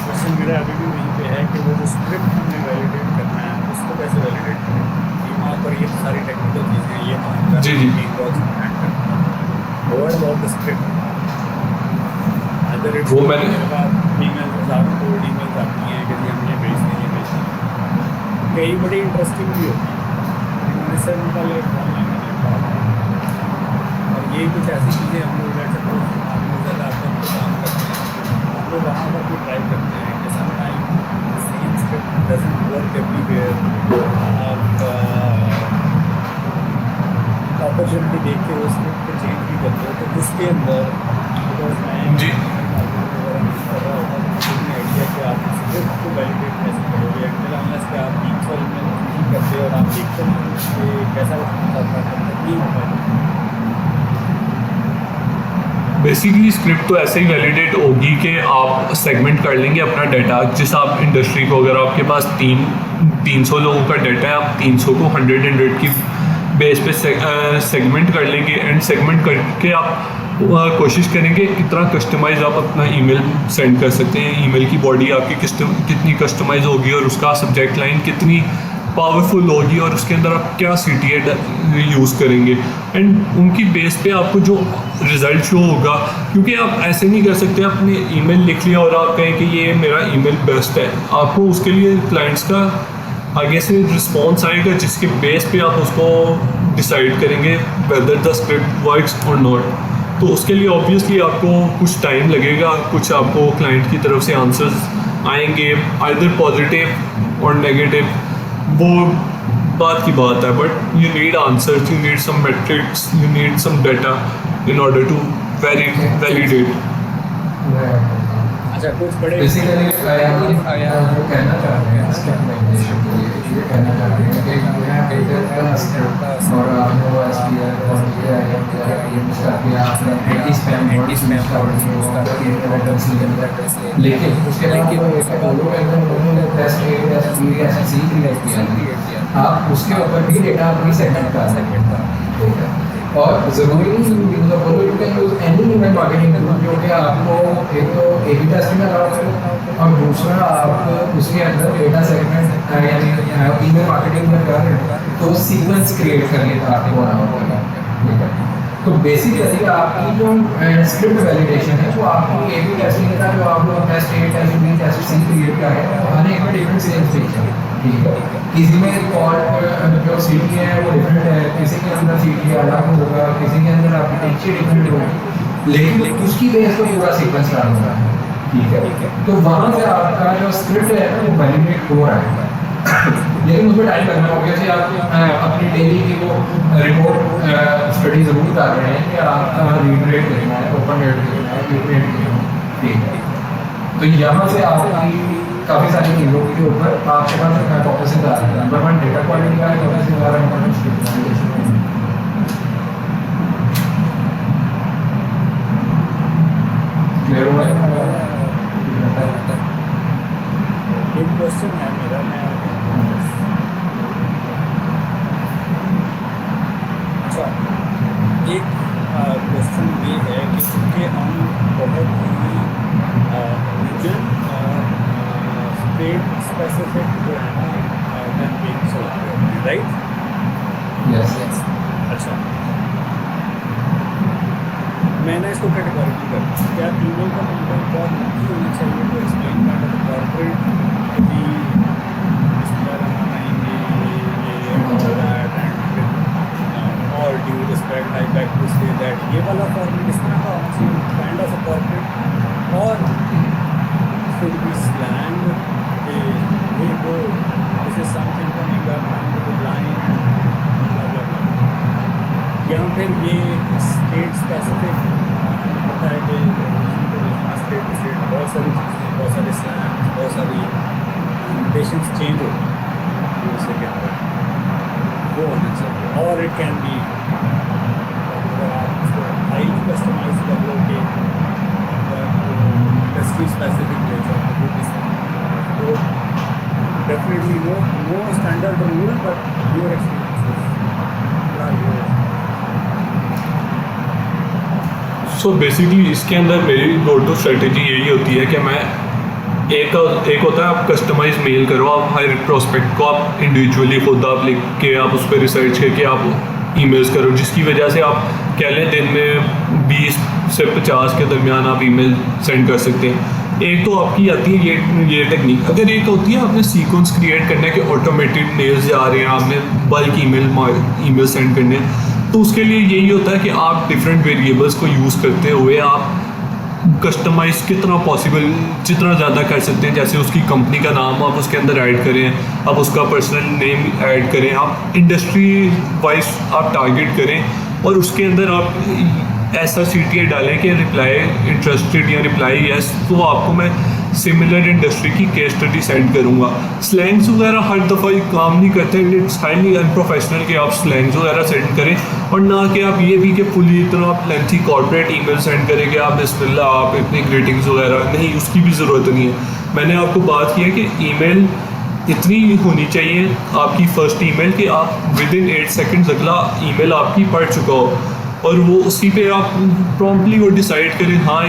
Question मेरा अभी भी वहीं पे है कि वो जो स्क्रिप्ट हमने वैलिडेट करना है उसको कैसे वैलिडेट करें। वहाँ पर ये सारी टेक्निकल चीज़ें ये मानकर जी जी, word about the script other वो मैंने ईमेल आपको ईमेल आती हैं कि हम ये भेजते हैं, ये भेजते हैं, कई बड़ी इंटरेस्टिंग भी होती है। मैंने सर उनका ले और ये कुछ ऐसी चीज़ें हम लोग ज़्यादा काम करते हैं, हम लोग वहाँ पर भी ट्राई करते हैं कि sometime same script doesn't work everywhere. आप अपॉर्चुनिटी देख के उस स्क्रिप्ट को चेंज भी करते हो, तो इसके अंदर बिकॉज मैं जी कर रहा होता हूँ आइडिया कि आप स्क्रिप्ट को वैलिडेट कैसे करोगे, अनलेस कि आप 300 ईमेल नहीं करते और आप देखते हैं कि कैसा नहीं हो पाएगा। बेसिकली स्क्रिप्ट तो ऐसे ही वैलिडेट होगी कि आप सेगमेंट कर लेंगे अपना डाटा। जिस आप इंडस्ट्री को, अगर आपके पास 300 लोगों का डाटा है, आप 300 को 100 की बेस पे सेगमेंट कर लेंगे एंड सेगमेंट करके आप कोशिश करेंगे कितना कस्टमाइज आप अपना ईमेल सेंड कर सकते हैं। ईमेल की बॉडी आपकी कितनी कस्टमाइज होगी और उसका सब्जेक्ट लाइन कितनी पावरफुल होगी और उसके अंदर आप क्या CTA यूज़ करेंगे एंड उनकी बेस पे आपको जो रिज़ल्ट शो होगा। क्योंकि आप ऐसे नहीं कर सकते आपने ईमेल लिख लिया और आप कहें कि ये मेरा ईमेल बेस्ट है। आपको उसके लिए क्लाइंट्स का आगे से रिस्पॉन्स आएगा जिसके बेस पे आप उसको डिसाइड करेंगे वेदर द स्क्रिप्ट वर्क्स और नॉट। तो उसके लिए ऑब्वियसली आपको कुछ टाइम लगेगा, कुछ आपको क्लाइंट की तरफ से आंसर्स आएंगे आइदर पॉजिटिव और नेगेटिव, वो बात की बात है। But you need answers, you need some metrics, you need some data in order to validate. अच्छा, कुछ बड़े बेसिकली जो कहना चाह रहे हैं स्क्रिप्ट के लिए ये कहना चाह रहे हैं कि और आपने वो SPL और ये स्पैम लेकिन उसके बाद उन्होंने टेस्ट A टेस्ट B ऐसे C क्रिएट किया। आप उसके ऊपर भी डेटा अपनी सेगमेंट कर सकते हैं और ज़रूरी नहीं you can use any email marketing tool जो कि आपको एक तो A/B टेस्टिंग अलाउ करे और दूसरा आप उसके अंदर डेटा सेगमेंट यानी ईमेल मार्केटिंग में कर रहे हैं तो सीक्वेंस क्रिएट करने का आपको अलाउ होगा। ठीक है, तो बेसिकली आपकी जो स्क्रिप्ट वैलिडेशन है वो आपकी A/B टेस्टिंग का जो आप लोग test A test B test C create कर रहे हैं हर एक में डिफरेंट सेल्स पेज है। ठीक है, किसी में जो CTA है वो डिफरेंट है, किसी के अंदर CTA अलग होगा, किसी के अंदर आर्किटेक्चर डिफरेंट होगा, लेकिन उसकी बेस पर पूरा सीक्वेंस रन होगा। ठीक है, तो वहाँ से आपका जो स्क्रिप्ट है वो वैलिडेट हो रहा है लेकिन उसमें टाइम लगना होगा। जैसे आप अपनी डेली की वो रिपोर्ट स्टडी ज़रूर कर रहे हैं कि आपका रीड रेट देखना है, ओपन रेट देखना है, रीड रेट देखना है। ठीक है, तो यहाँ से आपकी काफ़ी सारी चीज़ों के ऊपर आपके पास हाइपोथेसिस आ रही है। नंबर 1 डेटा क्वालिटी का हाइपोथेसिस आ रहा है, स्क्रिप्ट वैलिडेशन क्लियर हुआ है। एक क्वेश्चन है मेरा, अच्छा एक क्वेश्चन ये है कि चूँकि हम बहुत ही रीजन स्टेट स्पेसिफिक जो है ना कैंपेन्स होते हैं, राइट? यस अच्छा, मैंने इसको कैटेगोरिकली कर क्या ईमेल का कंटेंट बहुत मुख्य होना चाहिए तो एक्सप्लेन करना तो कॉर्पोरेट कि इस तरह हम बनाएंगे और due respect I back to say that ये वाला फॉर्मेट इस तरह का होना चाहिए काइंड ऑफ अ कॉर्पोरेट और should be slang way go this is something coming up to the line या फिर ये स्टेट स्पेसिफिक होता है कि स्टेट टू स्टेट बहुत सारी चीज़ें, बहुत सारे स्लैंग्स, बहुत सारी पेशेंस चेंज होती हैं उससे क्या होता है वो होना चाहिए। और इट कैन बी अगर आप उसको हाईली कस्टमाइज कर लो कि इंडस्ट्री स्पेसिफिक ले जाओ तो definitely no standard rule but your experience. So basically इसके अंदर मेरी गो टू स्ट्रेटेजी यही होती है कि मैं एक होता है आप कस्टमाइज मेल करो, आप हर प्रोस्पेक्ट को आप इंडिविजुअली खुद आप लिख के आप उस पर रिसर्च करके आप ईमेल्स करो, जिसकी वजह से आप कह लें दिन में 20 से 50 के दरमियान आप ईमेल सेंड कर सकते हैं। एक तो आपकी आती है ये टेक्निक। अगर एक होती है आपने सीक्वेंस क्रिएट करना है कि ऑटोमेटेड मेल्स जा रहे हैं, आपने बल्क ईमेल सेंड करने हैं, तो उसके लिए यही होता है कि आप डिफरेंट वेरिएबल्स को यूज़ करते हुए आप कस्टमाइज कितना पॉसिबल जितना ज़्यादा कर सकते हैं। जैसे उसकी कंपनी का नाम आप उसके अंदर ऐड करें, आप उसका पर्सनल नेम ऐड करें, आप इंडस्ट्री वाइज आप टारगेट करें और उसके अंदर आप ऐसा CTA डालें कि रिप्लाई इंटरेस्टेड या रिप्लाई यस। तो आपको मैं सिमिलर इंडस्ट्री की केस स्टडी सेंड करूँगा। स्लैंग्स वगैरह हर दफ़ा ये काम नहीं करते, इट्स हाईली अनप्रोफेशनल कि आप स्लैंग्स वगैरह सेंड करें, और ना कि आप ये भी कि फुली इतना आप लेंथी कॉर्पोरेट ईमेल सेंड करें कि आप बिस्मिल्लाह आप इतनी ग्रीटिंग्स वगैरह, नहीं, उसकी भी ज़रूरत नहीं है। मैंने आपको बात की है कि ईमेल इतनी होनी चाहिए आपकी फ़र्स्ट ईमेल कि आप विद इन 8 सेकेंड्स अगला ईमेल आपकी पढ़ चुका हो, और वो उसी पे आप प्रॉम्प्टली वो डिसाइड करें हाँ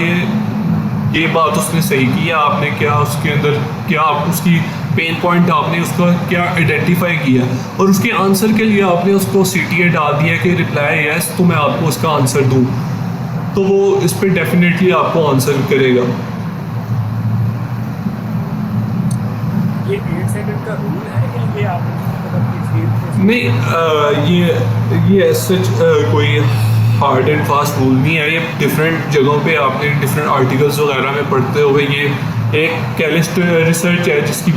ये बात उसने सही की है, आपने क्या उसके अंदर क्या आप उसकी पेन पॉइंट आपने उसका क्या आइडेंटिफाई किया, और उसके आंसर के लिए आपने उसको CTA डाल दिया कि रिप्लाई यस, तो मैं आपको उसका आंसर दूँ, तो वो इस पर डेफिनेटली आपको आंसर करेगा। ये 8 सेकंड का रूल है या ये आप मतलब कि नहीं, ये सच कोई हार्ड एंड फास्ट रूल नहीं है, ये डिफरेंट जगहों पे आपने डिफरेंट आर्टिकल्स वगैरह में पढ़ते हुए ये एक कैलिस्ट रिसर्च है जिसकी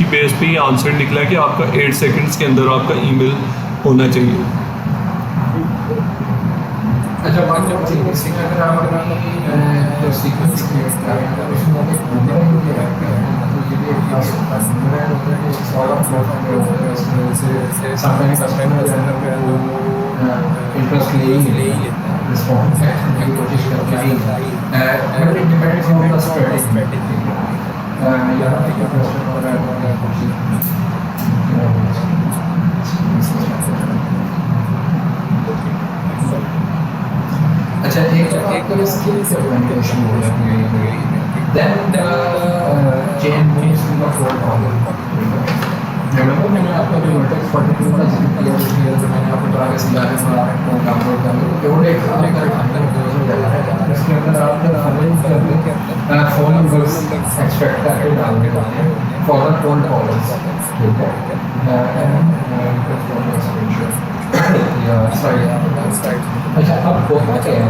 बेस पे ये आंसर निकला कि आपका 8 सेकंड्स के अंदर आपका ईमेल होना चाहिए। अच्छा, बात करते हैं अगर आप जो सीक्वेंस क्रिएट कर रहे हैं उसमें एक प्रोग्राम भी रखते हैं, मतलब ये भी एक खास होता है सॉल्व प्रोग्राम में होता है, उसमें जैसे सामने कस्टमर पे वो इंटरेस्ट ले ही लेता है, रिस्पॉन्स करने की कोशिश करता है, but it depends on the strategy. यहाँ पे क्या कस्टमर है अच्छा, एक स्किल सेगमेंटेशन हो जाती है, then chain moves in the four column. Remember मैंने आपका जो वर्टेक्स 42 का जिक्र किया तो मैंने आपको कहा कि सिलाने से आपको डाउनलोड कर लो, केवल एक अंदर हो जाता है, इसके अंदर आप फॉलोइंग कर लो, फोन नंबर्स एक्सट्रैक्ट करके डाल देते हैं फॉर द फोर कॉलम्स, ठीक है। अच्छा, अब होता क्या है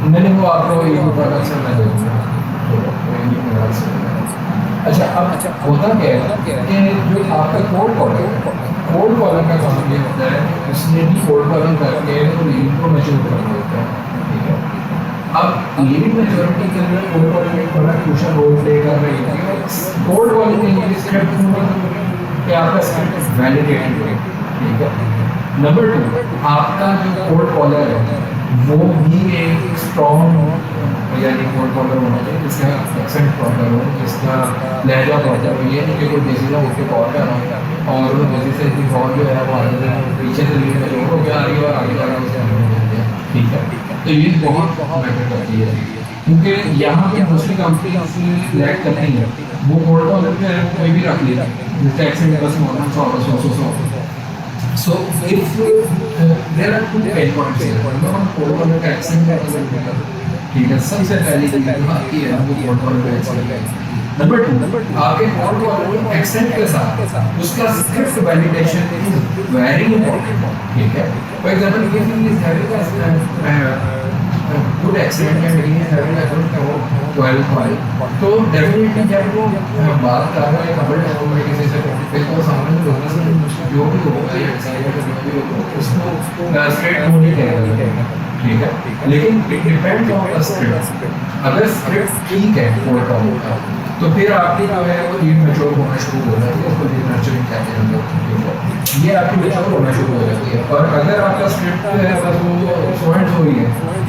मैंने वो आपको एक प्रोडक्शन में दूँगा। अच्छा, अब होता क्या है कि जो आपका कोड कॉलम का काम ये होता है, उसने भी कोड कॉलम करके लीड को मैच्योर कर देता है, ठीक है। अब लीड मैच्योरिटी के लिए कोड कॉलम एक बड़ा क्रूशियल रोल प्ले कर रही है। कोड कॉलम के लिए स्क्रिप्ट कि आपका स्क्रिप्ट वैलिडेटेड है, ठीक है। नंबर 2, आपका जो कोड कॉलर है वो भी एक स्ट्रॉन्ग यानी कोड कॉलर होना चाहिए जिसका एक्सेंट प्रॉपर हो, जिसका लहजा प्रॉपर हो। ये नहीं कि कोई बेसिस है उसके कॉल कर रहा है और वो बेसिस से भी कॉल जो है वो आगे पीछे से लीड में जो हो गया आगे और आगे जा रहा है उसका, ठीक है। तो ये बहुत मैटर करती है क्योंकि यहाँ पे दूसरी कंपनी लैग करती है, वो कोड कॉलर पे कोई भी रख लेता है जिसका एक्सेंट बस normal 100। So if there are two pain points here, हम कोड कॉलर का एक्सेंट का ठीक है, सबसे पहली चीज़ ये है वो कोड कॉलर का एक्सेंट। नंबर 2, आपके कोड कॉलर एक्सेंट के साथ उसका script validation is very important, ठीक है। For example if he is having a good accent and he is having a good 12 file, तो डेफिनेटली जब वो बात कर रहा है कमेंट किसी से फिर तो सामने जो भी होगा या एक्साइटेड जो भी होगा उसको स्ट्रेट होने कहेगा, ठीक है। लेकिन it depends on the script. अगर स्क्रिप्ट ठीक है कोड का होगा तो फिर आपकी जो है वो लीड मैच्योर होना शुरू हो जाती है, उसको लीड मैच्योरिंग कहते हैं, ठीक है। ये आपकी मैच्योर होना शुरू हो जाती है। और अगर आपका स्क्रिप्ट है अगर वो फ्लुएंट हुई है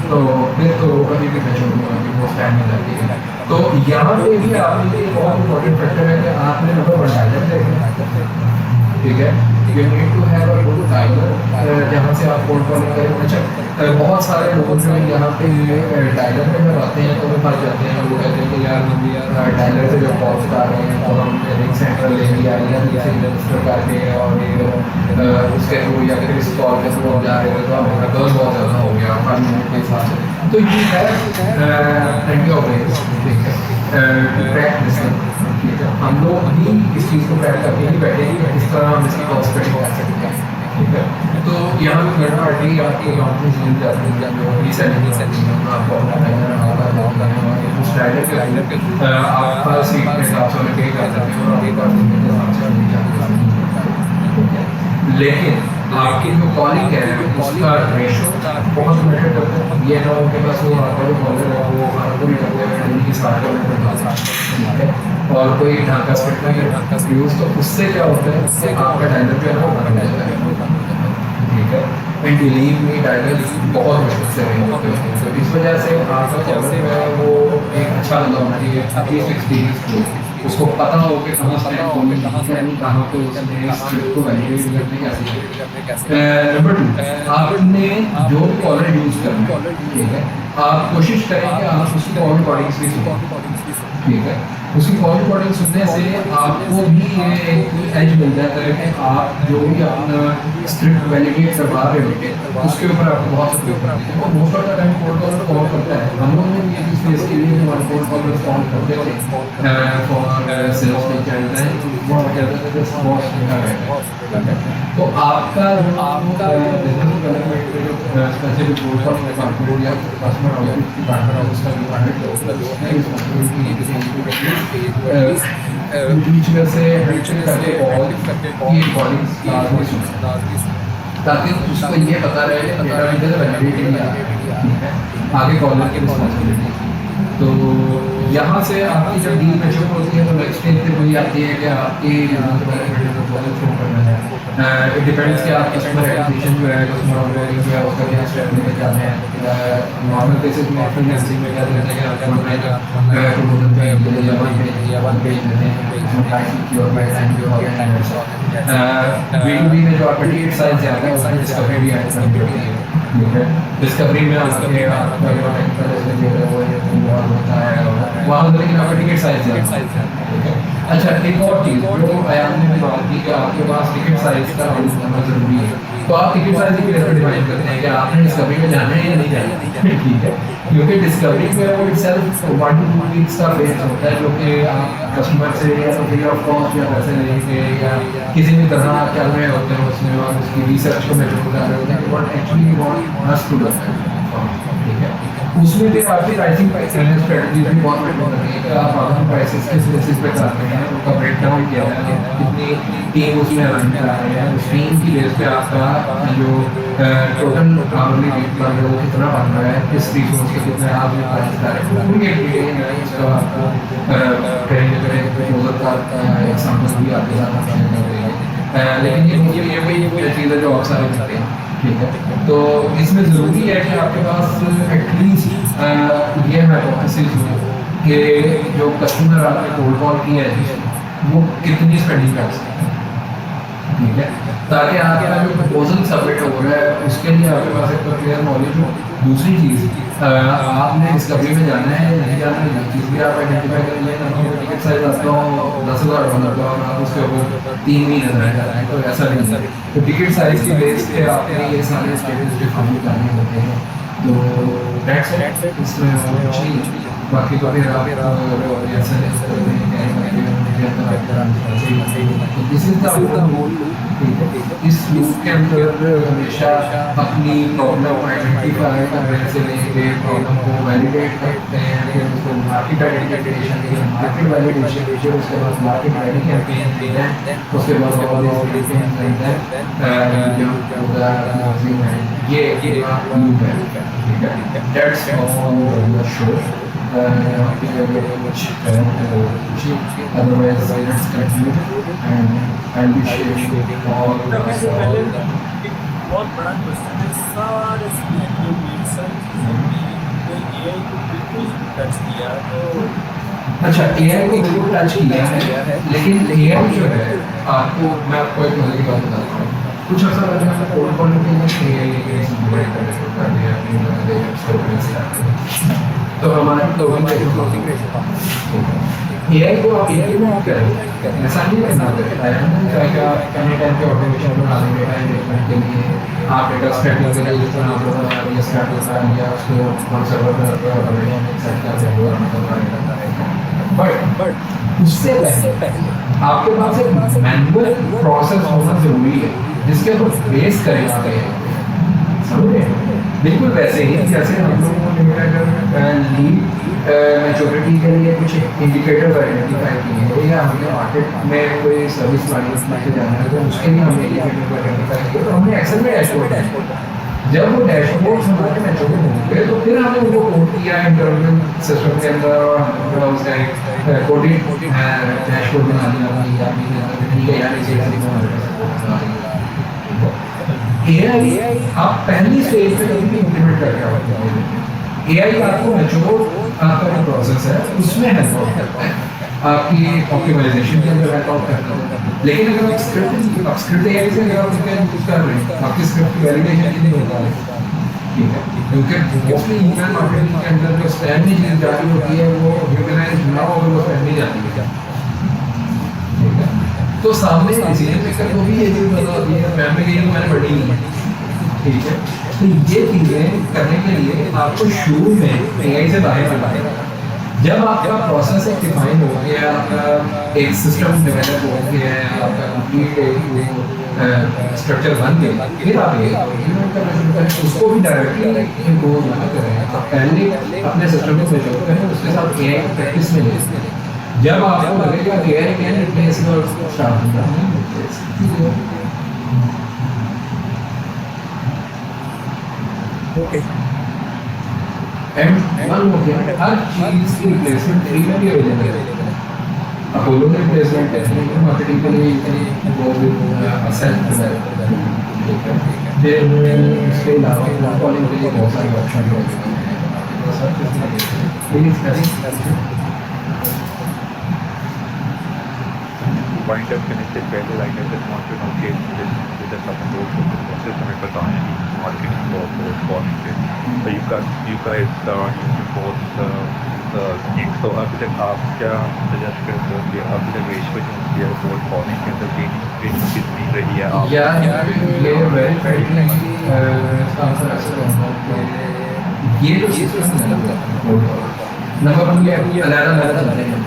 तो फिर तो कभी भी मैच्योर होना की वो स्टैंड नहीं जाती है। तो यहाँ पे भी आपके लिए बहुत इंपॉर्टेंट फैक्टर है कि आपने नंबर बढ़ाया है, ठीक है। You need to have a good timer जहाँ से आप कोड कॉलिंग करें। अच्छा, बहुत सारे लोग जो यहाँ पे डायलर में जब आते हैं तो वो फंस जाते हैं, वो कहते हैं कि यार डायलर से जब कॉल्स आ रहे हैं तो हम रिंग सेंटर ले लिया या से रजिस्टर करके और उसके थ्रू या फिर इस कॉल के थ्रू जा रहे थे तो हमारा बस बहुत ज़्यादा हो गया 5 मिनट के हिसाब से। तो ये है प्लेंटी ऑफ वेज, ठीक है, ट्रैक दिस, ठीक है। हम लोग भी इस चीज़ को ट्रैक करके ही बैठे कि किस तरह हम इसकी कॉस्ट कटिंग कर सकते हैं, ठीक है। तो यहाँ पे थर्ड पार्टी आपकी कंपनीज मिल जाती है जो रीसेलिंग आपको उस डायलर के आप हर सीट के हिसाब से पे कर सकते हो और एक बार के हिसाब से। लेकिन आपकी जो कॉलिंग है उसका रेशो बहुत मैटर करता है। ये ना उनके पास वो आपका जो कॉलर है वो हर कोई करते हुए दिन की स्टार्ट करते हैं और कोई ढाका स्पेक्ट्रम या ढाका यूज़, तो उससे क्या होता है, उससे आपका डायलर जो है वो बन जाता है, ठीक है। एंड बिलीव मी डायलर बहुत मुश्किल से नहीं होते हैं, तो इस वजह से आपका कॉलर जो है वो एक अच्छा लगा होना चाहिए, एटलीस्ट एक्सपीरियंस उसको पता हो कि कहाँ से कहाँ पे उसने स्क्रिप्ट को वैलिडेट करने कैसे। नंबर 2, आपने जो कॉलर यूज़ करना है, ठीक है, आप कोशिश करें कि आप उसकी कॉल रिकॉर्डिंग्स भी सुनें, ठीक है। उसकी कॉल रिकॉर्डिंग सुनने से आपको भी ये एक एज मिल जाता है कि आप जो भी अपना स्क्रिप्ट वैलिडेट करवा रहे हो उसके ऊपर आपको बहुत सा और most of the time cold caller call करता है। हम लोग ने भी इस फेस के लिए हमारे कोल्ड कॉलर कॉल करते थे फॉर सेल्स में चलता है, वो कहता था कि बॉस लिखा है। तो आपका business development specific cold call department या कस्टमर आउटरीच डिपार्टमेंट उसका डिपार्टमेंट बीच में से रिटर्न करके कॉल की रिकॉर्डिंग्स लाजमी सुनें ताकि उसको ये पता रहे कि डेटा किधर वैलिडेट नहीं है आगे कॉलर की रिस्पॉन्सिबिलिटी। तो यहाँ से आपकी जब डील मैच्योर होती है तो नेक्स्ट स्टेज पे वही आती है कि आपकी शो करना है। इट डिपेंड्स कि आप कस्टमर एक्विजिशन जो है, कस्टमर ऑनबोर्डिंग जो है उसका क्या स्टेप लेके जाते हैं। नॉर्मल केसेस में फ्रीलांसिंग में क्या रहता है कि आप वन पेज प्रमोशन पे या वन पेज लेते हैं, इसमें टाइम की और टाइम की और B2B में जो आपका टिकट साइज ज़्यादा है उसमें डिस्कवरी भी ऐड करनी होती है, ठीक है। डिस्कवरी में आपका जो टेक्निकल होता है वहाँ लेकिन आपका टिकट साइज ज़्यादा, ठीक है। अच्छा, एक और चीज़ जो आयाम ने भी बात की कि आपके पास टिकट साइज का होना ज़रूरी है, तो आप टिकट साइज की कैसे डिफाइन करते हैं कि आपने डिस्कवरी में जाना है या नहीं जाना, ठीक है। क्योंकि डिस्कवरी में वो इटसेल्फ 1 to 2 वीक्स का फेज होता है जो कि आप कस्टमर से या तो फ्री ऑफ कॉस्ट या पैसे लेके या किसी भी तरह चल रहे होते हैं उसमें और उसकी रिसर्च को मैटर कर रहे होते हैं what actually want us to do, ठीक है। उसमें फिर आपकी प्राइसिंग स्ट्रेटजी भी बहुत मैटर करती है कि आप अपने प्राइसेस किस बेसिस पे कर रहे हैं, उनका ब्रेक डाउन क्या है, कितनी टीम उसमें रन करा रहे हैं, उस टीम की बेस पे आपका जो टोटल आवरली रेट पर है वो कितना बन रहा है, किस रिसोर्स के कितने आप प्राइस कर रहे हैं, पूरी एक डिटेल है उसका आपको करेंगे प्रपोजल का एग्जाम्पल भी आपके साथ आप शेयर कर देंगे। लेकिन ये चीज़ें जो अक्सर होती हैं, ठीक है। तो इसमें ज़रूरी है कि आपके पास एटलीस्ट ये हाइपोथेसिस हो कि जो कस्टमर आपने कोल्ड कॉल किया है वो कितनी स्पेंडिंग कर सकते हैं, ठीक है, ताकि आपका जो प्रपोजल सबमिट हो रहा है उसके लिए आपके पास एक क्लियर नॉलेज हो। दूसरी चीज़, आपने डिस्कवरी में जाना है या नहीं जाना है, ये चीज़ भी आप आइडेंटिफाई कर लें। टिकट साइज आपका $10,000 का और आप उसके ऊपर 3 महीने रह जा रहे हैं, तो ऐसा नहीं है। तो टिकट साइज की बेस पे आपने ये सारे स्टेटस डिफाइन करने होते हैं। तो दैट्स इट, इसमें कुछ नहीं। बाकी तो फिर आप ऐसा this is the whole loop, इस लूप के अंदर हमेशा अपनी प्रॉब्लम को आइडेंटिफाई करने से लेके प्रॉब्लम को वैलिडेट करते हैं, फिर उसको मार्केट आइडेंटिफिकेशन, मार्केट वैलिडेशन, फिर उसके बाद मार्केट रेडी कैंपेन देना है, उसके बाद ये लूप है, ठीक है। That's all the show. Otherwise, let's conclude and I'll be sharing all the बहुत बड़ा क्वेश्चन है सारे AI को बिल्कुल टच किया तो अच्छा, AI को बिल्कुल टच किया है, लेकिन AI जो है आपको मैं आपको एक मजे की बात बताता हूँ। कुछ अर्सा पहले मैंने कोल्ड कॉलिंग के लिए AI के कर दिया, तो हमारा क्लोजिंग रेशो AI को आप AI में करें, ऐसा नहीं करना है आप एनी टाइम के ऑटोमेशन बना देंगे एंगेजमेंट के लिए, आप डेटा स्ट्रैटिंग के लिए जिस तरह आप लोग ये स्टार्ट होता है या उसको सर्वर पर सेट कर देंगे, बट उससे पहले आपके पास एक मैनुअल प्रोसेस होना जरूरी है जिसके ऊपर बेस करें आप समझे। बिल्कुल वैसे ही जैसे हम लोगों ने लीड मैच्योरिटी के लिए कुछ इंडिकेटर्स आइडेंटिफाई किए हैं या हमें मार्केट में कोई सर्विस प्रोवाइडर्स लेके जाना है तो उसके लिए हमें इंडिकेटर आइडेंटिफाई किए तो हमने एक्सेल में डैशबोर्ड है। जब वो डैशबोर्ड हमारे मैच्योर होंगे तो फिर हमने उनको कोड किया इंटरनल सिस्टम के अंदर और हमने उसका एक कोडिंग डैशबोर्ड बना दिया ठीक है यार इसे AI आप पहली स्टेज पे कभी भी इम्प्लीमेंट करके आओगे AI आपको मैच्योर आपका जो प्रोसेस है उसमें हेल्प आउट करता है आपकी ऑप्टिमाइजेशन के अंदर हेल्प आउट करता है। लेकिन अगर आप स्क्रिप्ट AI से अगर आप यूज कर रहे हैं आपकी स्क्रिप्ट की वैलिडेशन नहीं होता है ठीक है क्योंकि मोस्टली ईमेल मार्केटिंग के अंदर जो स्पैम में चीज जा रही होती है वो ह्यूमनाइज ना हो वो स्पैम नहीं जाती है ठीक है तो सामने डिसीजन मेकर को भी ये चीज पता होती है स्पैम में गई मैंने पढ़ी नहीं है ठीक है तो ये चीजें करने के लिए आपको शुरू में AI से बाहर आना है। जब आपका प्रोसेस एक डिफाइन हो गया आपका एक सिस्टम डेवलप हो गया है आपका कंप्लीट स्ट्रक्चर बन गया फिर आप इम्प्लीमेंट करना शुरू करें उसको भी डायरेक्टली इनको ना करें आप पहले अपने सिस्टम को मेजर करें उसके साथ AI प्रैक्टिस में लें जब आपको लगेगा कि AI can replace your staff okay and one हो गया हर चीज की रिप्लेसमेंट फ्री में भी अवेलेबल है अपोलो में रिप्लेसमेंट है मार्केटिंग के लिए वो भी सेल्फ फिर इसके अलावा कॉलिंग के लिए बहुत सारे ऑप्शन हैं वाइंड अप करने से पहले like I just want to know कि जैसे अपन लोग प्रोसेस हमें पता है मार्केटिंग को कॉलिंग पे तो यू गाइस बोथ तो अभी तक आप क्या सजेस्ट करते हो कि अभी तक रेशियो जो होती है बोथ कॉलिंग के अंदर रेशियो कितनी रही है आप या ये वेरी फाइटली आंसर ये जो सिस्टम है नंबर वन ये अलग चलते हैं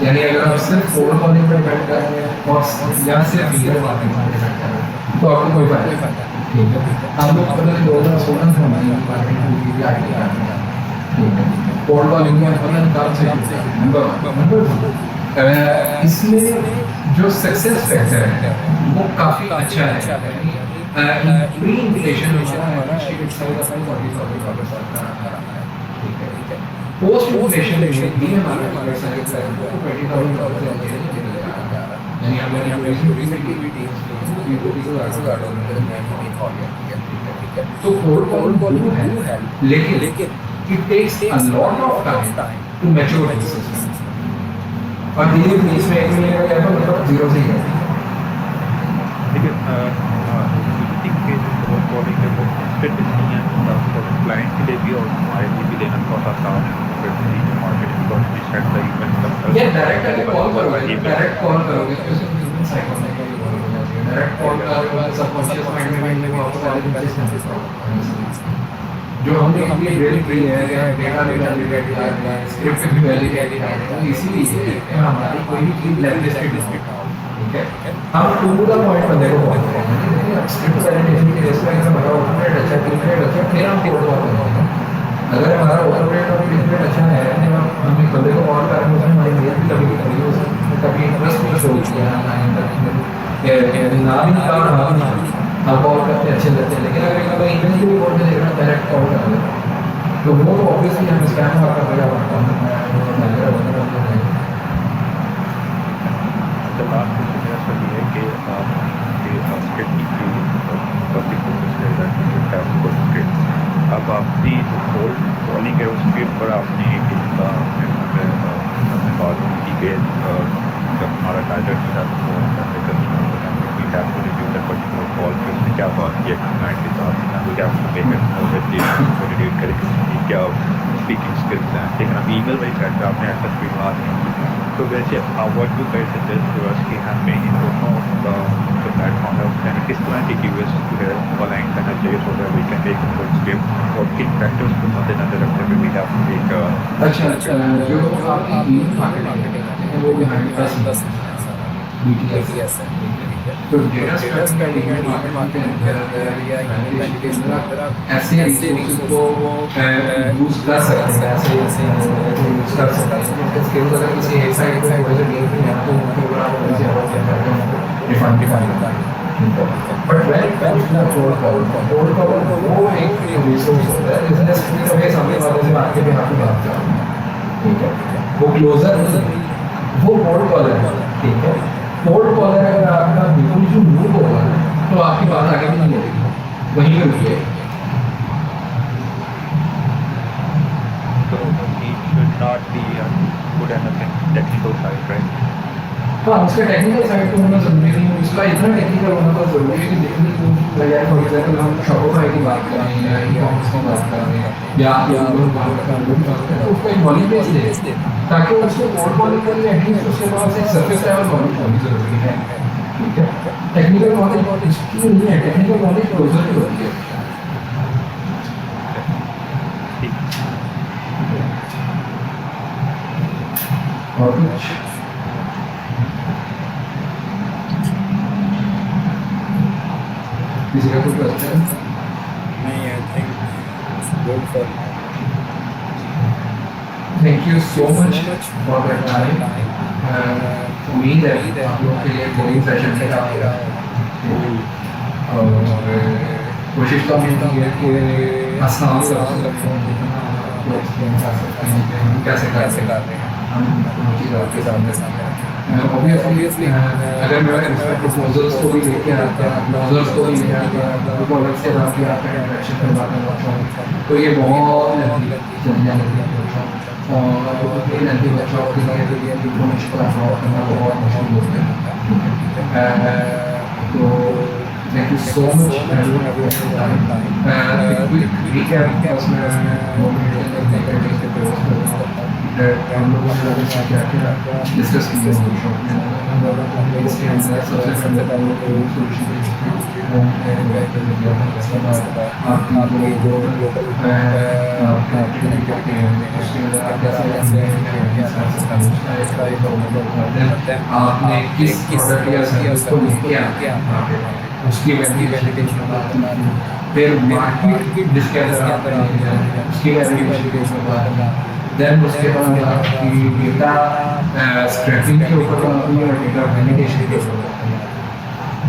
यानी अगर आप सिर्फ कोल्ड कॉलिंग पर डिपेंड कर रहे हैं और या सिर्फ ईमेल मार्केटिंग पर डिपेंड कर रहे हैं तो आपको कोई फायदा ठीक है हम लोग पता नहीं 2016 से हमारी मार्केटिंग हुई है आईटी का ठीक है कोल्ड कॉलिंग में अपन काम से नंबर इसमें जो सक्सेस फैक्टर है वो काफ़ी अच्छा है प्री इन्विटेशन हमारा पोस्ट इन्विटेशन में भी हमारा यानी हमारी तो कोल्ड कॉलिंग है लेकिन it takes a lot of time to mature the system और धीरे धीरे इसमें एक महीने का मतलब जीरो से ही है लेकिन कोल्ड कॉलिंग है वो फिट नहीं है क्लाइंट के लिए भी और हमारे लिए भी लेना बहुत आसान है मार्केटिंग को डिसाइड करेंगे ये डायरेक्ट कॉल करोगे तो डायरेक्ट कॉल करोगे सबकॉन्शियस माइंड में वो आपको सारे चीजें जो हमने बिल्ड की है डेटा वैलिडेट है स्क्रिप्ट भी वैलिडेट है इसीलिए हमारी कोई भी चीज ब्लैकलिस्टेड ठीक है हम टू द पॉइंट बंदे को बहुत स्क्रिप्ट वैलिडेशन के केस में अगर हमारा ओपन रेट अच्छा क्लिक रेट अच्छा फिर हम कोड कॉल करेंगे अगर हमारा ओपन रेट और क्लिक रेट अच्छा है हम एक बंदे को कॉल करेंगे उसमें हमारी मेल भी कभी इंटरेस्ट नहीं शो किया ना भी हम कॉल करते अच्छे लगते हैं लेकिन अगर कभी ईमेल की भी कॉल में देखना डायरेक्ट कॉल कर तो वो ऑब्वियसली हम स्कैम आपका पहला लास्ट क्वेश्चन मेरा सर ये है कि अब आपकी जो कोल्ड कॉलिंग है उसके ऊपर आपने एक बात की कि जब हमारा टारगेट था पर्टिकुलर कॉल पे उसने क्या बात किया क्लाइंट के साथ क्या पेमेंट कोऑर्डिनेट करें क्या स्पीकिंग स्किल्स हैं लेकिन अब ईमेल वाली साइड पर आपने ऐसा कोई बात नहीं की तो वैसे what you guys suggest to us कि हमें इन दोनों जो प्लेटफॉर्म है उसमें किस तरह की कीवर्ड्स जो है अलाइन करना चाहिए so that we can take good step और किन फैक्टर्स को मद्देनजर रखते हुए भी आप एक अच्छा जो आपकी मार्केटिंग है वो बिहाइंड 10 BTS है तो डेटा स्ट्रक्चर के अंदर या ईमेल वैलिडेशन के अंदर आप ऐसे रिसोर्सेज को यूज़ कर सकते हैं, ऐसे यूज़ कर सकते हैं। स्किल्स अगर किसी एक साइड पे थोड़े से डील में तो उनके ऊपर आप थोड़ी सी और क्या करते हैं define but well code cover वो एक रिसोर्स होता है बिजनेस के सामने वाले से आपके भी हाथ में बात कर, ठीक है। वो क्लोजर वो कोड कॉलर है, ठीक है। कोड कॉलर अगर आपका बिल्कुल जो मूव होगा तो आपकी बात आगे भी नहीं होगी, वहीं पे रुकी है। So he should not be good enough in technical side, right? हाँ, उसका टेक्निकल साइड तो होना ज़रूरी नहीं है, उसका इतना टेक्निकल होना तो ज़रूरी है कि देखने को बजाय फॉर एग्जाम्पल हम शॉपिफाई की बात कर रहे हैं या ई-कॉमर्स की बात कर रहे हैं या आप लोग बात कर रहे हैं तो उसका एक नॉलेज बेस दे ताकि उसको कोड कॉलिंग करने एटलीस्ट उसके पास एक सरफेस लेवल नॉलेज होनी ज़रूरी है, ठीक है। टेक्निकल नॉलेज इसकी नहीं है, टेक्निकल नॉलेज क्लोजर की होती है। और कुछ किसी का कोई क्वेश्चन? नहीं, I think good for Thank you so much for that time. उम्मीद है आप लोग के लिए ट्रेनिंग सेशन से आएगा और कोशिश तो मेरी है कि आसान कैसे कर रहे हैं हम चीज़ आपके सामने ऑब्वियसली अगर मैं प्रपोजल्स को भी लेके आता है, प्रपोजल्स को भी लेके आता है, प्रोडक्ट्स के साथ भी आपका इंटरेक्शन करवा करवाता हूँ तो ये बहुत चल जाएगी और ये नदी बच्चों के लिए इन्फॉर्मेशन को अफोर्ड करना बहुत मुश्किल होता है। तो थैंक यू सो मच हम लोगों ने क्या क्या डिस्कस किया इसके अंदर सबसे पहले आपकी जो करते हैं उसके अंदर आप आपने किस प्रोडक्ट या सर्विस को लेके आके उसकी वैलिडेशन फिर मार्केट की डिस्कशन उसकी वैलिडेशन देन उसके बाद आपकी डेटा स्क्रैपिंग के ऊपर बात हुई और डेटा वैलिडेशन के ऊपर बात हुई,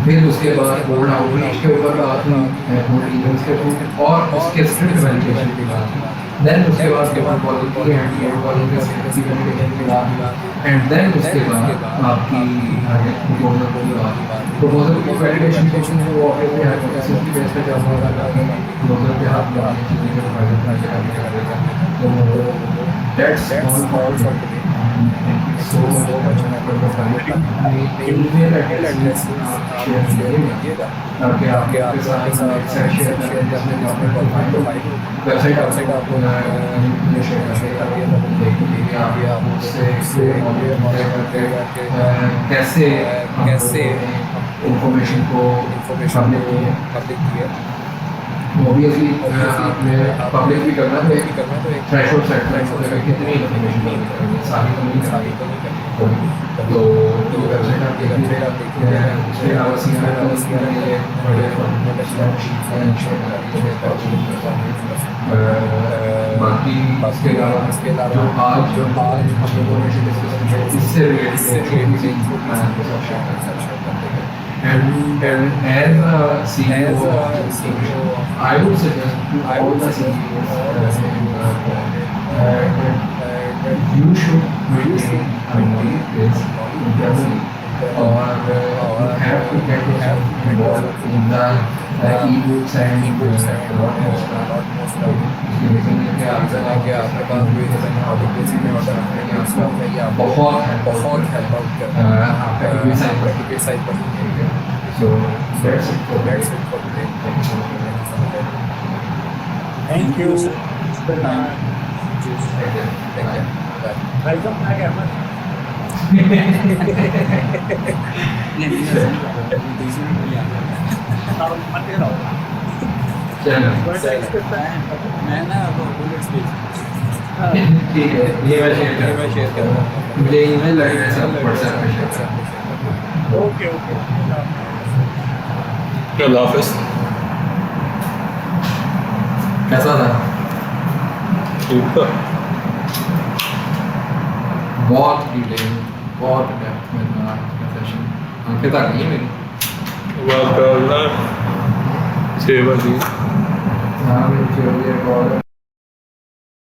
फिर उसके बाद कोड आउटरीच के ऊपर बात हुई, कोड ईमेल्स के थ्रू और उसके स्क्रिप्ट वैलिडेशन की बात हुई, देन उसके बाद paper quality and code quality का स्क्रिप्ट वैलिडेशन की बात हुई एंड देन उसके बाद आपकी प्रपोजल की बात हुई। प्रपोजल की वैलिडेशन सेक्शन है वो ऑब्वियसली हाइपोथेसिस की बेस पे चल रहा है, प्रपोजल पे हाथ लगाने के लिए फाइनल करेगा। तो that's all for today. Thank you so much for the time. email address share कीजिएगा ताकि आपके साथ शेयर करने वेबसाइट आपको शेयर करेंगे आप उससे कैसे इंफॉर्मेशन को पब्लिक किया ऑब्वियसली आपने पब्लिक भी करना तो एक थ्रेशोल्ड सेट करेंगे कितनी इन्फॉर्मेशन सारी तो नहीं तो वेबसाइट आप देखिए उसके अलावा बाकी इसके अलावा जो आज हम लोगों ने डिस्कस किया इससे related and as a CEO, I would suggest to all the CEOs that you should maintain a knowledge base internally or you have to get involved in the e-books and lot more stuff. बहुत help out करता है आपका ticket size पर। So that's it for today. Thank you. Thank you. Welcome back, Ahmed. चलो मैं ना वो bullets ठीक है ये मैं शेयर करूँगा मुझे ईमेल आईडी व्हाट्सएप पे शेयर Okay. अल्लाह हाफिज़। कैसा था? ठीक था। बहुत डिटेल, बहुत डेप्थ में था आज का सेशन। आंखें तक नहीं है मेरी। माशाल्लाह 6 बजे। हाँ मेरी 6 बजे कॉल है।